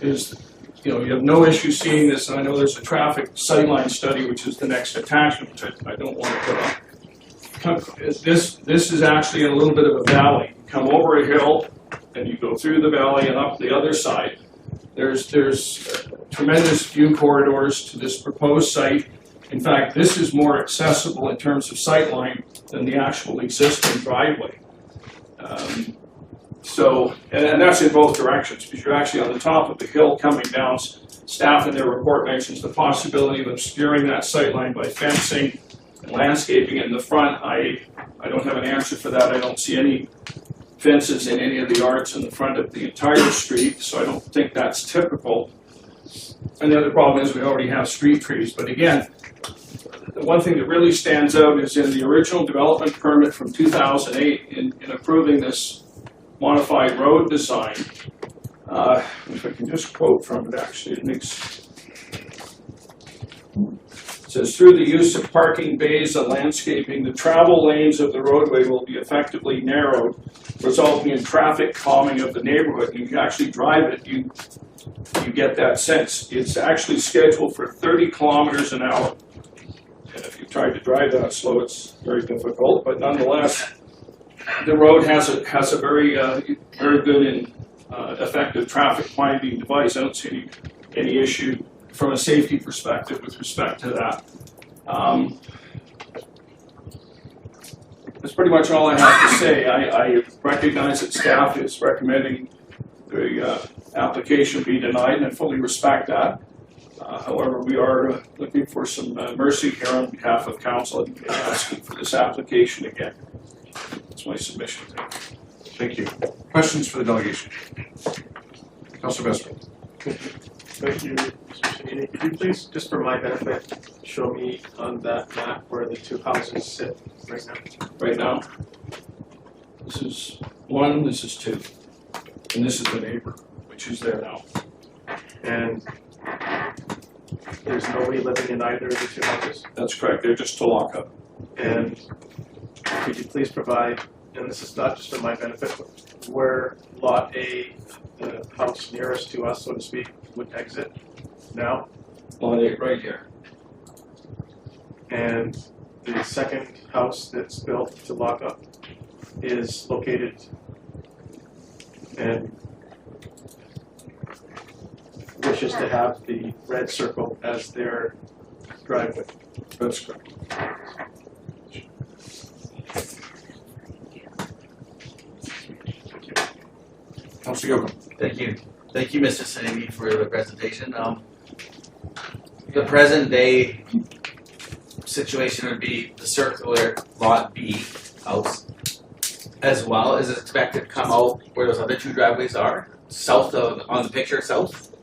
is, you have no issue seeing this, and I know there's a traffic sightline study, which is the next attachment, which I don't want to put up. This is actually in a little bit of a valley. You come over a hill, and you go through the valley and up the other side. There's tremendous view corridors to this proposed site. In fact, this is more accessible in terms of sightline than the actual existing driveway. And that's in both directions, because you're actually on the top of the hill coming down. Staff in their report mentions the possibility of obscuring that sightline by fencing and landscaping in the front. I don't have an answer for that. I don't see any fences in any of the yards in the front of the entire street, so I don't think that's typical. And the other problem is we already have street trees. But again, the one thing that really stands out is in the original development permit from 2008, in approving this modified road design, if I can just quote from it, actually, it says, through the use of parking bays and landscaping, the travel lanes of the roadway will be effectively narrowed, resulting in traffic calming of the neighborhood. And if you actually drive it, you get that sense. It's actually scheduled for 30 kilometers an hour. And if you try to drive that slow, it's very difficult, but nonetheless, the road has a very good and effective traffic quieting device. I don't see any issue from a safety perspective with respect to that. That's pretty much all I have to say. I recognize that staff is recommending the application be denied, and I fully respect that. However, we are looking for some mercy here on behalf of council and asking for this application again. That's my submission. Thank you. Questions for the delegation? Councilor Vestry. Thank you, Mr. Cheney. Could you please, just for my benefit, show me on that map where the 2 houses sit right now? Right now? This is one, this is two, and this is the neighbor, which is there now. And there's nobody living in either of the two houses? That's correct, they're just to lock up. And could you please provide, and this is not just for my benefit, but where Lot A, the house nearest to us, so to speak, would exit now? Lot 8 right here. And the second house that's built to lock up is located and wishes to have the red circle as their driveway. That's correct. Councilor Yocum. Thank you. Thank you, Mr. Sandy, for the presentation. The present day situation would be the circular Lot B house as well. Is it expected to come out where those other two driveways are? South of, on the picture south?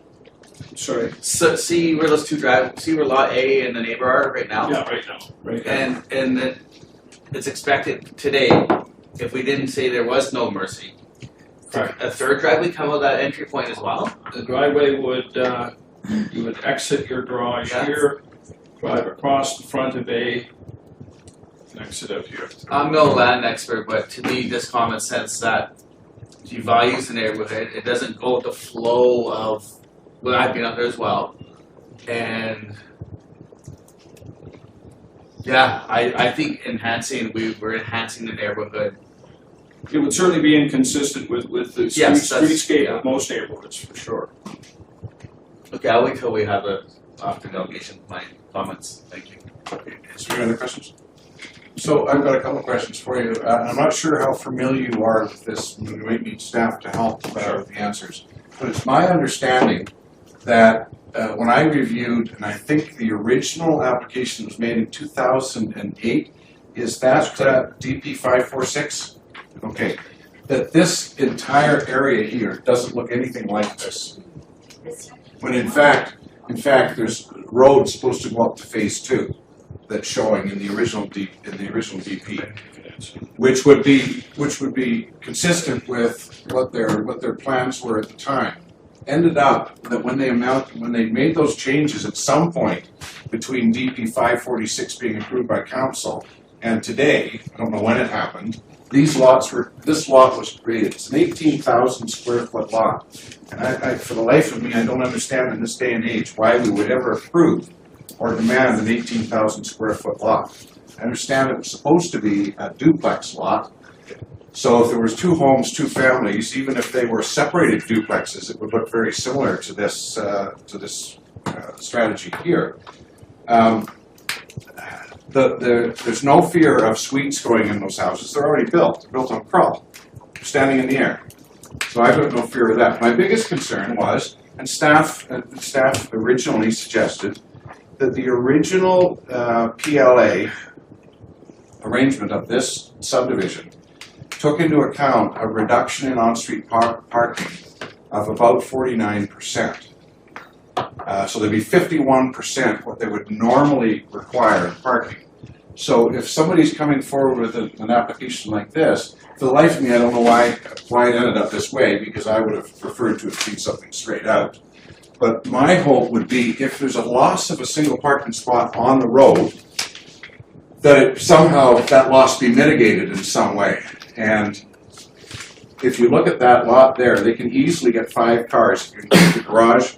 Sorry. So see where those two see where Lot A and the neighbor are right now? Yeah, right now, right now. And then it's expected today, if we didn't say there was no mercy, Correct. a third driveway come out that entry point as well? The driveway would, you would exit your garage here, drive across the front of A, and exit out here. I'm no land expert, but to me, just common sense that he values the neighborhood. It doesn't go with the flow of, well, I've been out there as well. And yeah, I think we're enhancing the neighborhood. It would certainly be inconsistent with the streetscape of most neighborhoods, for sure. Okay, I'll wait till we have after delegation, my comments. Thank you. Is there any other questions? So I've got a couple of questions for you. I'm not sure how familiar you are with this. We might need staff to help with the answers. But it's my understanding that when I reviewed, and I think the original application was made in 2008, is that DP 546? Okay. That this entire area here doesn't look anything like this. When in fact, there's roads supposed to go up to phase 2 that's showing in the original DP, which would be consistent with what their plans were at the time. Ended up that when they made those changes at some point between DP 546 being approved by council and today, I don't know when it happened, this lot was created. It's an 18,000 square foot lot. And I, for the life of me, I don't understand in this day and age why we would ever approve or demand an 18,000 square foot lot. I understand it was supposed to be a duplex lot. So if there was 2 homes, 2 families, even if they were separated duplexes, it would look very similar to this strategy here. There's no fear of suites going in those houses. They're already built. They're built on crawl, standing in the air. So I've got no fear of that. My biggest concern was, and staff originally suggested, that the original PLA arrangement of this subdivision took into account a reduction in on-street parking of about 49%. So there'd be 51% what they would normally require in parking. So if somebody's coming forward with an application like this, for the life of me, I don't know why it ended up this way, because I would have preferred to have seen something straight out. But my hope would be, if there's a loss of a single parking spot on the road, that somehow that loss be mitigated in some way. And if you look at that lot there, they can easily get 5 cars in the garage.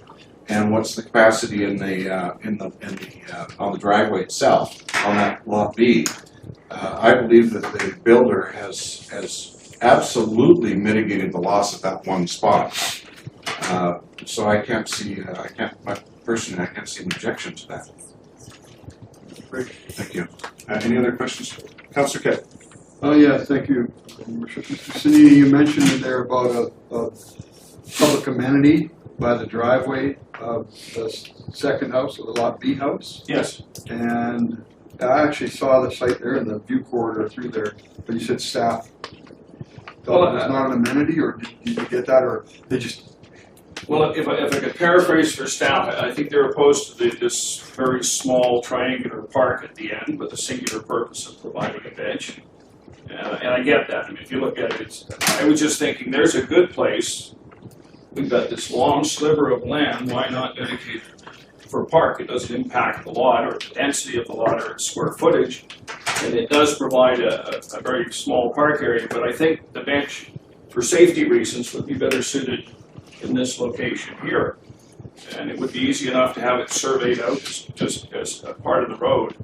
And what's the capacity on the driveway itself on that lot B? I believe that the builder has absolutely mitigated the loss of that one spot. So I can't see. Personally, I can't see an objection to that. Great, thank you. Any other questions, Councillor Kidd? Oh yeah, thank you, Mr. Sanini. You mentioned there about a public amenity by the driveway of the second house, of the Lot B house. Yes. And I actually saw the site there and the view corridor through there, but you said staff. Well, it's not an amenity, or did you get that, or they just? Well, if I could paraphrase for staff, I think they're opposed to this very small triangular park at the end with the singular purpose of providing a bench. And I get that. I mean, if you look at it, I was just thinking, there's a good place. We've got this long sliver of land, why not dedicate it for a park? It doesn't impact the lot or the density of the lot or its square footage. And it does provide a very small park area, but I think the bench, for safety reasons, would be better suited in this location here. And it would be easy enough to have it surveyed out just as a part of the road.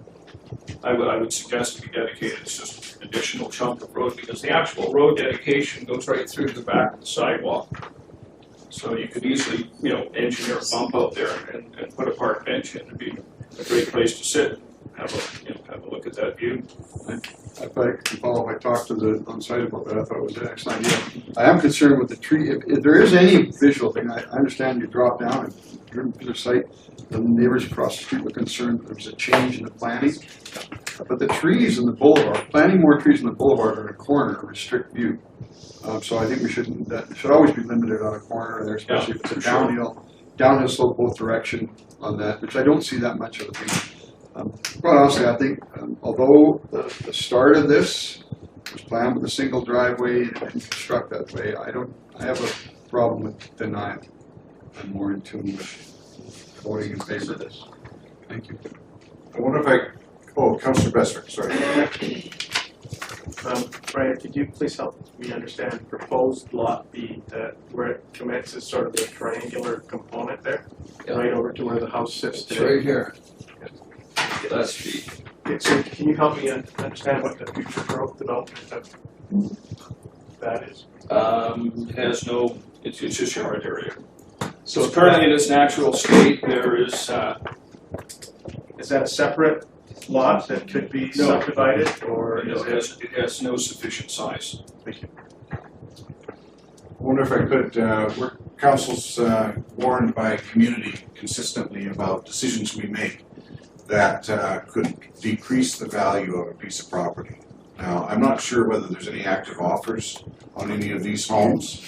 I would suggest to be dedicated, it's just an additional chunk of road, because the actual road dedication goes right through to the back of the sidewalk. So you could easily, engineer a bump out there and put a park bench in. It'd be a great place to sit, have a look at that view. If I could follow, I talked to the on-site about that, I thought it was an excellent idea. I am concerned with the tree, if there is any visual thing, I understand you drop down and you're in the site, the neighbors across the street were concerned that there was a change in the planting. But the trees in the boulevard, planting more trees in the boulevard in a corner restrict view. So I think that should always be limited on a corner there, especially if it's a downhill slope both direction on that, which I don't see that much of a thing. Quite honestly, I think although the start of this was planned with a single driveway and construct that way, I have a problem with denial. I'm more in tune with voting in favor of this. Thank you. I wonder Councillor Bestwick, sorry. Brian, could you please help me understand proposed lot B, where it commences sort of the triangular component there, right over to where the house sits today? It's right here. That's B. So can you help me understand what the future growth development of that is? It has no, it's just yard area. So currently in its natural state, there is that a separate lot that could be subdivided, or it has no sufficient size. Thank you. I wonder if I could, council's warned by community consistently about decisions we make that could decrease the value of a piece of property. Now, I'm not sure whether there's any active offers on any of these homes,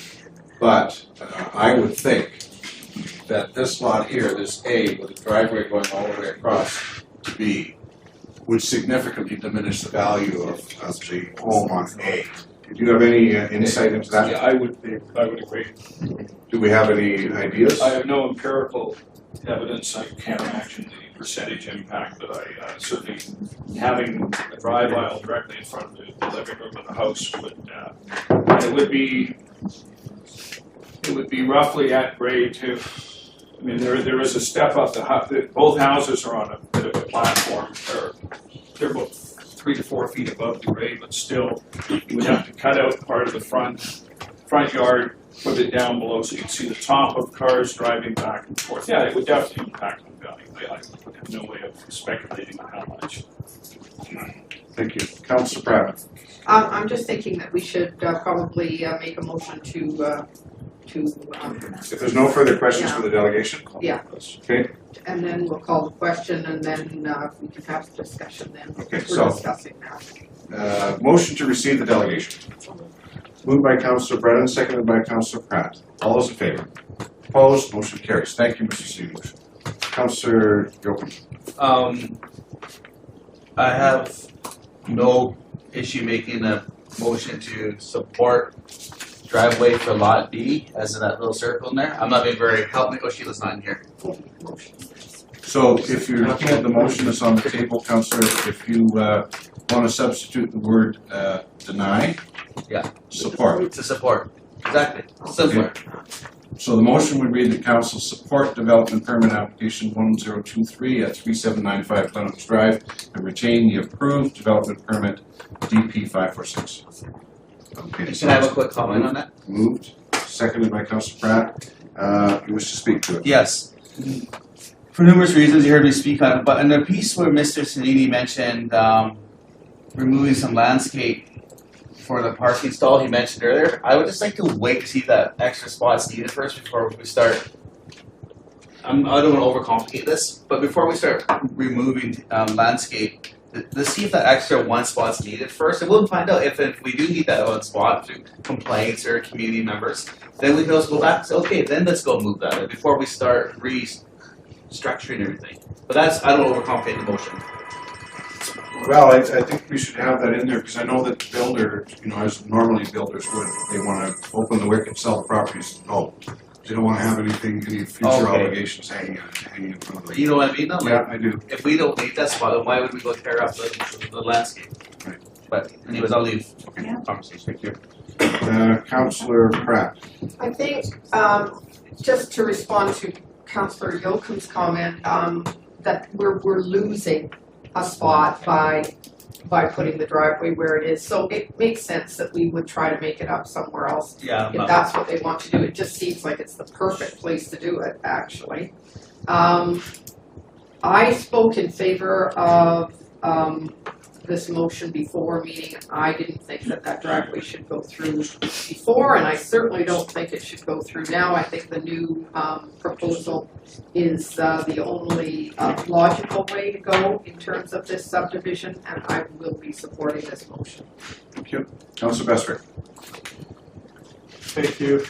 but I would think that this lot here, this A with a driveway going all the way across to B, would significantly diminish the value of the home on A. Do you have any insight into that? Yeah, I would agree. Do we have any ideas? I have no empirical evidence. I can't imagine the percentage impact, but I certainly, having a drive aisle directly in front of the living room of the house it would be roughly at grade too. I mean, there is a step up. Both houses are on a bit of a platform. They're about 3 to 4 feet above the grade, but still, you would have to cut out part of the front yard, put it down below so you can see the top of cars driving back and forth. Yeah, it would definitely impact on value. I have no way of speculating on how much. Thank you. Councillor Pratt. I'm just thinking that we should probably make a motion to. If there's no further questions for the delegation, call yeah. Okay. And then we'll call the question, and then we can have the discussion then. Okay, We're discussing now. Motion to receive the delegation. Moved by Councillor Brennan, seconded by Councillor Pratt. All those in favor? Opposed? Motion carries. Thank you, Mr. Stevens. Councillor Jochen. I have no issue making a motion to support driveway for lot B, as in that little circle in there. I'm not being very helpful. Oh, Sheila's not in here. So if you're looking at the motion that's on the table, Councillor, if you want to substitute the word deny, yeah, support. To support. Exactly. Simpler. Okay. So the motion would read that council support development permit application 1023 at 3795 Lennox Drive and retain the approved development permit DP 546. Okay. Can I have a quick comment on that? Moved. Seconded by Councillor Pratt. You wish to speak to it? Yes. For numerous reasons, you heard me speak on it, but in the piece where Mr. Sanini mentioned removing some landscape for the parking stall he mentioned earlier, I would just like to wait to see if that extra spot's needed first before we start. I don't want to overcomplicate this, but before we start removing landscape, let's see if that extra one spot's needed first, and we'll find out if we do need that one spot through complaints or community members. Then we can also go back and say, okay, then let's go move that before we start restructuring everything. But I don't overcomplicate the motion. Well, I think we should have that in there, because I know that the builder, as normally builders would, they wanna open the wick and sell the properties. Oh, they don't wanna have any future Okay. obligations hanging in front of them. You know what I mean? No, like, Yeah, I do. if we don't need that spot, then why would we go tear up the landscape? Right. But anyways, I'll leave Yeah. conversation. Thank you. Councillor Pratt. I think, just to respond to Councillor Yocum's comment, that we're losing a spot by putting the driveway where it is. So it makes sense that we would try to make it up somewhere else. Yeah. If that's what they want to do, it just seems like it's the perfect place to do it, actually. I spoke in favor of, this motion before, meaning I didn't think that driveway should go through before, and I certainly don't think it should go through now. I think the new proposal is the only logical way to go in terms of this subdivision, and I will be supporting this motion. Thank you. Councillor Bestwick. Thank you.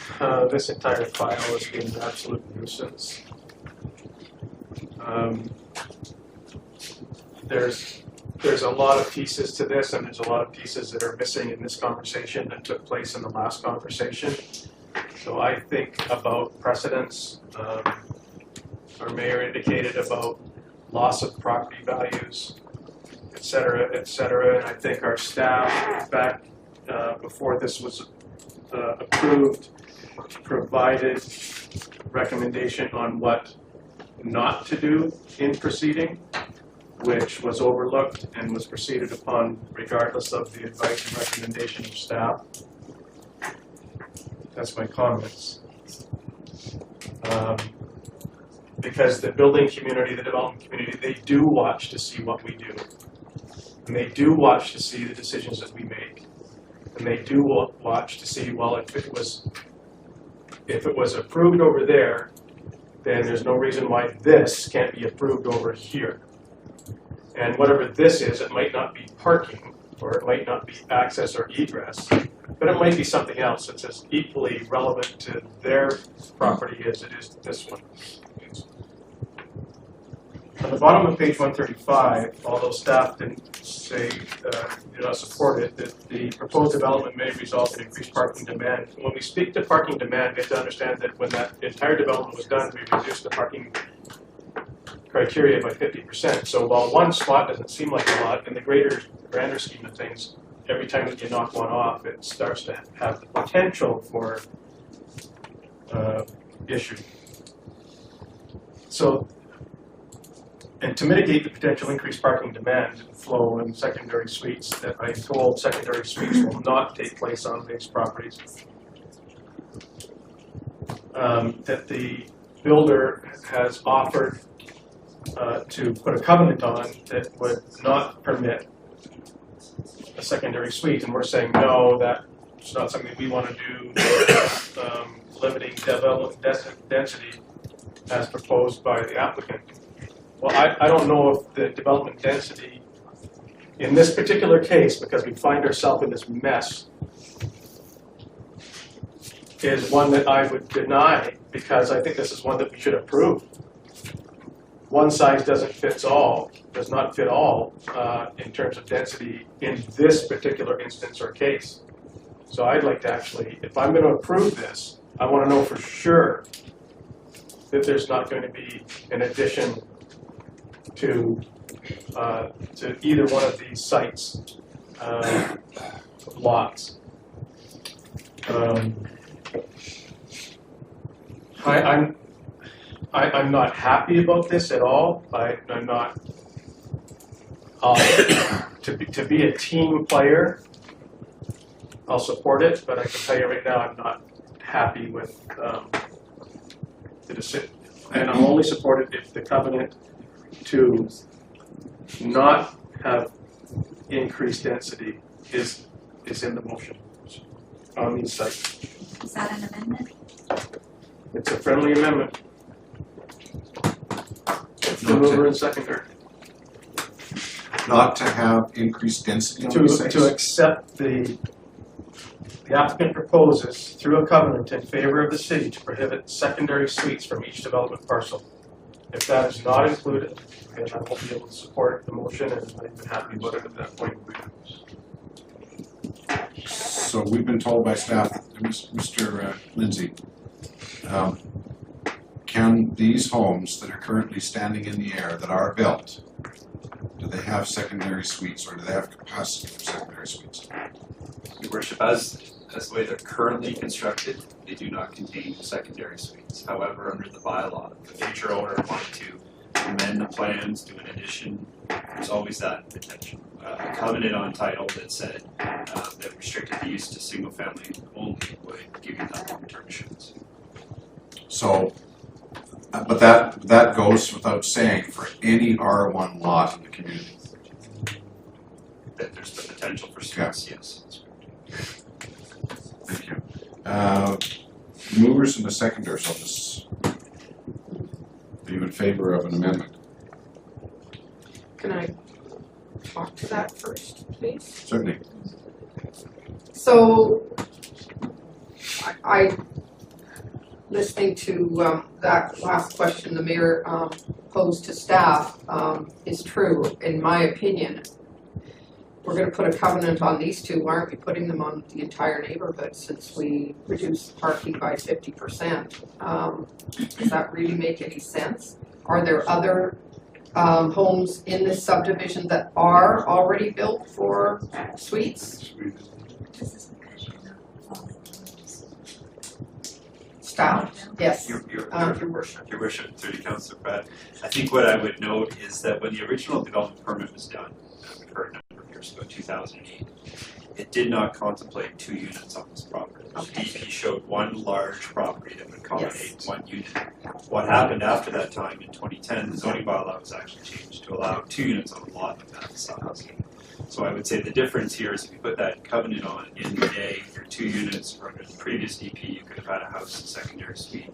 This entire file has been an absolute nuisance. There's a lot of pieces to this, and there's a lot of pieces that are missing in this conversation that took place in the last conversation. So I think about precedents. Our mayor indicated about loss of property values, et cetera, and I think our staff back before this was approved provided recommendation on what not to do in proceeding, which was overlooked and was proceeded upon regardless of the advice and recommendation of staff. That's my comments. Because the building community, the development community, they do watch to see what we do. And they do watch to see the decisions that we make. And they do watch to see, well, if it was approved over there, then there's no reason why this can't be approved over here. And whatever this is, it might not be parking, or it might not be access or egress, but it might be something else that's as equally relevant to their property as it is to this one. On the bottom of page 135, although staff didn't say, do not support it, that the proposed development may result in increased parking demand. When we speak to parking demand, we have to understand that when that entire development was done, we reduced the parking criteria by 50%. So while one spot doesn't seem like a lot, in the grander scheme of things, every time that you knock one off, it starts to have the potential for issue. So, and to mitigate the potential increased parking demand flow in secondary suites, that I'm told secondary suites will not take place on these properties. That the builder has offered to put a covenant on that would not permit a secondary suite, and we're saying no, that's not something we want to do, limiting development density as proposed by the applicant. Well, I don't know if the development density in this particular case, because we find ourselves in this mess, is one that I would deny, because I think this is one that we should approve. One size doesn't fit all, does not fit all in terms of density in this particular instance or case. So I'd like to actually, if I'm going to approve this, I want to know for sure that there's not going to be an addition to either one of these sites lots. I'm not happy about this at all. I'm not to be a team player. I'll support it, but I can tell you right now I'm not happy with the decision, and I'll only support it if the covenant to not have increased density is in the motion on these sites. Is that an amendment? It's a friendly amendment. The mover and seconder. Not to have increased density on these sites? To accept the applicant proposes through a covenant in favor of the city to prohibit secondary suites from each development parcel. If that is not included, then I won't be able to support the motion and I'm not even happy about it at that point. So we've been told by staff, Mr. Lindsay, can these homes that are currently standing in the air that are built, do they have secondary suites or do they have capacity for secondary suites? Your worship, as the way they're currently constructed, they do not contain secondary suites. However, under the bylaw, if the future owner wanted to amend the plans, do an addition, there's always that potential. A covenant on title that said that restricted the use to single family only would give you that long-term assurance. So, but that goes without saying for any R1 lot in the community. That there's the potential for suites, yes. Thank you. Movers and the seconders on this. Are you in favor of an amendment? Can I talk to that first, please? Certainly. So, I listening to that last question the mayor posed to staff is true, in my opinion. We're going to put a covenant on these two. Why aren't we putting them on the entire neighborhood since we reduced parking by 50%? Does that really make any sense? Are there other homes in this subdivision that are already built for suites? Staff, yes. Your worship, through to Councillor Pratt. I think what I would note is that when the original development permit was done, occurred a number of years ago, 2008, it did not contemplate 2 units on this property. Okay. DP showed one large property that would accommodate 1 unit. What happened after that time in 2010, the zoning bylaw was actually changed to allow 2 units on a lot of that size. So I would say the difference here is if you put that covenant on in the day, your 2 units, or under the previous DP, you could have had a house and secondary suite.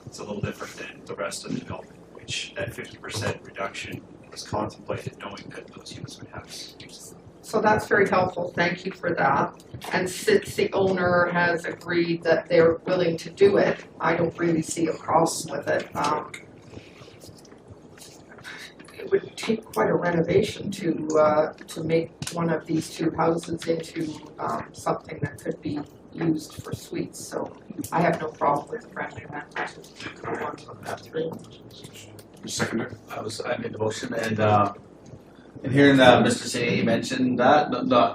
It's a little different than the rest of the development, which that 50% reduction was contemplated knowing that those units would have suites. So that's very helpful, thank you for that. And since the owner has agreed that they're willing to do it, I don't really see a problem with it. It would take quite a renovation to make one of these 2 houses into something that could be used for suites. So I have no problem with the friendly amendment. Seconder? I made the motion and hearing Mr. Cini mention that,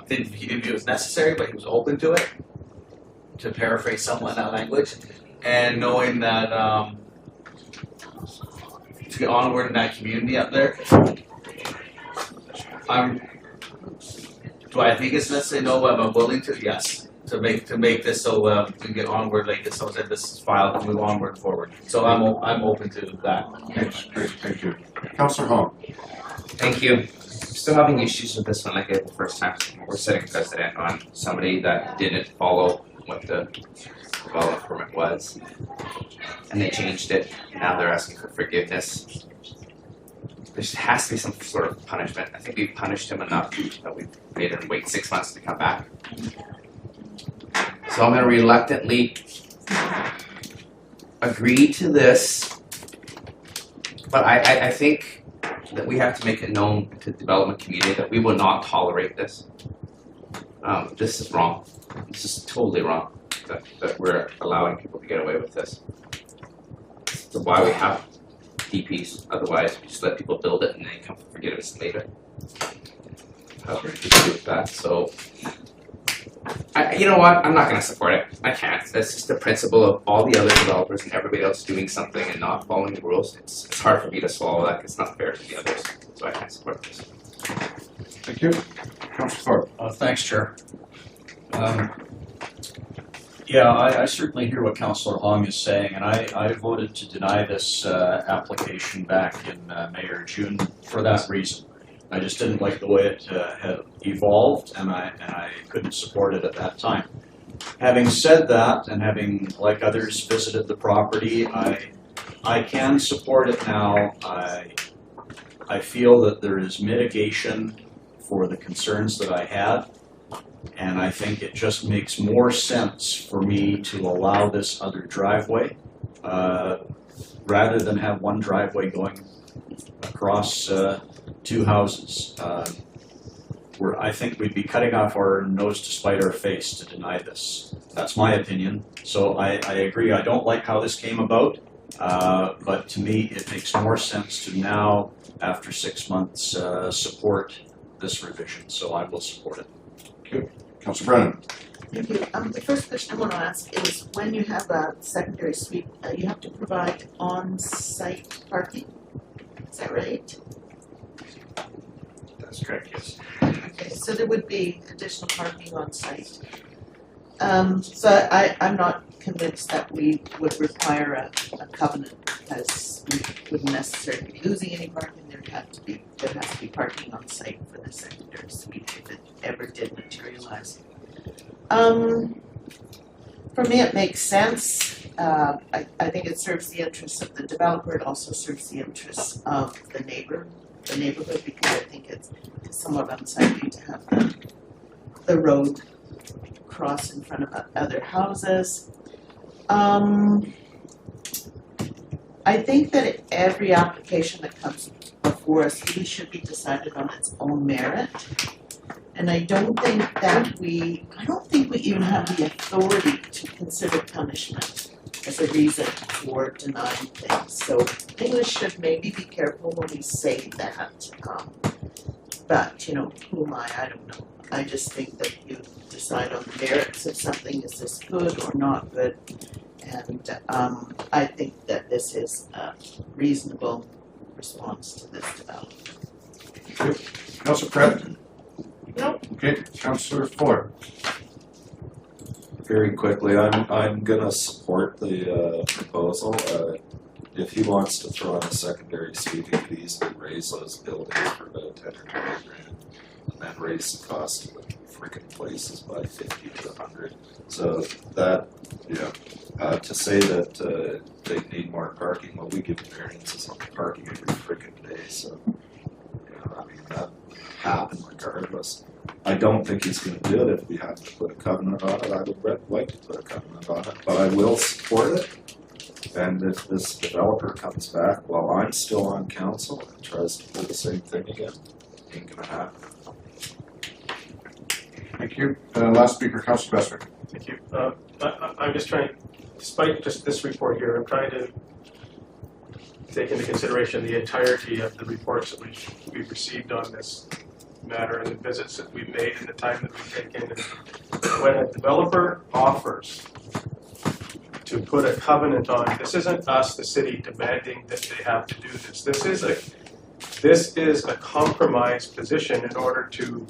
he didn't view it as necessary, but he was open to it, to paraphrase somewhat that language, and knowing that to get onward in that community up there, do I think it's necessary? No, but I'm willing to, yes, to make this so we can get onward like this, so that this file can move onward forward. So I'm open to that. Great, thank you. Councillor Hong. Thank you. Still having issues with this one like I did the first time. We're setting precedent on somebody that didn't follow what the development permit was. And they changed it. Now they're asking for forgiveness. There has to be some sort of punishment. I think we've punished him enough that we've made him wait 6 months to come back. So I'm going to reluctantly agree to this. But I think that we have to make it known to the development community that we will not tolerate this. This is wrong. This is totally wrong that we're allowing people to get away with this. So why we have DPs? Otherwise, we just let people build it and then come for forgiveness later. How do we do with that? So, you know what? I'm not going to support it. I can't. That's just the principle of all the other developers and everybody else doing something and not following the rules. It's hard for me to swallow that. It's not fair to the others. So I can't support this. Thank you. Councillor Thorpe. Thanks, Chair. Yeah, I certainly hear what Councillor Hong is saying, and I voted to deny this application back in May or June for that reason. I just didn't like the way it had evolved, and I couldn't support it at that time. Having said that, and having, like others, visited the property, I can support it now. I feel that there is mitigation for the concerns that I had, and I think it just makes more sense for me to allow this other driveway. rather than have one driveway going across two houses. I think we'd be cutting off our nose to spite our face to deny this. That's my opinion. So I agree, I don't like how this came about, but to me, it makes more sense to now, after 6 months, support this revision. So I will support it. Okay. Councillor Brennan. Thank you. The first question I want to ask is, when you have a secondary suite, you have to provide on-site parking? Is that right? That's correct, yes. Okay, so there would be additional parking on site. So I'm not convinced that we would require a covenant, because we wouldn't necessarily be losing any parking. There has to be parking on site for the secondary suite if it ever did materialize. For me, it makes sense. I think it serves the interests of the developer. It also serves the interests of the neighborhood, because I think it's somewhat unsightly to have the road cross in front of other houses. I think that every application that comes before us really should be decided on its own merit. And I don't think we even have the authority to consider punishment as a reason for denying things. So English should maybe be careful when we say that. But, you know, who am I? I don't know. I just think that you decide on the merits of something, is this good or not good? And I think that this is a reasonable response to this development. Councillor Crabb? No. Okay, Councillor Ford. Very quickly, I'm gonna support the proposal. If he wants to throw in a secondary suite, he could easily raise those buildings for about 10 or 20 grand, and then raise the cost of the freaking places by 50 to 100. So that, to say that they need more parking, well, we give variances on parking every freaking day, so I mean that would happen regardless. I don't think he's going to do it. If we have to put a covenant on it, I would like to put a covenant on it, but I will support it. And if this developer comes back while I'm still on council and tries to do the same thing again, ain't gonna happen. Thank you. Last speaker, Councillor Bestwick. Thank you. I'm just trying, despite just this report here, I'm trying to take into consideration the entirety of the reports that we've received on this matter and the visits that we've made and the time that we've taken. And when a developer offers to put a covenant on, this isn't us, the city, demanding that they have to do this. This is a compromise position in order to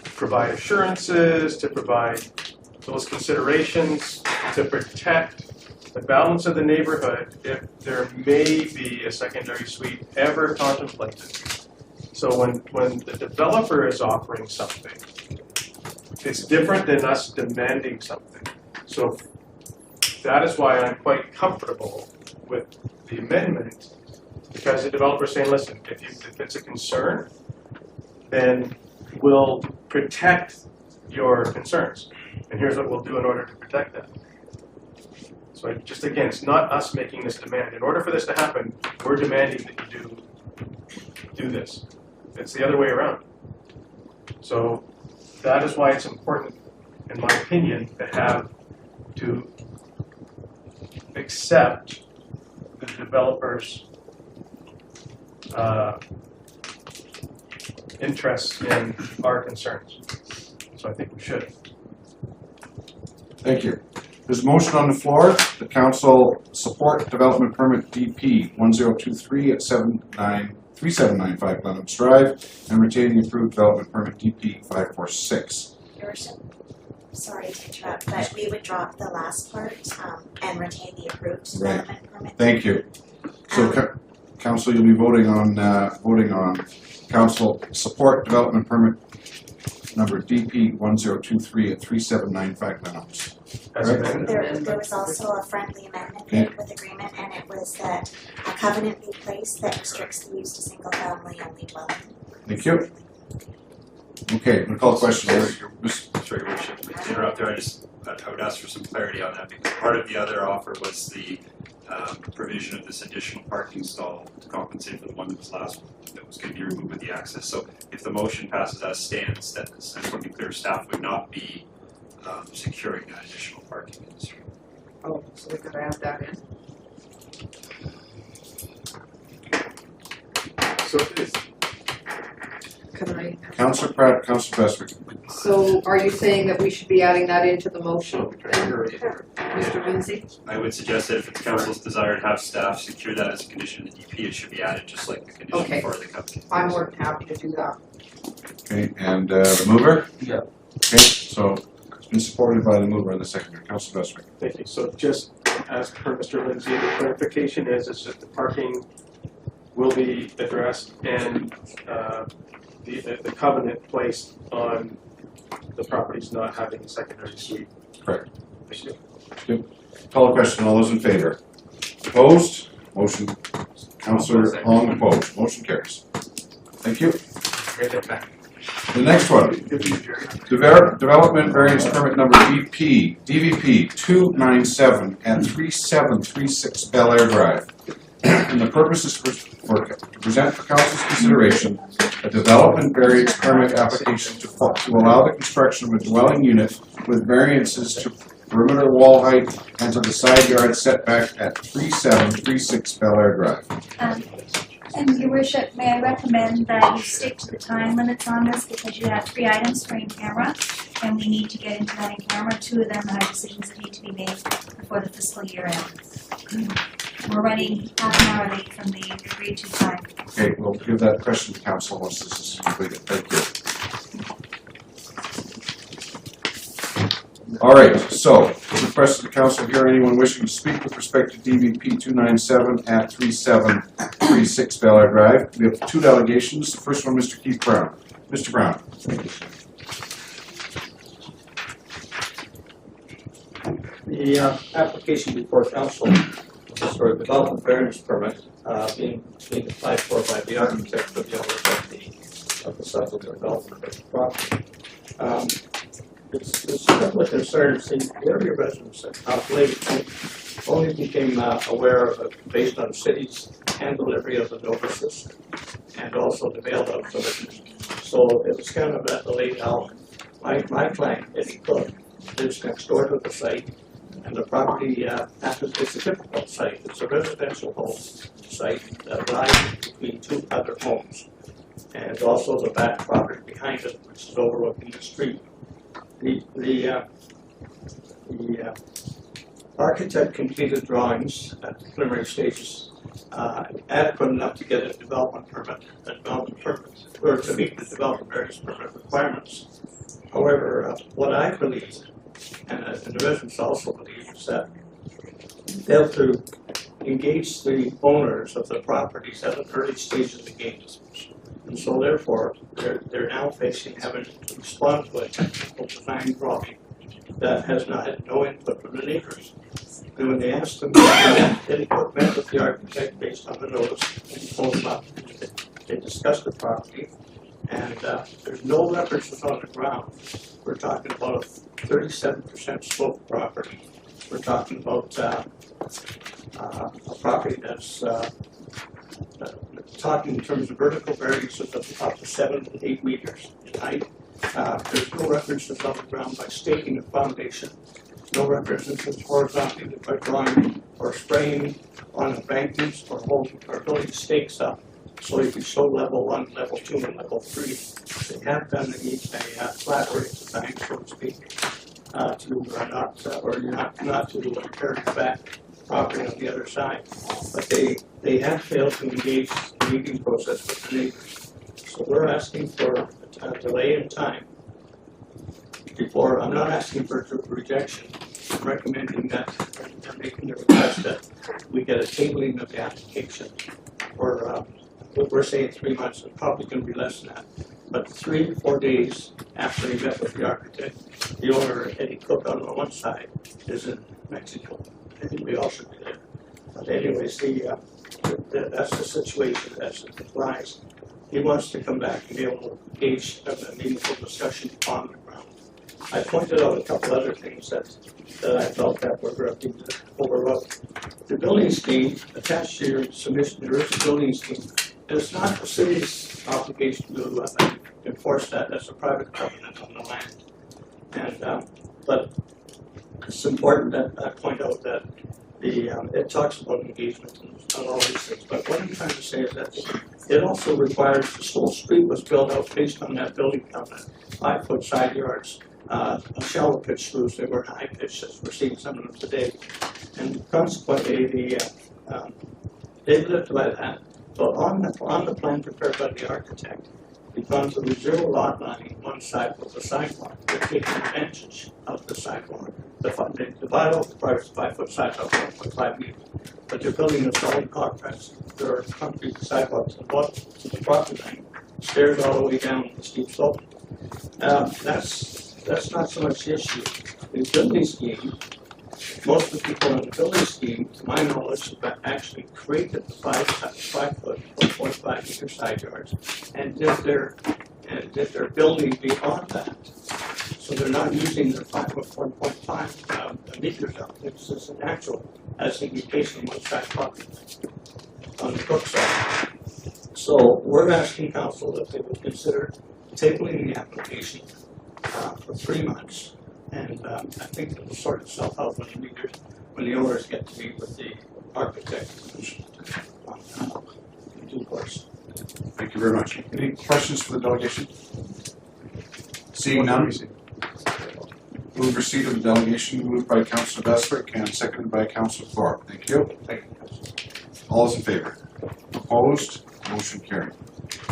provide assurances, to provide those considerations, to protect the balance of the neighborhood if there may be a secondary suite ever contemplated. So when the developer is offering something, it's different than us demanding something. So that is why I'm quite comfortable with the amendment, because the developer is saying, listen, if it's a concern, then we'll protect your concerns. And here's what we'll do in order to protect that. So just again, it's not us making this demand. In order for this to happen, we're demanding that you do this. It's the other way around. So that is why it's important, in my opinion, to accept the developer's interest in our concerns. So I think we should. Thank you. There's a motion on the floor. The council support development permit DP 1023 at 3795 Glenham's Drive and retain the approved development permit DP 546. Your worship, sorry to interrupt, but we would drop the last part and retain the approved development permit. Thank you. So council, you'll be voting on council support development permit number DP 1023 at 3795 Glenham's. There was also a friendly amendment made with agreement, and it was that a covenant be placed that restricts the use to single family only dwelling. Thank you. Okay, we'll call the question. Sorry, Your Worship, to interrupt there, I would ask for some clarity on that, because part of the other offer was the provision of this additional parking stall to compensate for the one that was that was going to be removed with the access. So if the motion passes as stands, then I just want to be clear, staff would not be securing that additional parking in the street. Oh, so we could add that in. So is, Can I? Councillor Pratt, Councillor Bestwick. So are you saying that we should be adding that into the motion, Mr. Lindsay? I would suggest that if it's council's desire to have staff secure that as a condition of the DP, it should be added just like the condition Okay. for the company. I'm more than happy to do that. Okay, and the mover? Yeah. Okay, so it's been supported by the mover and the seconder. Councillor Bestwick. thank you. So just as per Mr. Lindsay, the clarification is that the parking will be addressed and the covenant placed on the properties not having a secondary suite. Correct. Thank you. Good. Call the question. All those in favor? Opposed? Motion. Councillor Hong opposed. Motion carries. Thank you. The next one. Development variance permit number DVP 297 and 3736 Bel Air Drive. And the purpose is to present for council's consideration a development variance permit application to allow the construction of a dwelling unit with variances to perimeter wall height and to the side yard setback at 3736 Bel Air Drive. And your worship, may I recommend that you stick to the time limits on this because you have 3 items for in camera and we need to get into that in camera. 2 of them are decisions that need to be made before the fiscal year ends. We're running half an hour late from the agreed to time. Okay, we'll give that question to council once this is completed. Thank you. All right, so request of the council here, anyone wishing to speak with respect to DVP 297 at 3736 Bel Air Drive. We have 2 delegations. The first one, Mr. Keith Brown. Mr. Brown. The application before council is for a development variance permit being applied for by the architect for the owner of the subject development of the property. It's a concern since the area residents of late only became aware of it based on city's hand delivery of the notices and also the mail out of it. So it was kind of at the late hour. My client, Eddie Cook, lives next door to the site, and the property it's a difficult site. It's a residential home site that lies between 2 other homes, and also the back property behind it, which is overlooking the street. The architect completed drawings at the preliminary stages, adequate enough to get a development permit, or to meet the development variance permit requirements. However, what I believe, and the residents also believe, is that failed to engage the owners of the properties at an early stage of the game. And so therefore, they're now facing having to respond to a technical design drawing that has not had no input from the neighbors. And when they asked them, they met with the architect based on the notice and told them they discussed the property, and there's no references on the ground. We're talking about a 37% slope property. We're talking about a property that's talking in terms of vertical variances of up to 7 to 8 meters in height. There's no references on the ground by staking a foundation, no references horizontally by drawing or spraying on embankments or holding or building stakes up so you can show level 1, level 2, and level 3. They have done a flat area design, so to speak, not to repair the back property on the other side. But they have failed to engage the meeting process with the neighbors. So we're asking for a delay in time before, I'm not asking for rejection. I'm recommending that, I'm making the request that we get a tabling of the application for, we're saying 3 months, it's probably going to be less than that. But 3 to 4 days after he met with the architect, the owner, Eddie Cook, on the one side, is in Mexico. I think we all should be there. But anyways, that's the situation as it applies. He wants to come back and be able to engage in a meaningful discussion on the ground. I pointed out a couple other things that I felt that were being overlooked. the building scheme, attached to your submission, there is a building scheme. And it's not the city's obligation to enforce that, that's a private covenant on the land. And, but it's important that I point out that it talks about engagement and all these things, but what I'm trying to say is that it also requires the whole street was built out based on that building covenant, 5-foot side yards, shallow pitch roofs, they were high pitch, as we're seeing some of them today. And consequently, they lived by that. But on the plan prepared by the architect, we've gone to the zero lot line one side with the sidewalk. They're taking advantage of the sidewalk. They divide off the part 5-foot sidewalk, 1.5 meters. But they're building a solid concrete. There are concrete sidewalks to the property line, stairs all the way down the steep slope. That's not so much the issue. The building scheme, most of the people in the building scheme, to my knowledge, have actually created the 5-foot, 1.5 meter side yards, and did their building beyond that. So they're not using their 5-foot, 1.5 meters out. It's just an actual, as indication of one side property on the brook side. So we're asking council if they would consider tabling the application for 3 months. And I think it will sort itself out when the owners get to meet with the architect in due course. Thank you very much. Any questions for the delegation? Seeing none. Move receipt of the delegation, moved by Councillor Bestwick and seconded by Councillor Thorpe. Thank you. Thank you, Councillor. All those in favor? Opposed? Motion carried.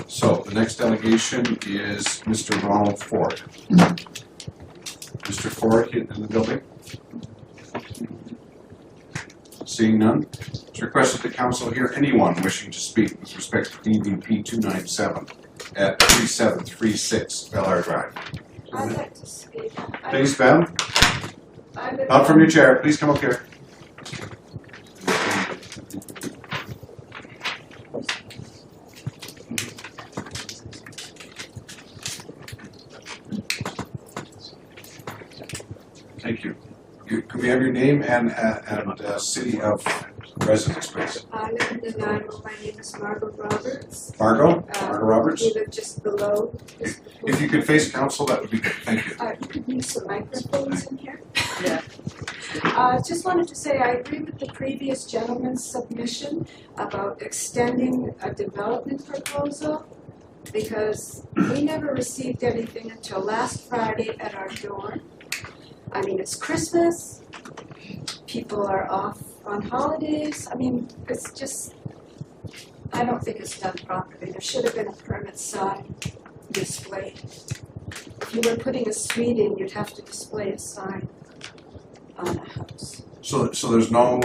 So the next delegation is Mr. Ronald Ford. Mr. Ford in the building? Seeing none, it's requested the council hear anyone wishing to speak with respect to DVP 297 at 3736 Bel Air Drive. I'd like to speak. Please, ma'am. Up from your chair. Please come up here. Thank you. Could we have your name and city of residence, please? I live in Nanaimo. My name is Margot Roberts. Margot? Margot Roberts? We live just below. If you could face council, that would be good. Thank you. You could use some microphones in here. Yeah. Just wanted to say I agree with the previous gentleman's submission about extending a development proposal because we never received anything until last Friday at our door. I mean, it's Christmas, people are off on holidays. I mean, it's just, I don't think it's done properly. There should have been a permit sign displayed. If you were putting a suite in, you'd have to display a sign on the house. So there's no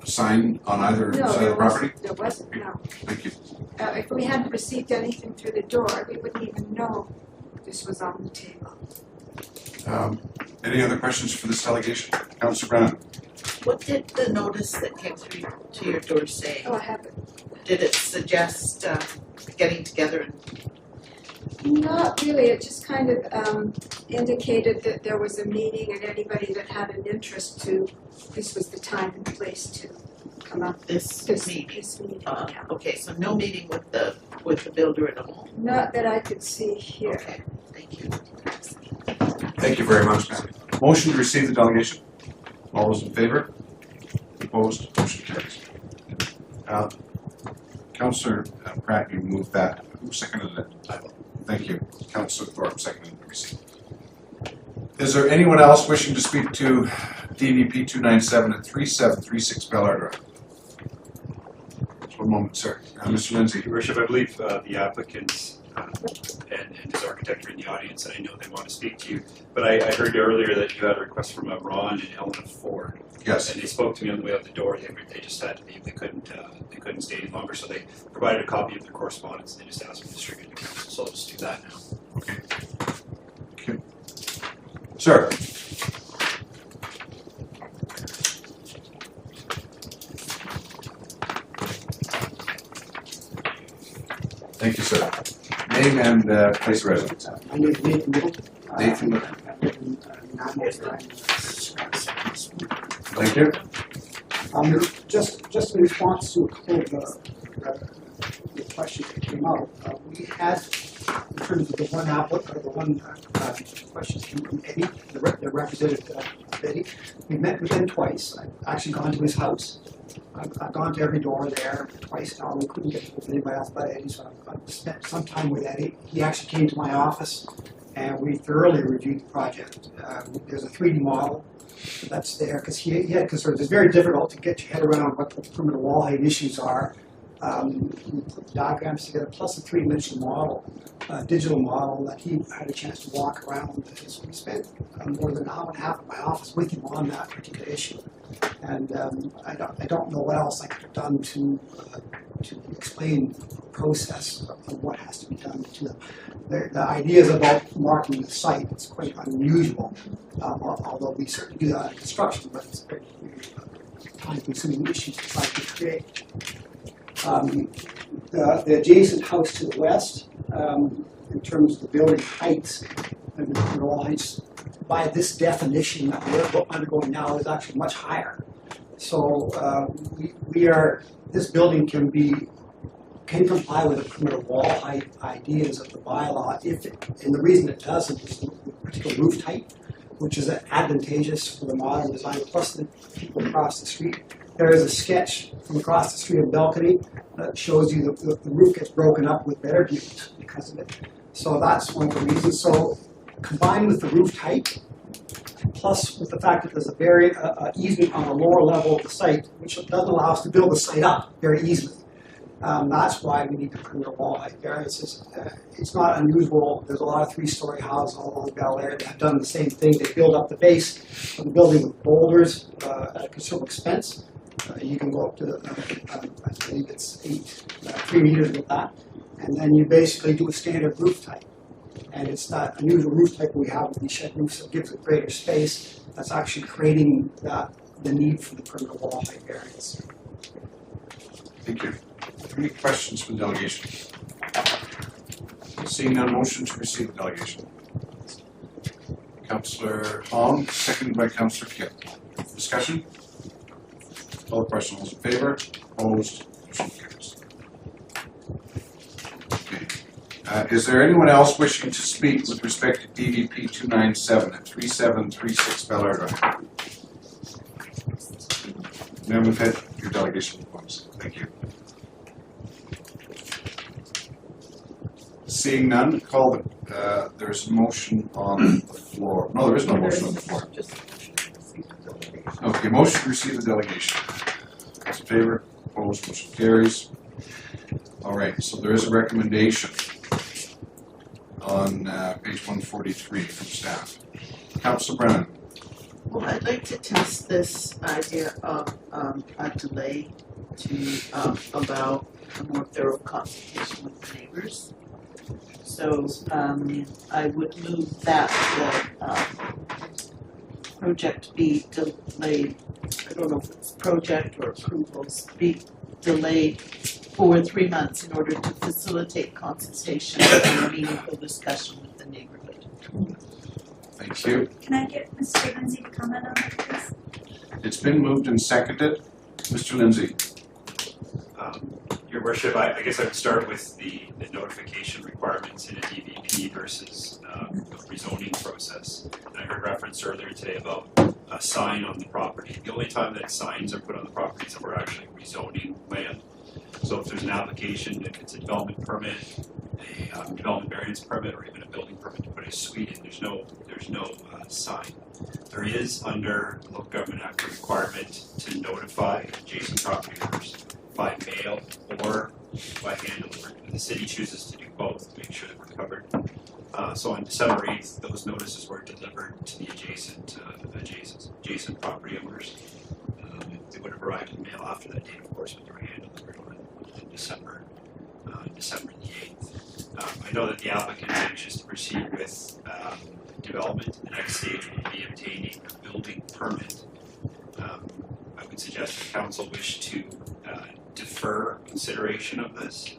sign on either side of the property? There wasn't, no. Thank you. If we hadn't received anything through the door, we wouldn't even know this was on the table. Any other questions for this delegation? Councillor Brennan? What did the notice that came through to your door say? Oh, I haven't. Did it suggest getting together and Not really, it just kind of indicated that there was a meeting and anybody that had an interest to, this was the time and place to come up. This meeting? This meeting, yeah. Okay, so no meeting with the builder at all? Not that I could see here. Okay, thank you. Thank you very much, ma'am. Motion to receive the delegation. All those in favor? Opposed? Motion carries. Councillor Pratt, you moved that. Who seconded it? Thank you. Councillor Thorpe seconded the receipt. Is there anyone else wishing to speak to DVP 297 at 3736 Bel Air Drive? Just one moment, sir. Mr. Lindsay. Your Worship, I believe the applicant and his architect are in the audience, and I know they want to speak to you. But I heard earlier that you had a request from Ron and Ellen Ford. Yes. And they spoke to me on the way out the door. They just had to leave. They couldn't stay any longer, so they provided a copy of their correspondence. They just asked me to distribute it to council, so I'll just do that now. Okay. Okay. Sir. Thank you, sir. Name and place of residence. My name is Nathan Middleton. Nathan Middleton. Thank you. Just in response to a couple of the questions that came out, we had, in terms of the one applicant, or the one questions came from Eddie, the representative Eddie. We met with him twice. I've actually gone to his house. I've gone to every door there twice now. We couldn't get with anybody else but Eddie, so I've spent some time with Eddie. He actually came to my office and we thoroughly reviewed the project. There's a 3D model that's there because he had concerns. It's very difficult to get your head around what the perimeter wall height issues are. We put the diagrams together, plus a three-dimensional model, digital model that he had a chance to walk around. So we spent more than an hour and a half in my office with him on that particular issue. And I don't know what else I could have done to explain the process of what has to be done to them. The ideas about marking the site is quite unusual, although we certainly do that in construction, but it's a very time-consuming issue to try to create. The adjacent house to the west, in terms of the building heights and the wall heights, by this definition that we're undergoing now, is actually much higher. So this building can comply with the perimeter wall height ideas of the bylaw, and the reason it doesn't is the particular roof type, which is advantageous for the modern design, plus the people across the street. There is a sketch from across the street of balcony that shows you the roof gets broken up with better views because of it. So that's one of the reasons. So combined with the roof type, plus with the fact that there's a very easement on the lower level of the site, which doesn't allow us to build the site up very easily. That's why we need the perimeter wall height variances. It's not unusual. There's a lot of three-story houses all along Bel Air that have done the same thing. They build up the base of the building with boulders at considerable expense. You can go up to, I believe it's 3 meters with that. And then you basically do a standard roof type. And it's that unusual roof type we have with these shed roofs that gives it greater space. That's actually creating the need for the perimeter wall height variance. Thank you. Are there any questions from the delegation? Seeing none, motion to receive the delegation. Councillor Hong, seconded by Councillor Kipp. Discussion? All the question, all those in favor? Opposed? Motion carries. Okay. Is there anyone else wishing to speak with respect to DVP 297 at 3736 Bel Air Drive? Ma'am, we've had your delegation reports. Thank you. Seeing none, call the, there's a motion on the floor. No, there is no motion on the floor. Okay, motion to receive the delegation. Those in favor? Opposed? Motion carries. All right, so there is a recommendation on page 143 from staff. Councillor Brennan. Well, I'd like to test this idea of a delay to allow a more thorough consultation with the neighbors. So I would move that the project be delayed. I don't know if it's project or approvals be delayed for 3 months in order to facilitate consultation and a meaningful discussion with the neighborhood. Thank you. Can I get Mr. Lindsay to comment on that, please? It's been moved and seconded. Mr. Lindsay. Your Worship, I guess I would start with the notification requirements in a DVP versus the rezoning process. And I heard reference earlier today about a sign on the property. The only time that signs are put on the property is if we're actually rezoning land. So if there's an application, if it's a development permit, a development variance permit, or even a building permit to put a suite in, there's no sign. There is under the Local Government Act a requirement to notify adjacent property owners by mail or by hand delivered. And the city chooses to do both to make sure that we're covered. So on December 8th, those notices were delivered to the adjacent property owners. They would have arrived in mail after that date, of course, but they were hand delivered on December the 8th. I know that the applicant is anxious to proceed with development. The next stage would be obtaining a building permit. I would suggest the council wish to defer consideration of this,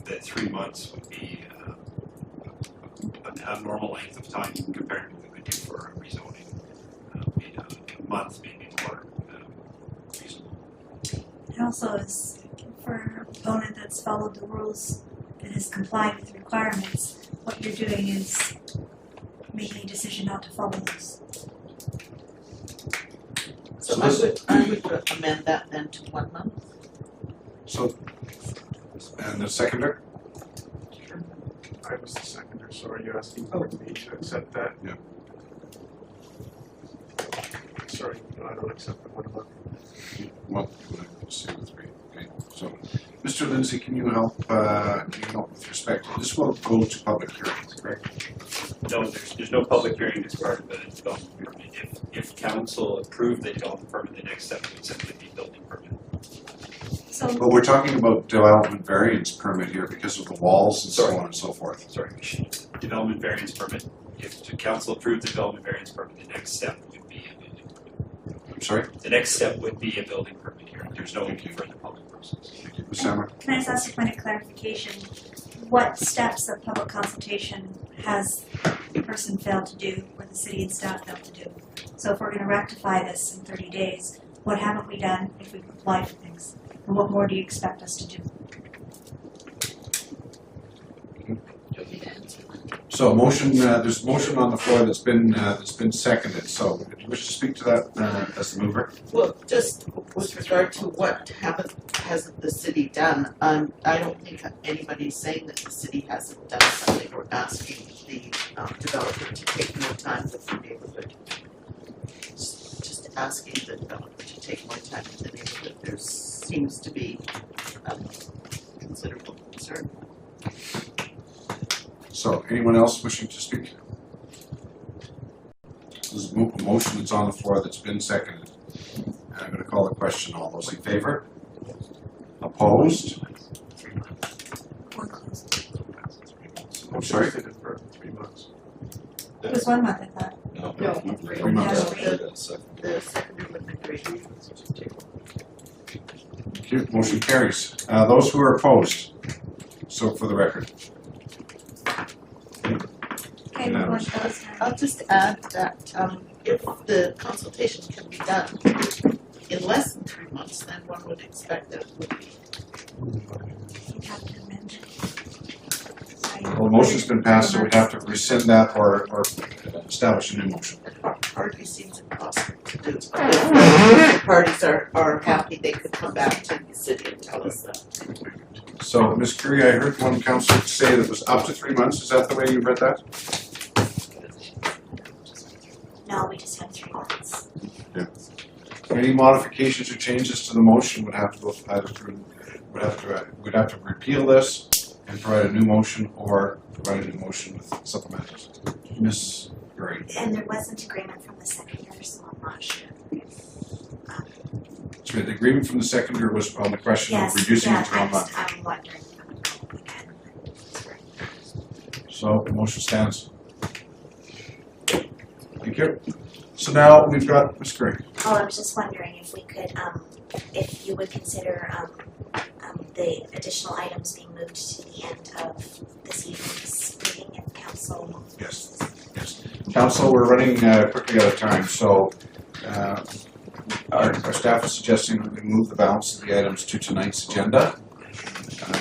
that 3 months would be an abnormal length of time compared to what we would do for a rezoning. A month, maybe more reasonable. council is, for a proponent that's followed the rules and has complied with the requirements, what you're doing is making a decision not to follow those. So I would amend that then to 1 month. So, and the seconder? I was the seconder, so are you asking for me to accept that? Yeah. Sorry, no, I don't accept the 1 month. Well, let's see the three. Okay. So, Mr. Lindsay, can you help with respect to this? Will go to public hearing, correct? No, there's no public hearing as part of the development permit. If council approved the development permit, the next step would simply be building permit. So, But we're talking about development variance permit here because of the walls and so on and so forth. Sorry, development variance permit. If the council approved the development variance permit, the next step would be a building permit. I'm sorry? The next step would be a building permit here. There's no further public process. Ms. Sammer? can I just ask a point of clarification? What steps of public consultation has the person failed to do, or the city and staff failed to do? So if we're gonna rectify this in 30 days, what haven't we done if we've applied for things? And what more do you expect us to do? So motion, there's a motion on the floor that's been seconded. So do you wish to speak to that as the mover? Well, just with regard to what hasn't the city done, I don't think anybody's saying that the city hasn't done something. We're asking the developer to take more time with the neighborhood. Just asking the developer to take more time with the neighborhood. There seems to be considerable concern. So anyone else wishing to speak? There's a motion that's on the floor that's been seconded. And I'm going to call the question. All those in favor? Opposed? I'm sorry? For 3 months. It was 1 month, I thought. No, 3 months. The seconder would agree. Thank you. Motion carries. Those who are opposed, so for the record. Okay, we're going to those now. I'll just add that if the consultation can be done in less than 3 months, then one would expect that it would be. You'd have to amend it. Well, the motion's been passed, so we have to rescind that or establish a new motion. It hardly seems impossible to do. If the parties are happy, they could come back to the city and tell us that. So, Ms. Curie, I heard one councillor say that it was up to 3 months. Is that the way you read that? No, we just have 3 months. Yeah. Any modifications or changes to the motion would have to go either through, we'd have to repeal this and provide a new motion or provide a new motion with supplementals. Ms. Curie. And there wasn't agreement from the secretary, so I'm not sure. So the agreement from the seconder was on the question of reducing it to 1 month. I'm wondering. So the motion stands. Thank you. So now we've got Ms. Curie. Oh, I was just wondering if we could, if you would consider the additional items being moved to the end of this evening's meeting if council. Yes. Yes. Council, we're running quickly out of time, so our staff is suggesting we move the balance of the items to tonight's agenda.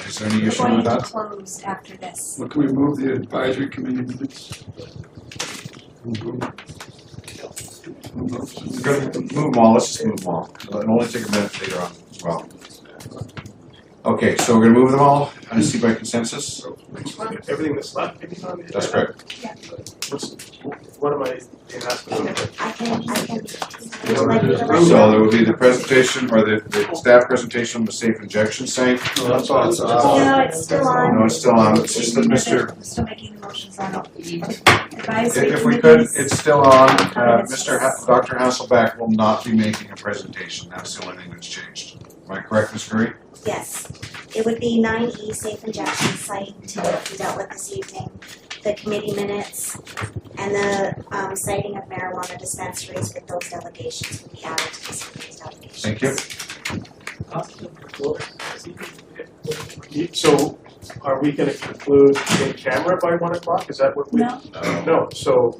Is there any issue with that? We're going to close after this. Well, can we move the advisory committee minutes? We're going to move them all. Let's just move them all. It'll only take a minute later on as well. Okay, so we're going to move them all. I see by consensus. Everything that's left, maybe on the agenda? That's correct. Yeah. What am I being asked to look at? I can, So there will be the presentation or the staff presentation on the safe injection site. No, that's all. No, it's still on. No, it's still on. It's just that Mr. We're still making the motions on advisory If we could, committees. it's still on. Dr. Hasselback will not be making a presentation. That's the only thing that's changed. Am I correct, Ms. Curry? Yes, it would be 9E safe injection site to be dealt with this evening, the committee minutes, and the citing of marijuana dispensaries with those delegations would be added to this evening's delegations. Thank you. So are we gonna conclude in camera by 1 o'clock? Is that what we? No. No, so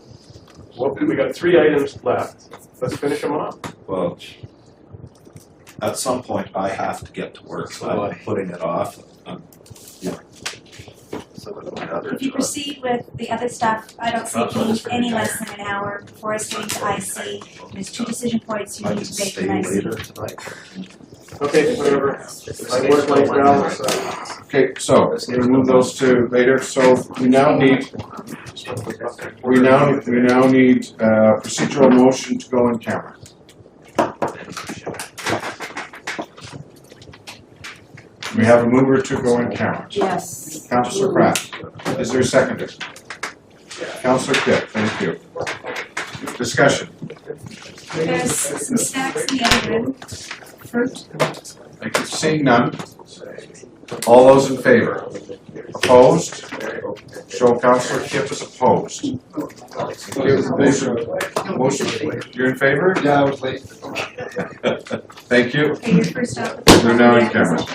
we got 3 items left. Let's finish them off. Well, at some point, I have to get to work, so I'm putting it off. Some of my other If you jobs. proceed with the other stuff, I don't see it being any less than an hour before us getting to IC. There's 2 decision points you I need can to make stay in IC. later tonight. Okay, whatever. My work-life balance. Okay, so we'll move those to later. So we now need procedural motion to go in camera. We have a mover to go in camera. Yes. Councillor Pratt. Is there a seconder? Councillor Kitt, thank you. Discussion. There's some snacks in the other room, fruit. Thank you. Seeing none. All those in favor? Opposed? Show Councillor Kitt is opposed. Motion, you're in favor? Yeah, I was late. Thank you. Okay, you're first up. We're now in camera.